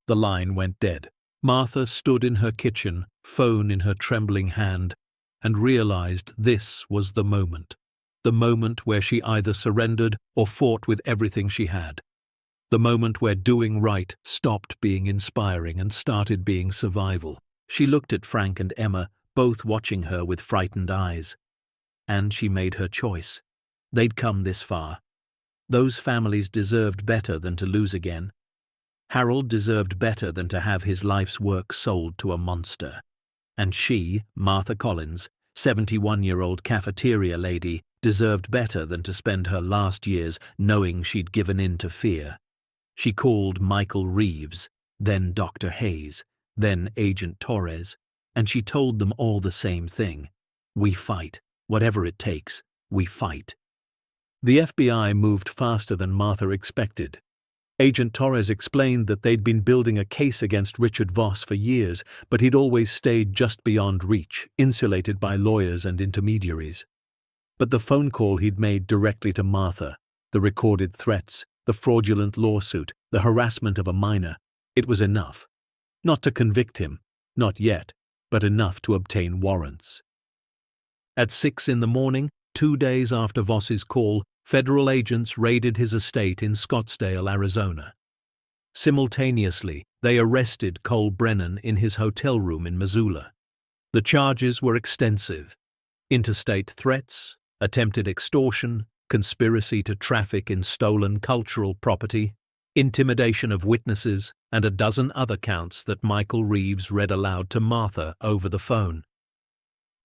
The line went dead. Martha stood in her kitchen, phone in her trembling hand, and realized this was the moment where she either surrendered or fought with everything she had. The moment where doing right stopped being inspiring and started being survival. She looked at Frank and Emma, both watching her with frightened eyes. And she made her choice. They'd come this far. Those families deserved better than to lose again. Harold deserved better than to have his life's work sold to a monster. And she, Martha Collins, 71-year-old cafeteria lady, deserved better than to spend her last years knowing she'd given in to fear. She called Michael Reeves, then Dr. Hayes, then Agent Torres, and she told them all the same thing. We fight. Whatever it takes, we fight. The FBI moved faster than Martha expected. Agent Torres explained that they'd been building a case against Richard Voss for years, but he'd always stayed just beyond reach, insulated by lawyers and intermediaries. But the phone call he'd made directly to Martha, the recorded threats, the fraudulent lawsuit, the harassment of a minor, it was enough. Not to convict him, not yet, but enough to obtain warrants. At 6 in the morning, 2 days after Voss's call, federal agents raided his estate in Scottsdale, Arizona. Simultaneously, they arrested Cole Brennan in his hotel room in Missoula. The charges were extensive: interstate threats, attempted extortion, conspiracy to traffic in stolen cultural property, intimidation of witnesses, and a dozen other counts that Michael Reeves read aloud to Martha over the phone.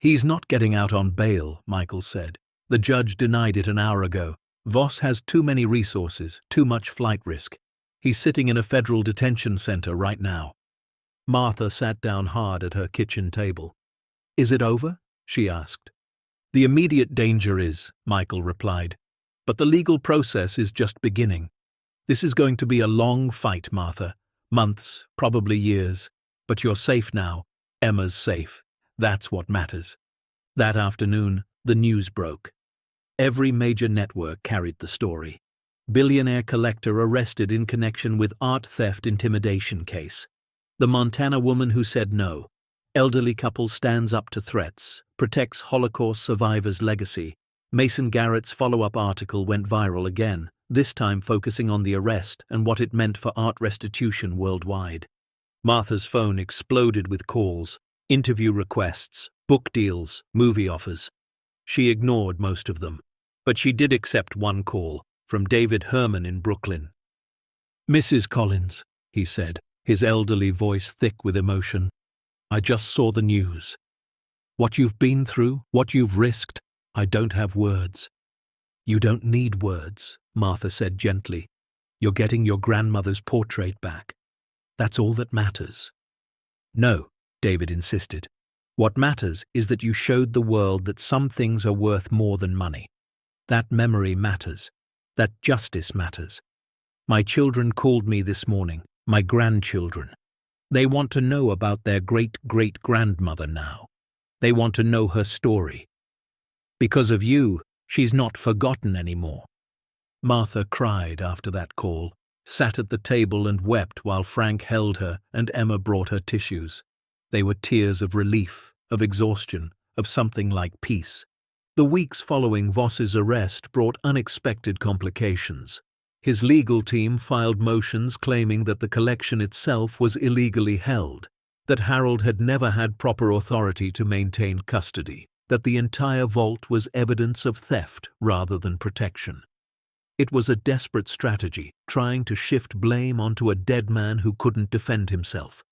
"He's not getting out on bail," Michael said. "The judge denied it an hour ago. Voss has too many resources, too much flight risk. He's sitting in a federal detention center right now." Martha sat down hard at her kitchen table. "Is it over?" she asked. "The immediate danger is," Michael replied. "But the legal process is just beginning. This is going to be a long fight, Martha. Months, probably years. But you're safe now. Emma's safe. That's what matters." That afternoon, the news broke. Every major network carried the story. billionaire collector arrested in connection with art theft intimidation case. The Montana woman who said no. Elderly couple stands up to threats, protects Holocaust survivors' legacy. Mason Garrett's follow-up article went viral again, this time focusing on the arrest and what it meant for art restitution worldwide. Martha's phone exploded with calls, interview requests, book deals, movie offers. She ignored most of them, but she did accept one call from David Herman in Brooklyn. "Mrs. Collins," he said, his elderly voice thick with emotion, "I just saw the news. What you've been through, what you've risked, I don't have words." "You don't need words," Martha said gently. "You're getting your grandmother's portrait back. That's all that matters." "No," David insisted. "What matters is that you showed the world that some things are worth more than money. That memory matters. That justice matters. My children called me this morning, my grandchildren. They want to know about their great-great-grandmother now. They want to know her story. Because of you, she's not forgotten anymore." Martha cried after that call, sat at the table and wept while Frank held her and Emma brought her tissues. They were tears of relief, of exhaustion, of something like peace. The weeks following Voss's arrest brought unexpected complications. His legal team filed motions claiming that the collection itself was illegally held, that Harold had never had proper authority to maintain custody, that the entire vault was evidence of theft rather than protection. It was a desperate strategy, trying to shift blame onto a dead man who couldn't defend himself.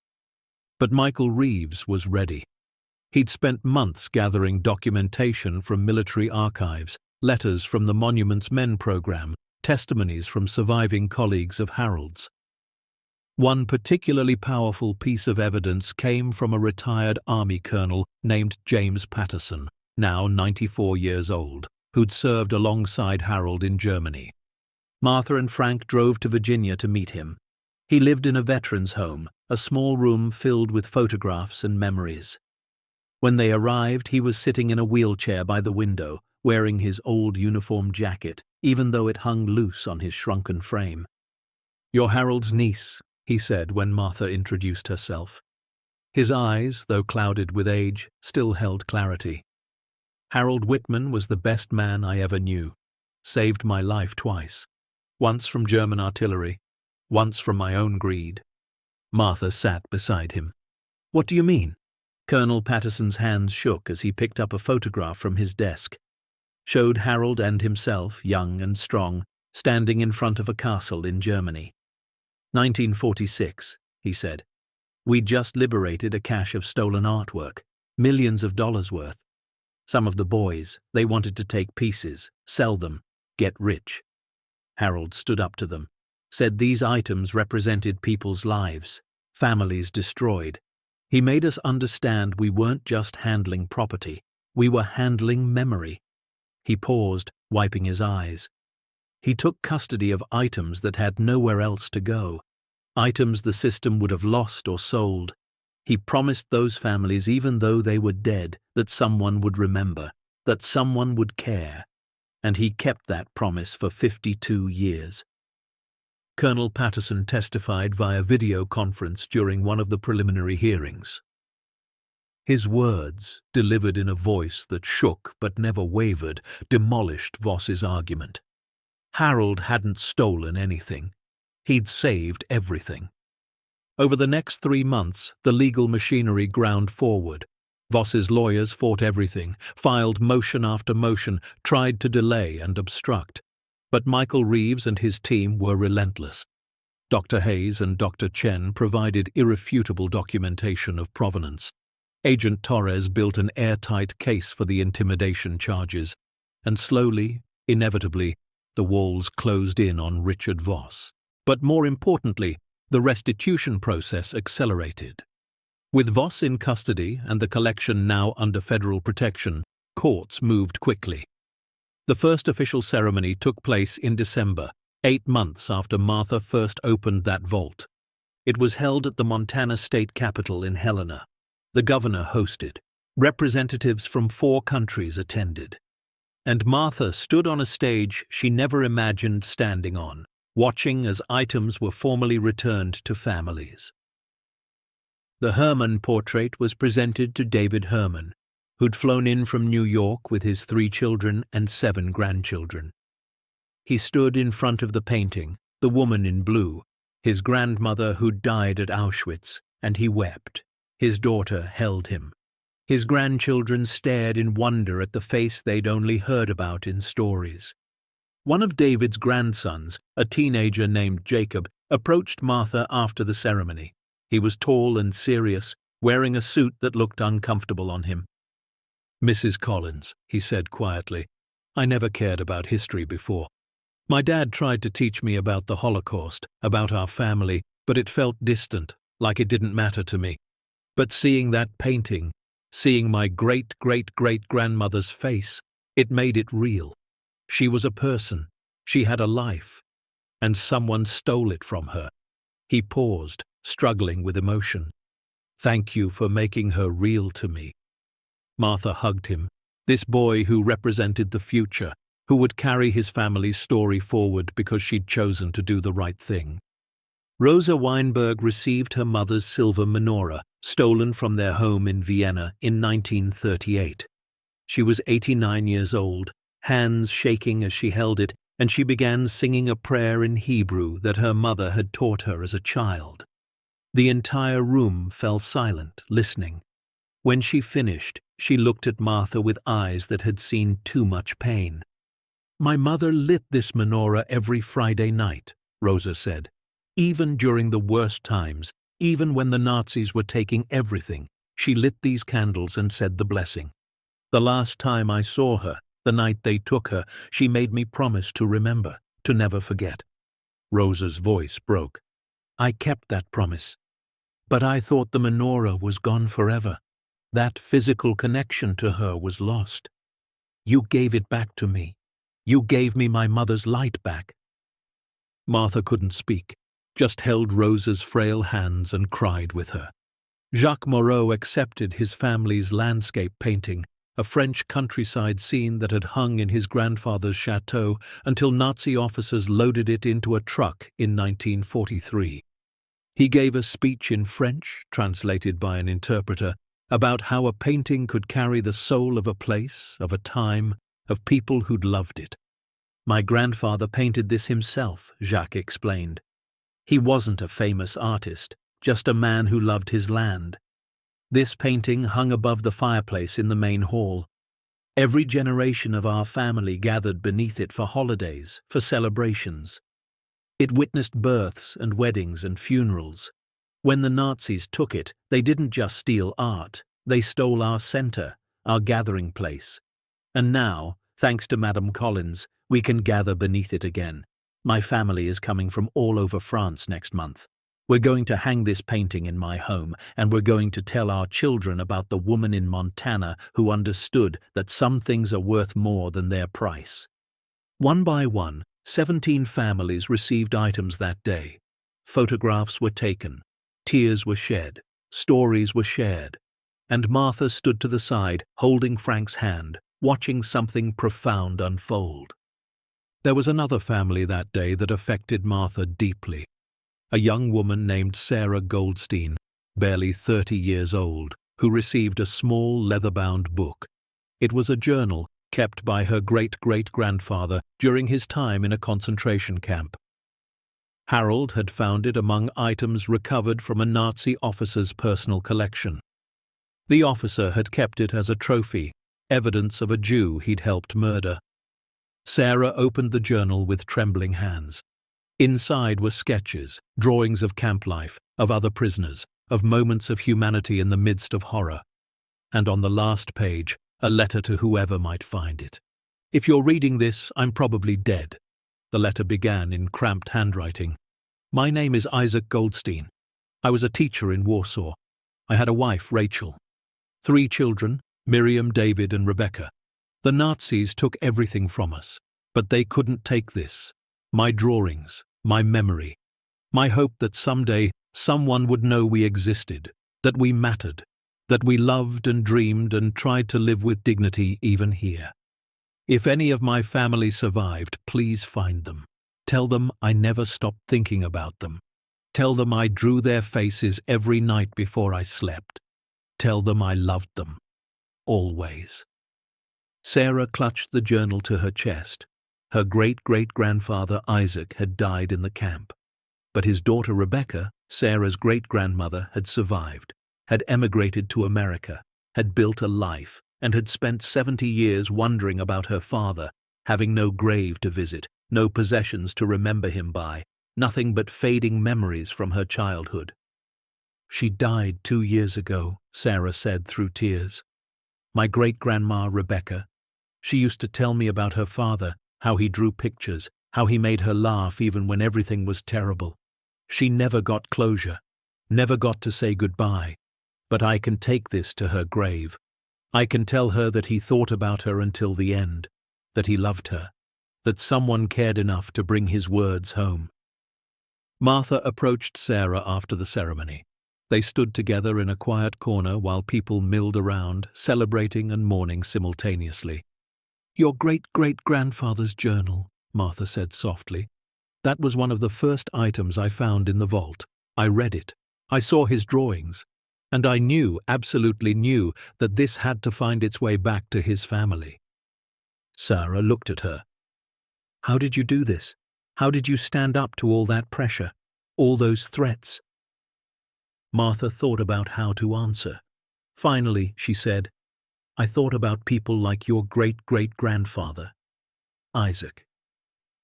But Michael Reeves was ready. He'd spent months gathering documentation from military archives, letters from the Monuments Men program, testimonies from surviving colleagues of Harold's. One particularly powerful piece of evidence came from a retired Army colonel named James Patterson, now 94 years old, who'd served alongside Harold in Germany. Martha and Frank drove to Virginia to meet him. He lived in a veterans' home, a small room filled with photographs and memories. When they arrived, he was sitting in a wheelchair by the window, wearing his old uniform jacket, even though it hung loose on his shrunken frame. "You're Harold's niece," he said when Martha introduced herself. His eyes, though clouded with age, still held clarity. "Harold Whitman was the best man I ever knew. Saved my life twice. Once from German artillery, once from my own greed." Martha sat beside him. "What do you mean?" Colonel Patterson's hands shook as he picked up a photograph from his desk. Showed Harold and himself, young and strong, standing in front of a castle in Germany. 1946, he said. "We'd just liberated a cache of stolen artwork, millions of dollars worth. Some of the boys, they wanted to take pieces, sell them, get rich." Harold stood up to them, said these items represented people's lives, families destroyed. He made us understand we weren't just handling property, we were handling memory. He paused, wiping his eyes. He took custody of items that had nowhere else to go, items the system would have lost or sold. He promised those families, even though they were dead, that someone would remember, that someone would care. And he kept that promise for 52 years. Colonel Patterson testified via video conference during one of the preliminary hearings. His words, delivered in a voice that shook but never wavered, demolished Voss's argument. Harold hadn't stolen anything. He'd saved everything. Over the next 3 months, the legal machinery ground forward. Voss's lawyers fought everything, filed motion after motion, tried to delay and obstruct. But Michael Reeves and his team were relentless. Dr. Hayes and Dr. Chen provided irrefutable documentation of provenance. Agent Torres built an airtight case for the intimidation charges, and slowly, inevitably, the walls closed in on Richard Voss. But more importantly, the restitution process accelerated. With Voss in custody and the collection now under federal protection, courts moved quickly. The first official ceremony took place in December, 8 months after Martha first opened that vault. It was held at the Montana State Capitol in Helena. The governor hosted. Representatives from 4 countries attended. And Martha stood on a stage she never imagined standing on, watching as items were formally returned to families. The Herman portrait was presented to David Herman, who'd flown in from New York with his 3 children and 7 grandchildren. He stood in front of the painting, the woman in blue, his grandmother who'd died at Auschwitz, and he wept. His daughter held him. His grandchildren stared in wonder at the face they'd only heard about in stories. One of David's grandsons, a teenager named Jacob, approached Martha after the ceremony. He was tall and serious, wearing a suit that looked uncomfortable on him. "Mrs. Collins," he said quietly, "I never cared about history before. My dad tried to teach me about the Holocaust, about our family, but it felt distant, like it didn't matter to me. But seeing that painting, seeing my great-great-great-grandmother's face, it made it real. She was a person, she had a life, and someone stole it from her." He paused, struggling with emotion. "Thank you for making her real to me." Martha hugged him, this boy who represented the future, who would carry his family's story forward because she'd chosen to do the right thing. Rosa Weinberg received her mother's silver menorah, stolen from their home in Vienna in 1938. She was 89 years old, hands shaking as she held it, and she began singing a prayer in Hebrew that her mother had taught her as a child. The entire room fell silent, listening. When she finished, she looked at Martha with eyes that had seen too much pain. "My mother lit this menorah every Friday night," Rosa said. "Even during the worst times, even when the Nazis were taking everything, she lit these candles and said the blessing. The last time I saw her, the night they took her, she made me promise to remember, to never forget." Rosa's voice broke. "I kept that promise. But I thought the menorah was gone forever. That physical connection to her was lost. You gave it back to me. You gave me my mother's light back." Martha couldn't speak, just held Rosa's frail hands and cried with her. Jacques Moreau accepted his family's landscape painting, a French countryside scene that had hung in his grandfather's chateau until Nazi officers loaded it into a truck in 1943. He gave a speech in French, translated by an interpreter, about how a painting could carry the soul of a place, of a time, of people who'd loved it. "My grandfather painted this himself," Jacques explained. "He wasn't a famous artist, just a man who loved his land." This painting hung above the fireplace in the main hall. Every generation of our family gathered beneath it for holidays, for celebrations. It witnessed births and weddings and funerals. When the Nazis took it, they didn't just steal art, they stole our center, our gathering place. And now, thanks to Madame Collins, we can gather beneath it again. My family is coming from all over France next month. We're going to hang this painting in my home, and we're going to tell our children about the woman in Montana who understood that some things are worth more than their price. One by one, 17 families received items that day. Photographs were taken. Tears were shed, stories were shared, and Martha stood to the side, holding Frank's hand, watching something profound unfold. There was another family that day that affected Martha deeply. A young woman named Sarah Goldstein, barely 30 years old, who received a small leather-bound book. It was a journal kept by her great-great-grandfather during his time in a concentration camp. Harold had found it among items recovered from a Nazi officer's personal collection. The officer had kept it as a trophy, evidence of a Jew he'd helped murder. Sarah opened the journal with trembling hands. Inside were sketches, drawings of camp life, of other prisoners, of moments of humanity in the midst of horror. And on the last page, a letter to whoever might find it. "If you're reading this, I'm probably dead." The letter began in cramped handwriting. "My name is Isaac Goldstein. I was a teacher in Warsaw. I had a wife, Rachel. 3 children, Miriam, David, and Rebecca. The Nazis took everything from us, but they couldn't take this. My drawings, my memory, my hope that someday someone would know we existed, that we mattered, that we loved and dreamed and tried to live with dignity even here. If any of my family survived, please find them. Tell them I never stopped thinking about them. Tell them I drew their faces every night before I slept. Tell them I loved them. Always." Sarah clutched the journal to her chest. Her great-great-grandfather Isaac had died in the camp. But his daughter Rebecca, Sarah's great-grandmother, had survived, had emigrated to America, had built a life, and had spent 70 years wondering about her father, having no grave to visit, no possessions to remember him by, nothing but fading memories from her childhood. "She died 2 years ago," Sarah said through tears. "My great-grandma Rebecca. She used to tell me about her father, how he drew pictures, how he made her laugh even when everything was terrible. She never got closure, never got to say goodbye, but I can take this to her grave. I can tell her that he thought about her until the end, that he loved her, that someone cared enough to bring his words home." Martha approached Sarah after the ceremony. They stood together in a quiet corner while people milled around, celebrating and mourning simultaneously. "Your great-great-grandfather's journal," Martha said softly. "That was one of the first items I found in the vault. I read it. I saw his drawings. And I knew, absolutely knew, that this had to find its way back to his family." Sarah looked at her. "How did you do this? How did you stand up to all that pressure, all those threats?" Martha thought about how to answer. Finally, she said, "I thought about people like your great-great-grandfather, Isaac.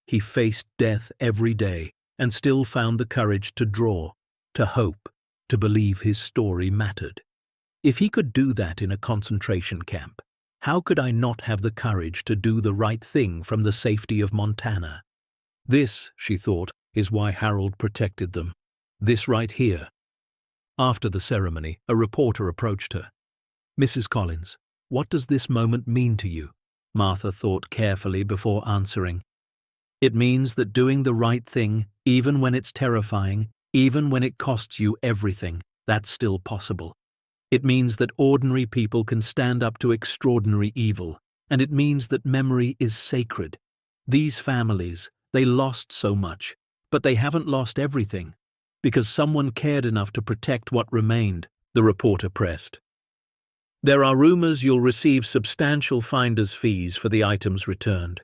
He faced death every day and still found the courage to draw, to hope, to believe his story mattered. If he could do that in a concentration camp, how could I not have the courage to do the right thing from the safety of Montana? This," she thought, "is why Harold protected them. This right here." After the ceremony, a reporter approached her. "Mrs. Collins, what does this moment mean to you?" Martha thought carefully before answering. "It means that doing the right thing, even when it's terrifying, even when it costs you everything, that's still possible. It means that ordinary people can stand up to extraordinary evil, and it means that memory is sacred. These families, they lost so much, but they haven't lost everything, because someone cared enough to protect what remained," the reporter pressed. "There are rumors you'll receive substantial finder's fees for the items returned.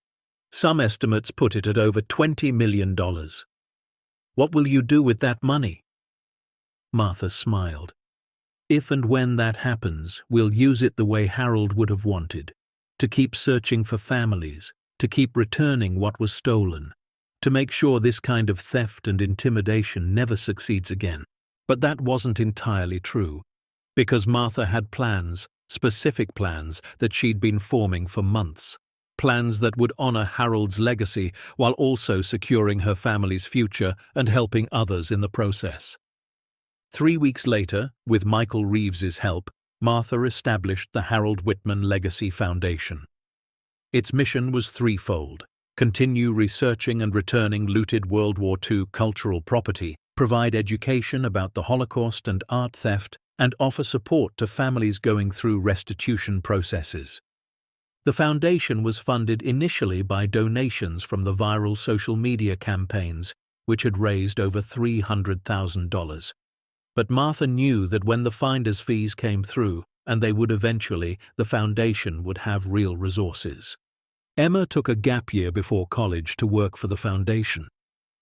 Some estimates put it at over $20 million. What will you do with that money?" Martha smiled. "If and when that happens, we'll use it the way Harold would have wanted, to keep searching for families, to keep returning what was stolen, to make sure this kind of theft and intimidation never succeeds again." But that wasn't entirely true, because Martha had plans, specific plans that she'd been forming for months. Plans that would honor Harold's legacy while also securing her family's future and helping others in the process. 3 weeks later, with Michael Reeves's help, Martha established the Harold Whitman Legacy Foundation. Its mission was threefold: continue researching and returning looted World War II cultural property, provide education about the Holocaust and art theft, and offer support to families going through restitution processes. The foundation was funded initially by donations from the viral social media campaigns, which had raised over $300,000. But Martha knew that when the finder's fees came through, and they would eventually, the foundation would have real resources. Emma took a gap year before college to work for the foundation.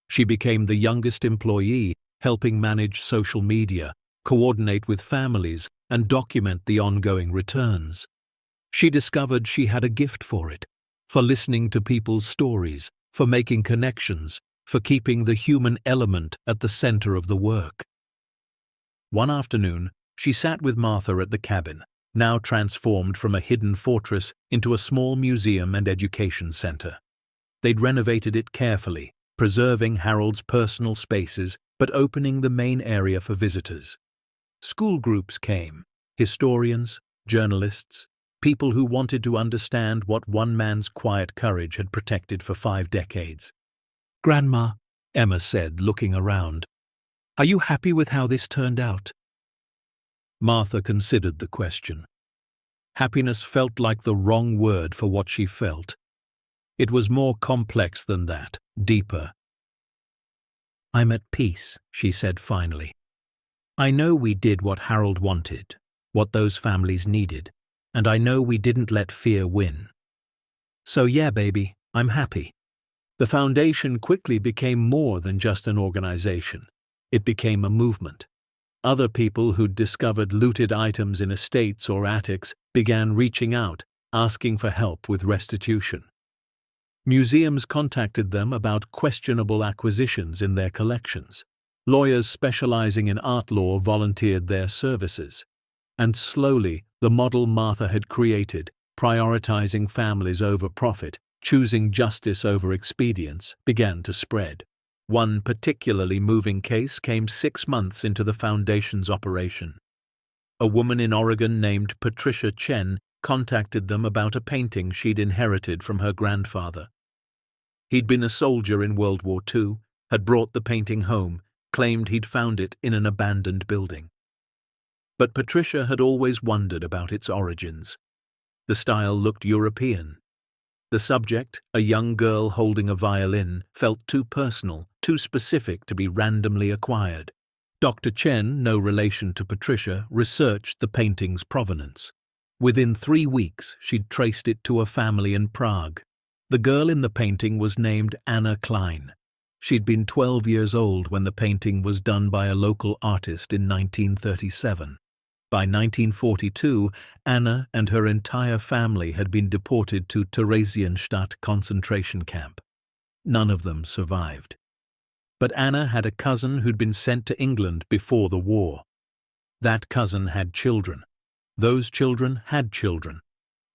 She became the youngest employee, helping manage social media, coordinate with families, and document the ongoing returns. She discovered she had a gift for it, for listening to people's stories, for making connections, for keeping the human element at the center of the work. One afternoon, she sat with Martha at the cabin, now transformed from a hidden fortress into a small museum and education center. They'd renovated it carefully, preserving Harold's personal spaces but opening the main area for visitors. School groups came, historians, journalists, people who wanted to understand what one man's quiet courage had protected for 5 decades. "Grandma," Emma said, looking around, "are you happy with how this turned out?" Martha considered the question. Happiness felt like the wrong word for what she felt, It was more complex than that, deeper. "I'm at peace," she said finally. "I know we did what Harold wanted, what those families needed, and I know we didn't let fear win. So yeah, baby, I'm happy." The foundation quickly became more than just an organization. It became a movement. Other people who'd discovered looted items in estates or attics began reaching out, asking for help with restitution. Museums contacted them about questionable acquisitions in their collections. Lawyers specializing in art law volunteered their services. And slowly, the model Martha had created, prioritizing families over profit, choosing justice over expedience, began to spread. One particularly moving case came 6 months into the foundation's operation. A woman in Oregon named Patricia Chen contacted them about a painting she'd inherited from her grandfather. He'd been a soldier in World War II, had brought the painting home, claimed he'd found it in an abandoned building. But Patricia had always wondered about its origins. The style looked European. The subject, a young girl holding a violin, felt too personal, too specific to be randomly acquired. Dr. Chen, no relation to Patricia, researched the painting's provenance. Within 3 weeks, she'd traced it to a family in Prague. The girl in the painting was named Anna Klein. She'd been 12 years old when the painting was done by a local artist in 1937. By 1942, Anna and her entire family had been deported to Theresienstadt concentration camp. None of them survived. But Anna had a cousin who'd been sent to England before the war. That cousin had children. Those children had children.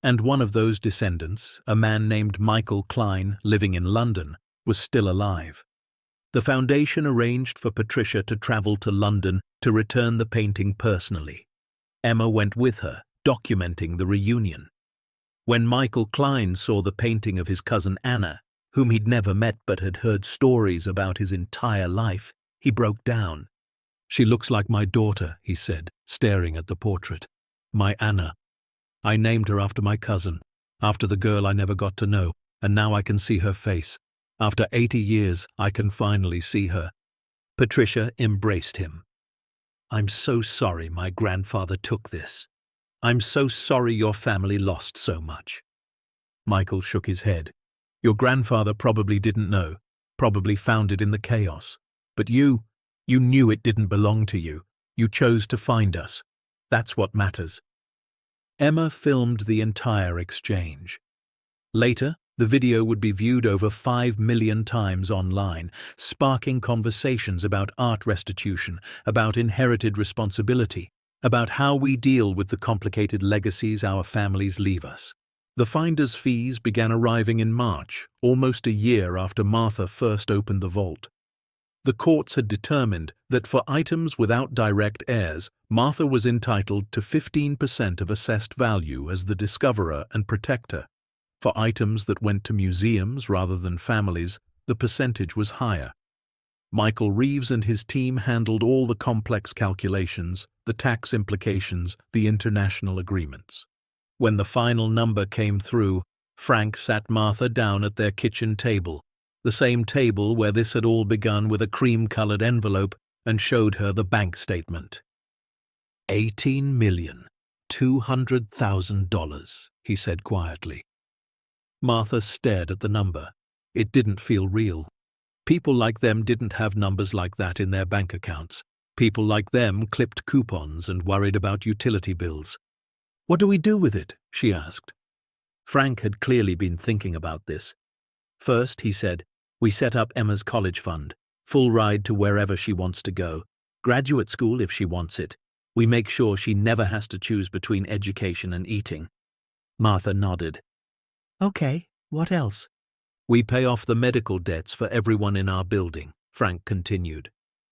And one of those descendants, a man named Michael Klein, living in London, was still alive. The foundation arranged for Patricia to travel to London to return the painting personally. Emma went with her, documenting the reunion. When Michael Klein saw the painting of his cousin Anna, whom he'd never met but had heard stories about his entire life, he broke down. "She looks like my daughter," he said, staring at the portrait. "My Anna. I named her after my cousin, after the girl I never got to know, and now I can see her face. After 80 years, I can finally see her." Patricia embraced him. "I'm so sorry my grandfather took this. I'm so sorry your family lost so much." Michael shook his head. "Your grandfather probably didn't know, probably found it in the chaos. But you knew it didn't belong to you. You chose to find us. That's what matters." Emma filmed the entire exchange. Later, the video would be viewed over 5 million times online, sparking conversations about art restitution, about inherited responsibility, about how we deal with the complicated legacies our families leave us. The finder's fees began arriving in March, almost a year after Martha first opened the vault. The courts had determined that for items without direct heirs, Martha was entitled to 15% of assessed value as the discoverer and protector. For items that went to museums rather than families, the percentage was higher. Michael Reeves and his team handled all the complex calculations, the tax implications, the international agreements. When the final number came through, Frank sat Martha down at their kitchen table, the same table where this had all begun, with a cream-colored envelope, and showed her the bank statement. $18,200,000, he said quietly. Martha stared at the number. It didn't feel real. People like them didn't have numbers like that in their bank accounts. People like them clipped coupons and worried about utility bills. "What do we do with it?" she asked. Frank had clearly been thinking about this. "First," he said, "we set up Emma's college fund, full ride to wherever she wants to go, graduate school if she wants it. We make sure she never has to choose between education and eating." Martha nodded. "Okay, what else?" "We pay off the medical debts for everyone in our building," Frank continued.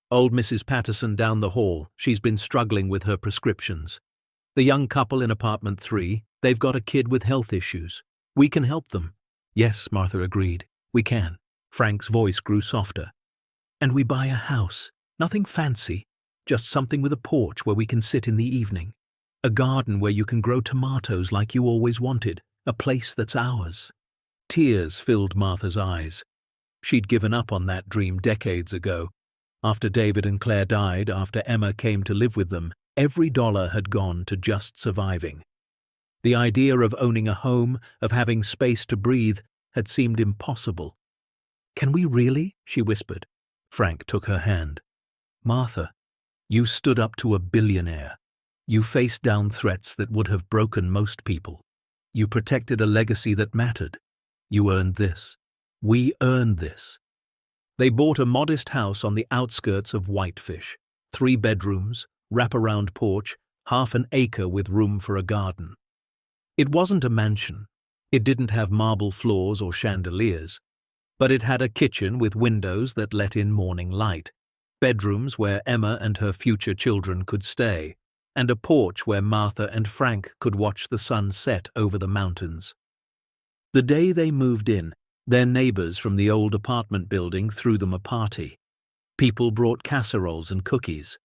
"Old Mrs. Patterson down the hall, she's been struggling with her prescriptions. The young couple in apartment 3, they've got a kid with health issues. We can help them." "Yes," Martha agreed. "We can." Frank's voice grew softer. "And we buy a house. Nothing fancy, just something with a porch where we can sit in the evening. A garden where you can grow tomatoes like you always wanted. A place that's ours." Tears filled Martha's eyes. She'd given up on that dream decades ago. After David and Claire died, after Emma came to live with them, every dollar had gone to just surviving. The idea of owning a home, of having space to breathe, had seemed impossible. "Can we really?" she whispered. Frank took her hand. "Martha, you stood up to a billionaire. You faced down threats that would have broken most people. You protected a legacy that mattered. You earned this. We earned this." They bought a modest house on the outskirts of Whitefish. 3 bedrooms, wraparound porch, half an acre with room for a garden. It wasn't a mansion. It didn't have marble floors or chandeliers. But it had a kitchen with windows that let in morning light, bedrooms where Emma and her future children could stay, and a porch where Martha and Frank could watch the sun set over the mountains. The day they moved in, their neighbors from the old apartment building threw them a party. People brought casseroles and cookies.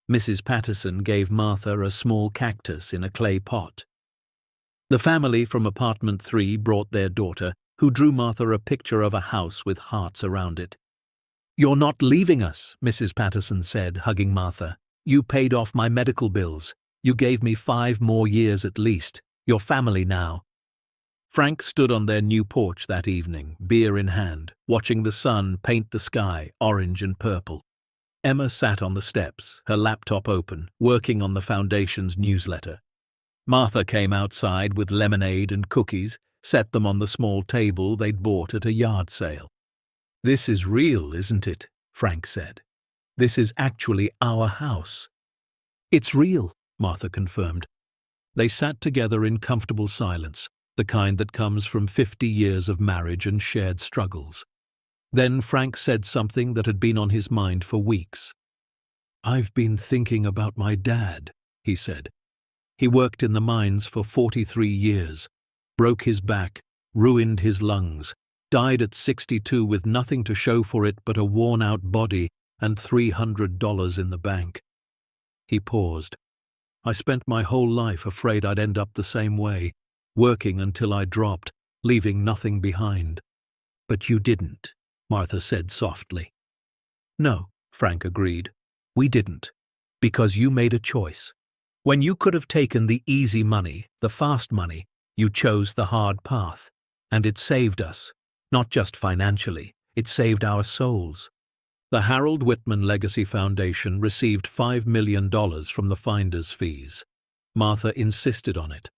Mrs. Patterson gave Martha a small cactus in a clay pot. The family from apartment 3 brought their daughter, who drew Martha a picture of a house with hearts around it. "You're not leaving us," Mrs. Patterson said, hugging Martha. "You paid off my medical bills. You gave me 5 more years at least. You're family now." Frank stood on their new porch that evening, beer in hand, watching the sun paint the sky orange and purple. Emma sat on the steps, her laptop open, working on the foundation's newsletter. Martha came outside with lemonade and cookies, set them on the small table they'd bought at a yard sale. "This is real, isn't it?" Frank said. "This is actually our house." "It's real," Martha confirmed. They sat together in comfortable silence, the kind that comes from 50 years of marriage and shared struggles. Then Frank said something that had been on his mind for weeks. "I've been thinking about my dad," he said. "He worked in the mines for 43 years, broke his back, ruined his lungs, died at 62 with nothing to show for it but a worn-out body and $300 in the bank." He paused. "I spent my whole life afraid I'd end up the same way, working until I dropped, leaving nothing behind." "But you didn't," Martha said softly. "No," Frank agreed. "We didn't. Because you made a choice. When you could have taken the easy money, the fast money, you chose the hard path. And it saved us. Not just financially, it saved our souls." The Harold Whitman Legacy Foundation received $5 million from the finder's fees. Martha insisted on it.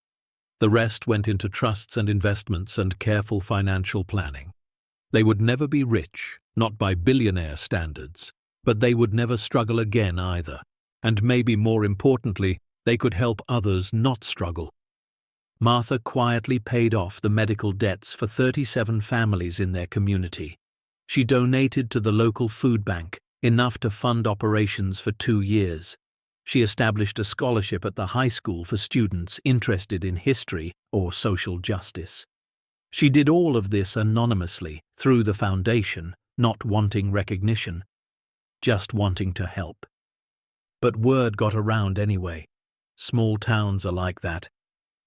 The rest went into trusts and investments and careful financial planning. They would never be rich, not by billionaire standards, but they would never struggle again either. And maybe more importantly, they could help others not struggle. Martha quietly paid off the medical debts for 37 families in their community. She donated to the local food bank, enough to fund operations for 2 years. She established a scholarship at the high school for students interested in history or social justice. She did all of this anonymously, through the foundation, not wanting recognition, just wanting to help. But word got around anyway. Small towns are like that.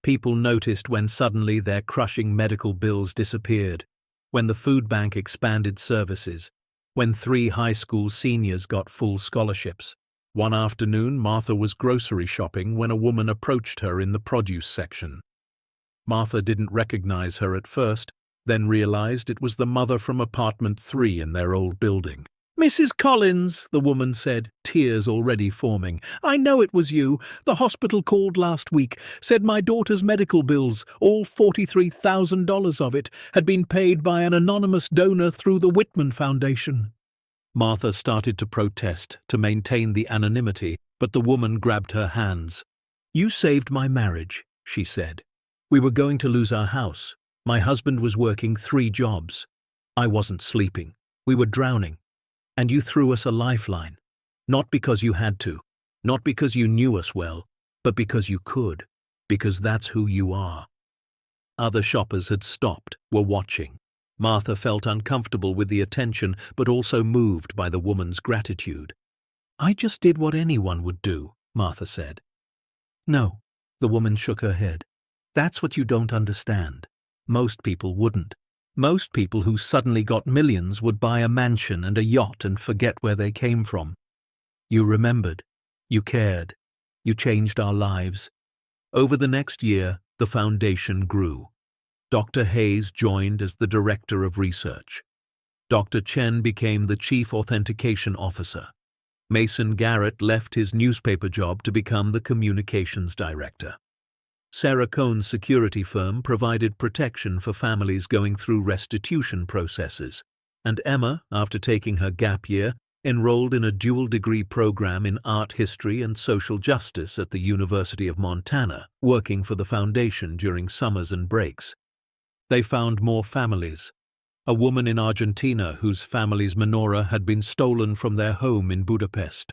People noticed when suddenly their crushing medical bills disappeared, when the food bank expanded services, when 3 high school seniors got full scholarships. One afternoon, Martha was grocery shopping when a woman approached her in the produce section. Martha didn't recognize her at first, then realized it was the mother from apartment 3 in their old building. "Mrs. Collins," the woman said, tears already forming. "I know it was you. The hospital called last week, said my daughter's medical bills, all $43,000 of it, had been paid by an anonymous donor through the Whitman Foundation." Martha started to protest, to maintain the anonymity, but the woman grabbed her hands. "You saved my marriage," she said. "We were going to lose our house. My husband was working 3 jobs. I wasn't sleeping. We were drowning. And you threw us a lifeline. Not because you had to, not because you knew us well, but because you could, because that's who you are." Other shoppers had stopped, were watching. Martha felt uncomfortable with the attention, but also moved by the woman's gratitude. "I just did what anyone would do," Martha said. "No," the woman shook her head. "That's what you don't understand. Most people wouldn't. Most people who suddenly got millions would buy a mansion and a yacht and forget where they came from. You remembered. You cared. You changed our lives. Over the next year, the foundation grew. Dr. Hayes joined as the Director of Research. Dr. Chen became the Chief Authentication Officer. Mason Garrett left his newspaper job to become the Communications Director. Sarah Cohn's security firm provided protection for families going through restitution processes, and Emma, after taking her gap year, enrolled in a dual-degree program in art history and social justice at the University of Montana, working for the foundation during summers and breaks. They found more families. A woman in Argentina whose family's menorah had been stolen from their home in Budapest.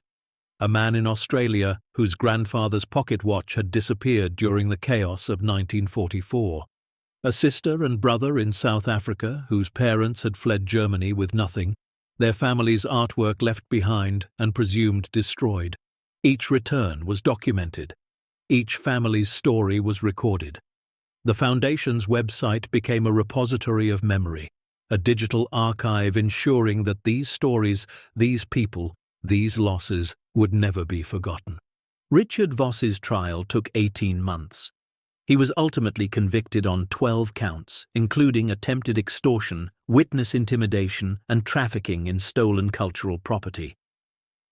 A man in Australia whose grandfather's pocket watch had disappeared during the chaos of 1944. A sister and brother in South Africa whose parents had fled Germany with nothing, their family's artwork left behind and presumed destroyed. Each return was documented. Each family's story was recorded. The Foundation's website became a repository of memory, a digital archive ensuring that these stories, these people, these losses would never be forgotten. Richard Voss's trial took 18 months. He was ultimately convicted on 12 counts, including attempted extortion, witness intimidation, and trafficking in stolen cultural property.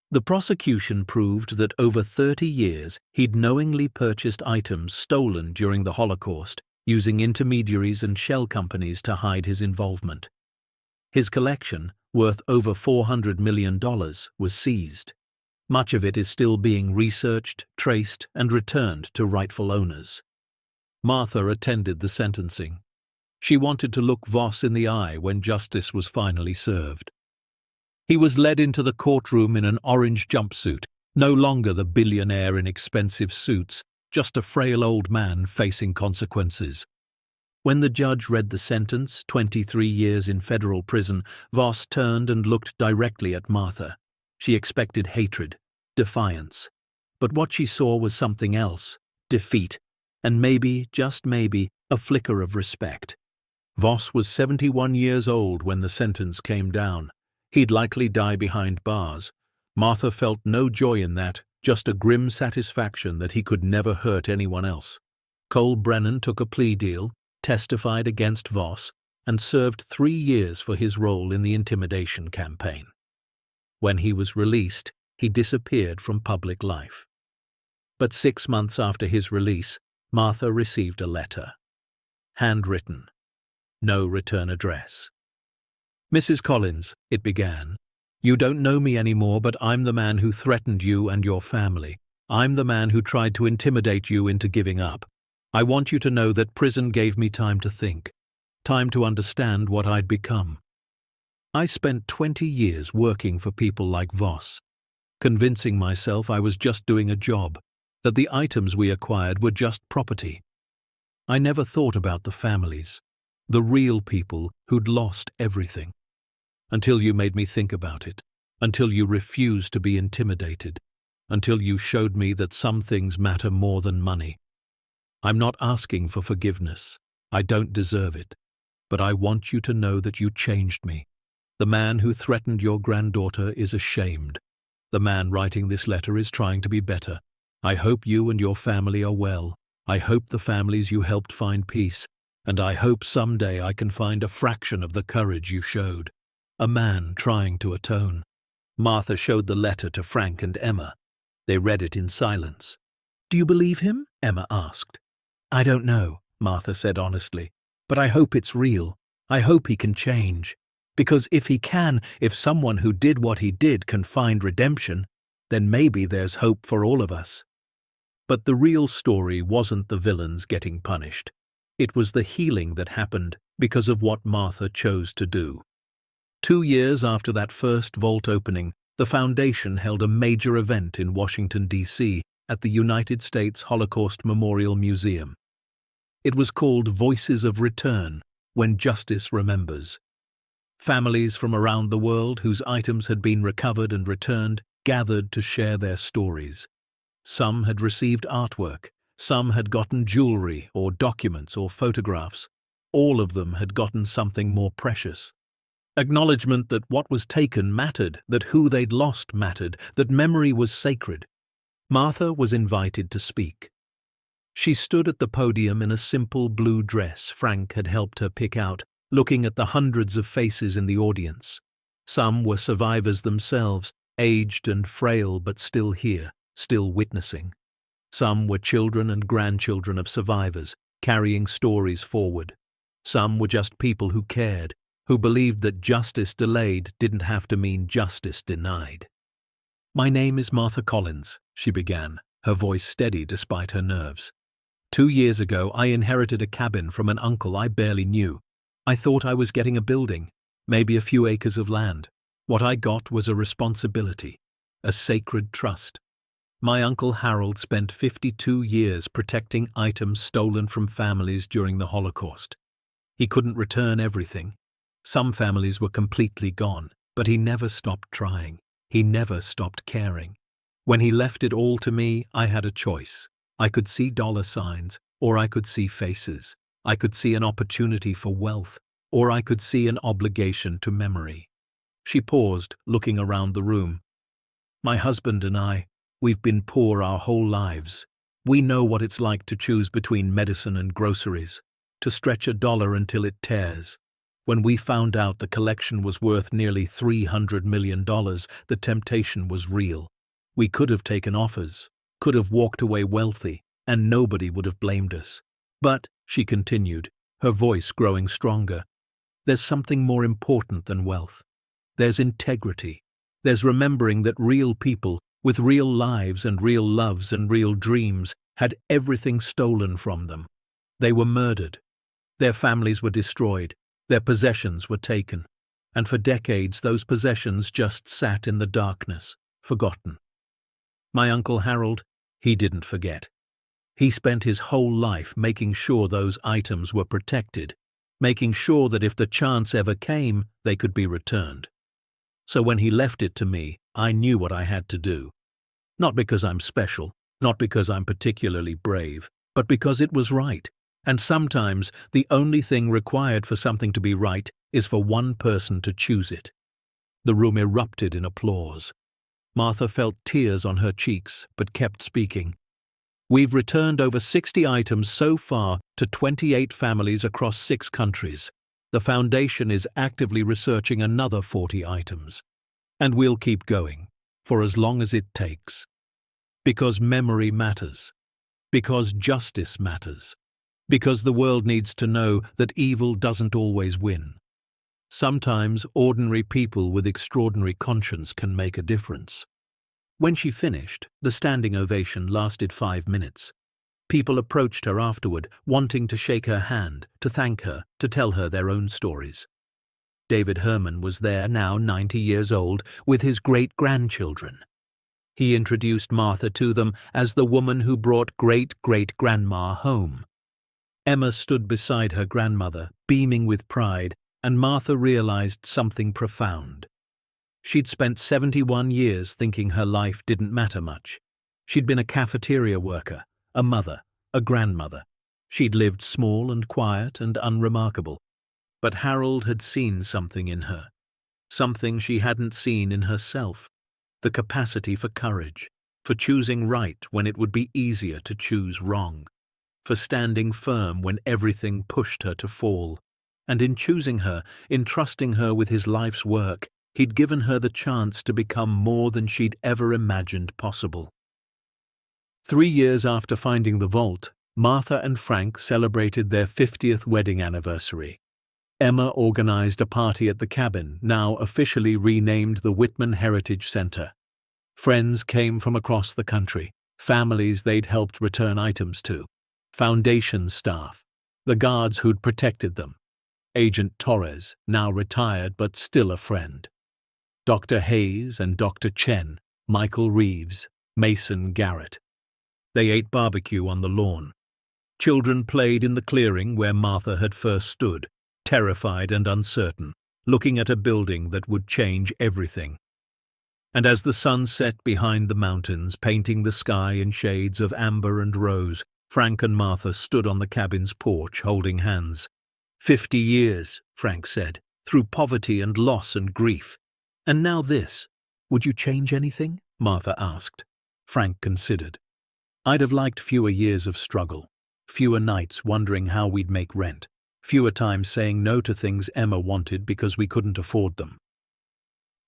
The prosecution proved that over 30 years he'd knowingly purchased items stolen during the Holocaust, using intermediaries and shell companies to hide his involvement. His collection, worth over $400 million, was seized. Much of it is still being researched, traced, and returned to rightful owners. Martha attended the sentencing. She wanted to look Voss in the eye when justice was finally served. He was led into the courtroom in an orange jumpsuit, no longer the billionaire in expensive suits, just a frail old man facing consequences. When the judge read the sentence, 23 years in federal prison, Voss turned and looked directly at Martha. She expected hatred, defiance. But what she saw was something else, defeat, and maybe, just maybe, a flicker of respect. Voss was 71 years old when the sentence came down. He'd likely die behind bars. Martha felt no joy in that, just a grim satisfaction that he could never hurt anyone else. Cole Brennan took a plea deal, testified against Voss, and served 3 years for his role in the intimidation campaign. When he was released, he disappeared from public life. But 6 months after his release, Martha received a letter. Handwritten. No return address. "Mrs. Collins," it began, "you don't know me anymore, but I'm the man who threatened you and your family. I'm the man who tried to intimidate you into giving up. I want you to know that prison gave me time to think, time to understand what I'd become. I spent 20 years working for people like Voss, convincing myself I was just doing a job, that the items we acquired were just property. I never thought about the families, the real people who'd lost everything. Until you made me think about it, until you refused to be intimidated, until you showed me that some things matter more than money. I'm not asking for forgiveness. I don't deserve it. But I want you to know that you changed me. The man who threatened your granddaughter is ashamed. The man writing this letter is trying to be better. I hope you and your family are well. I hope the families you helped find peace. And I hope someday I can find a fraction of the courage you showed. A man trying to atone." Martha showed the letter to Frank and Emma. They read it in silence. "Do you believe him?" Emma asked. "I don't know," Martha said honestly. "But I hope it's real. I hope he can change. Because if he can, if someone who did what he did can find redemption, then maybe there's hope for all of us." But the real story wasn't the villains getting punished. It was the healing that happened because of what Martha chose to do. 2 years after that first vault opening, the Foundation held a major event in Washington, D.C. at the United States Holocaust Memorial Museum. It was called Voices of Return, When Justice Remembers. Families from around the world whose items had been recovered and returned gathered to share their stories. Some had received artwork, some had gotten jewelry or documents or photographs. all of them had gotten something more precious. Acknowledgement that what was taken mattered, that who they'd lost mattered, that memory was sacred. Martha was invited to speak. She stood at the podium in a simple blue dress Frank had helped her pick out, looking at the hundreds of faces in the audience. Some were survivors themselves, aged and frail but still here, still witnessing. Some were children and grandchildren of survivors, carrying stories forward. Some were just people who cared, who believed that justice delayed didn't have to mean justice denied. "My name is Martha Collins," she began, her voice steady despite her nerves. "2 years ago, I inherited a cabin from an uncle I barely knew. I thought I was getting a building, maybe a few acres of land. What I got was a responsibility, a sacred trust. My Uncle Harold spent 52 years protecting items stolen from families during the Holocaust. He couldn't return everything. Some families were completely gone, but he never stopped trying. He never stopped caring. When he left it all to me, I had a choice. I could see dollar signs, or I could see faces. I could see an opportunity for wealth, or I could see an obligation to memory." She paused, looking around the room. "My husband and I, we've been poor our whole lives. We know what it's like to choose between medicine and groceries, to stretch a dollar until it tears. When we found out the collection was worth nearly $300 million, the temptation was real. We could have taken offers, could have walked away wealthy, and nobody would have blamed us. But," she continued, her voice growing stronger, "there's something more important than wealth. There's integrity. There's remembering that real people, with real lives and real loves and real dreams, had everything stolen from them. They were murdered. Their families were destroyed. Their possessions were taken. And for decades those possessions just sat in the darkness, forgotten. My Uncle Harold, he didn't forget. He spent his whole life making sure those items were protected, making sure that if the chance ever came, they could be returned. So when he left it to me, I knew what I had to do. Not because I'm special, not because I'm particularly brave, but because it was right. And sometimes the only thing required for something to be right is for one person to choose it." The room erupted in applause. Martha felt tears on her cheeks, but kept speaking. "We've returned over 60 items so far to 28 families across 6 countries. The Foundation is actively researching another 40 items. And we'll keep going, for as long as it takes. Because memory matters. Because justice matters. Because the world needs to know that evil doesn't always win. Sometimes ordinary people with extraordinary conscience can make a difference." When she finished, the standing ovation lasted 5 minutes. People approached her afterward, wanting to shake her hand, to thank her, to tell her their own stories. David Herman was there, now 90 years old, with his great-grandchildren. He introduced Martha to them as the woman who brought great-great-grandma home. Emma stood beside her grandmother, beaming with pride, and Martha realized something profound. She'd spent 71 years thinking her life didn't matter much. She'd been a cafeteria worker, a mother, a grandmother. She'd lived small and quiet and unremarkable. But Harold had seen something in her, something she hadn't seen in herself, the capacity for courage, for choosing right when it would be easier to choose wrong, for standing firm when everything pushed her to fall. And in choosing her, in trusting her with his life's work, he'd given her the chance to become more than she'd ever imagined possible. 3 years after finding the vault, Martha and Frank celebrated their 50th wedding anniversary. Emma organized a party at the cabin, now officially renamed the Whitman Heritage Center. Friends came from across the country, families they'd helped return items to, Foundation staff, the guards who'd protected them, Agent Torres, now retired but still a friend, Dr. Hayes and Dr. Chen, Michael Reeves, Mason Garrett. They ate barbecue on the lawn. Children played in the clearing where Martha had first stood, terrified and uncertain, looking at a building that would change everything. And as the sun set behind the mountains, painting the sky in shades of amber and rose, Frank and Martha stood on the cabin's porch holding hands. 50 years, Frank said, through poverty and loss and grief. And now this. Would you change anything? Martha asked. Frank considered. I'd have liked fewer years of struggle, fewer nights wondering how we'd make rent, fewer times saying no to things Emma wanted because we couldn't afford them.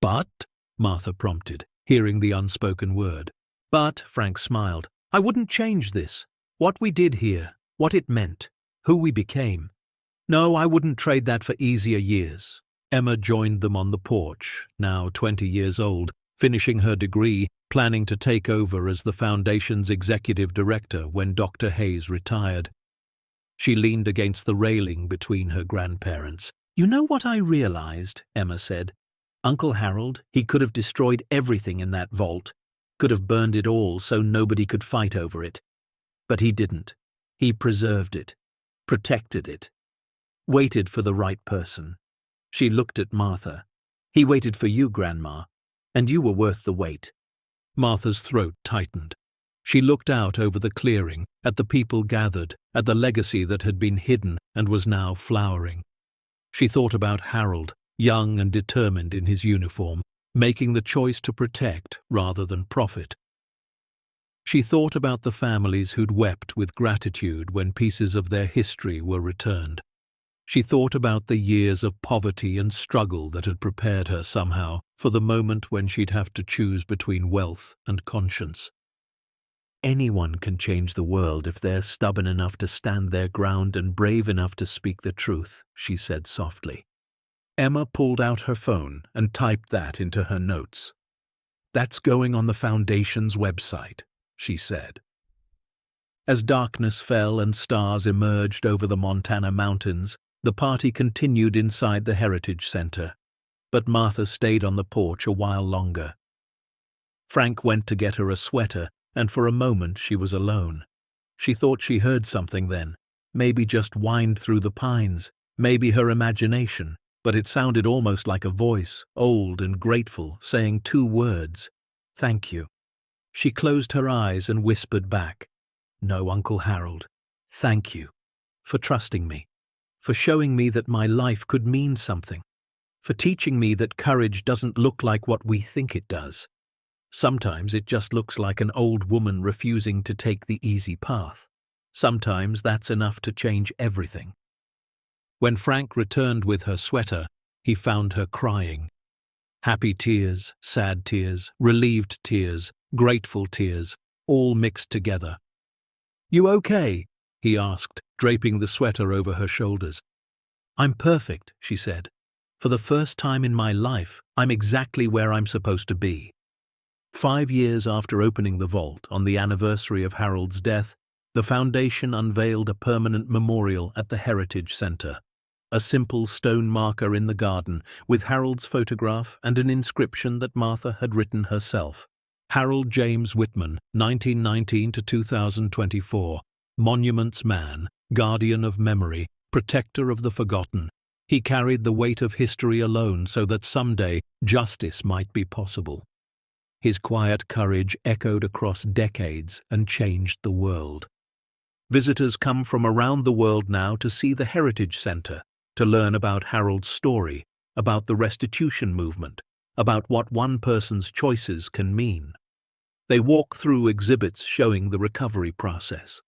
But, Martha prompted, hearing the unspoken word. But, Frank smiled, I wouldn't change this. What we did here, what it meant, who we became. No, I wouldn't trade that for easier years. Emma joined them on the porch, now 20 years old, finishing her degree, planning to take over as the Foundation's executive director when Dr. Hayes retired. She leaned against the railing between her grandparents. You know what I realized, Emma said. Uncle Harold, he could have destroyed everything in that vault, could have burned it all so nobody could fight over it. But he didn't. He preserved it, protected it, waited for the right person. She looked at Martha. He waited for you, Grandma, and you were worth the wait. Martha's throat tightened. She looked out over the clearing, at the people gathered, at the legacy that had been hidden and was now flowering. She thought about Harold, young and determined in his uniform, making the choice to protect rather than profit. She thought about the families who'd wept with gratitude when pieces of their history were returned. She thought about the years of poverty and struggle that had prepared her somehow for the moment when she'd have to choose between wealth and conscience. Anyone can change the world if they're stubborn enough to stand their ground and brave enough to speak the truth, she said softly. Emma pulled out her phone and typed that into her notes. That's going on the Foundation's website, she said. As darkness fell and stars emerged over the Montana mountains, the party continued inside the Heritage Center, but Martha stayed on the porch a while longer. Frank went to get her a sweater, and for a moment she was alone. She thought she heard something then, maybe just whined through the pines, maybe her imagination, but it sounded almost like a voice, old and grateful, saying 2 words, "Thank you." She closed her eyes and whispered back, "No, Uncle Harold, thank you for trusting me, for showing me that my life could mean something, for teaching me that courage doesn't look like what we think it does. Sometimes it just looks like an old woman refusing to take the easy path. Sometimes that's enough to change everything." When Frank returned with her sweater, he found her crying. Happy tears, sad tears, relieved tears, grateful tears, all mixed together. "You okay?" he asked, draping the sweater over her shoulders. "I'm perfect," she said. "For the first time in my life, I'm exactly where I'm supposed to be." 5 years after opening the vault, on the anniversary of Harold's death, the Foundation unveiled a permanent memorial at the Heritage Center. A simple stone marker in the garden, with Harold's photograph and an inscription that Martha had written herself. Harold James Whitman, 1919 to 2024. Monuments man, guardian of memory, protector of the forgotten. He carried the weight of history alone so that someday justice might be possible. His quiet courage echoed across decades and changed the world. Visitors come from around the world now to see the Heritage Center, to learn about Harold's story, about the restitution movement, about what one person's choices can mean. They walk through exhibits showing the recovery process.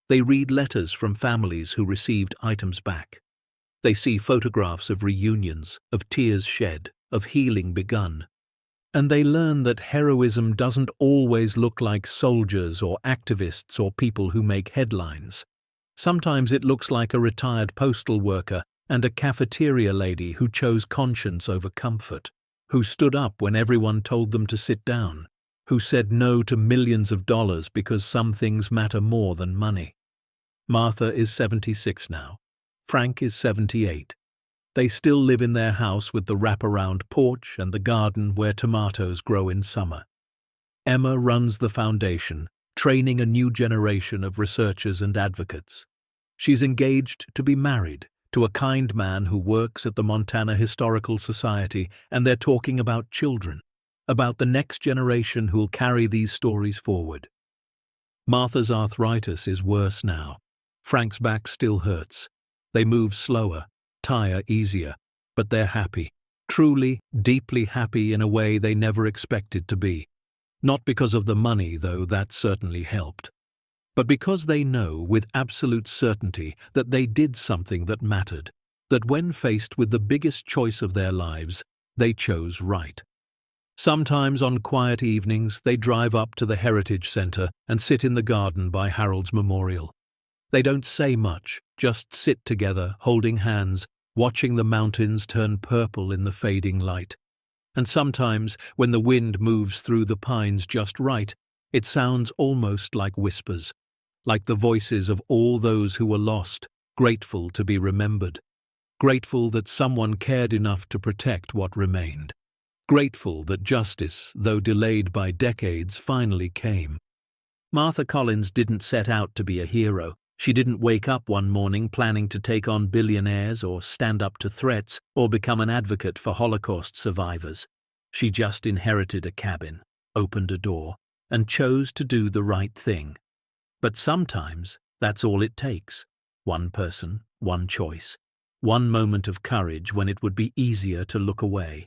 They read letters from families who received items back. They see photographs of reunions, of tears shed, of healing begun. And they learn that heroism doesn't always look like soldiers or activists or people who make headlines. Sometimes it looks like a retired postal worker and a cafeteria lady who chose conscience over comfort, who stood up when everyone told them to sit down, who said no to millions of dollars because some things matter more than money. Martha is 76 now. Frank is 78. They still live in their house with the wraparound porch and the garden where tomatoes grow in summer. Emma runs the foundation, training a new generation of researchers and advocates. She's engaged to be married to a kind man who works at the Montana Historical Society, and they're talking about children, about the next generation who'll carry these stories forward. Martha's arthritis is worse now. Frank's back still hurts. They move slower, tire easier, but they're happy. Truly, deeply happy in a way they never expected to be. Not because of the money, though that certainly helped, but because they know with absolute certainty that they did something that mattered, that when faced with the biggest choice of their lives, they chose right. Sometimes on quiet evenings, they drive up to the Heritage Centre and sit in the garden by Harold's Memorial. They don't say much, just sit together, holding hands, watching the mountains turn purple in the fading light. And sometimes, when the wind moves through the pines just right, it sounds almost like whispers, like the voices of all those who were lost, grateful to be remembered, grateful that someone cared enough to protect what remained, grateful that justice, though delayed by decades, finally came. Martha Collins didn't set out to be a hero. She didn't wake up one morning planning to take on billionaires or stand up to threats or become an advocate for Holocaust survivors. She just inherited a cabin, opened a door, and chose to do the right thing. But sometimes that's all it takes. One person, one choice, one moment of courage when it would be easier to look away.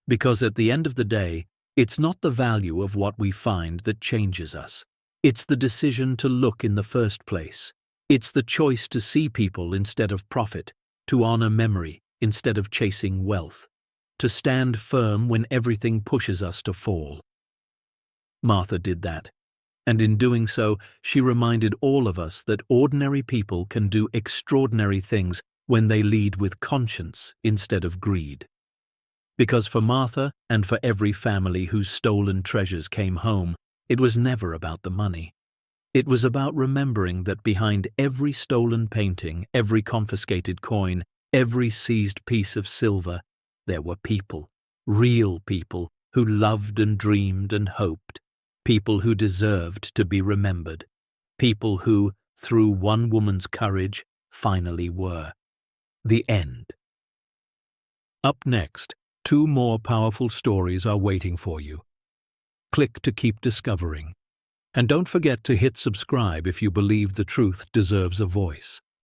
Because at the end of the day, it's not the value of what we find that changes us. It's the decision to look in the first place. It's the choice to see people instead of profit, to honor memory instead of chasing wealth, to stand firm when everything pushes us to fall. Martha did that, and in doing so, she reminded all of us that ordinary people can do extraordinary things when they lead with conscience instead of greed. Because for Martha and for every family whose stolen treasures came home, it was never about the money. It was about remembering that behind every stolen painting, every confiscated coin, every seized piece of silver, there were people, real people, who loved and dreamed and hoped, people who deserved to be remembered, people who, through one woman's courage, finally were. The end. Up next, 2 more powerful stories are waiting for you. Click to keep discovering. And don't forget to hit subscribe if you believe the truth deserves a voice.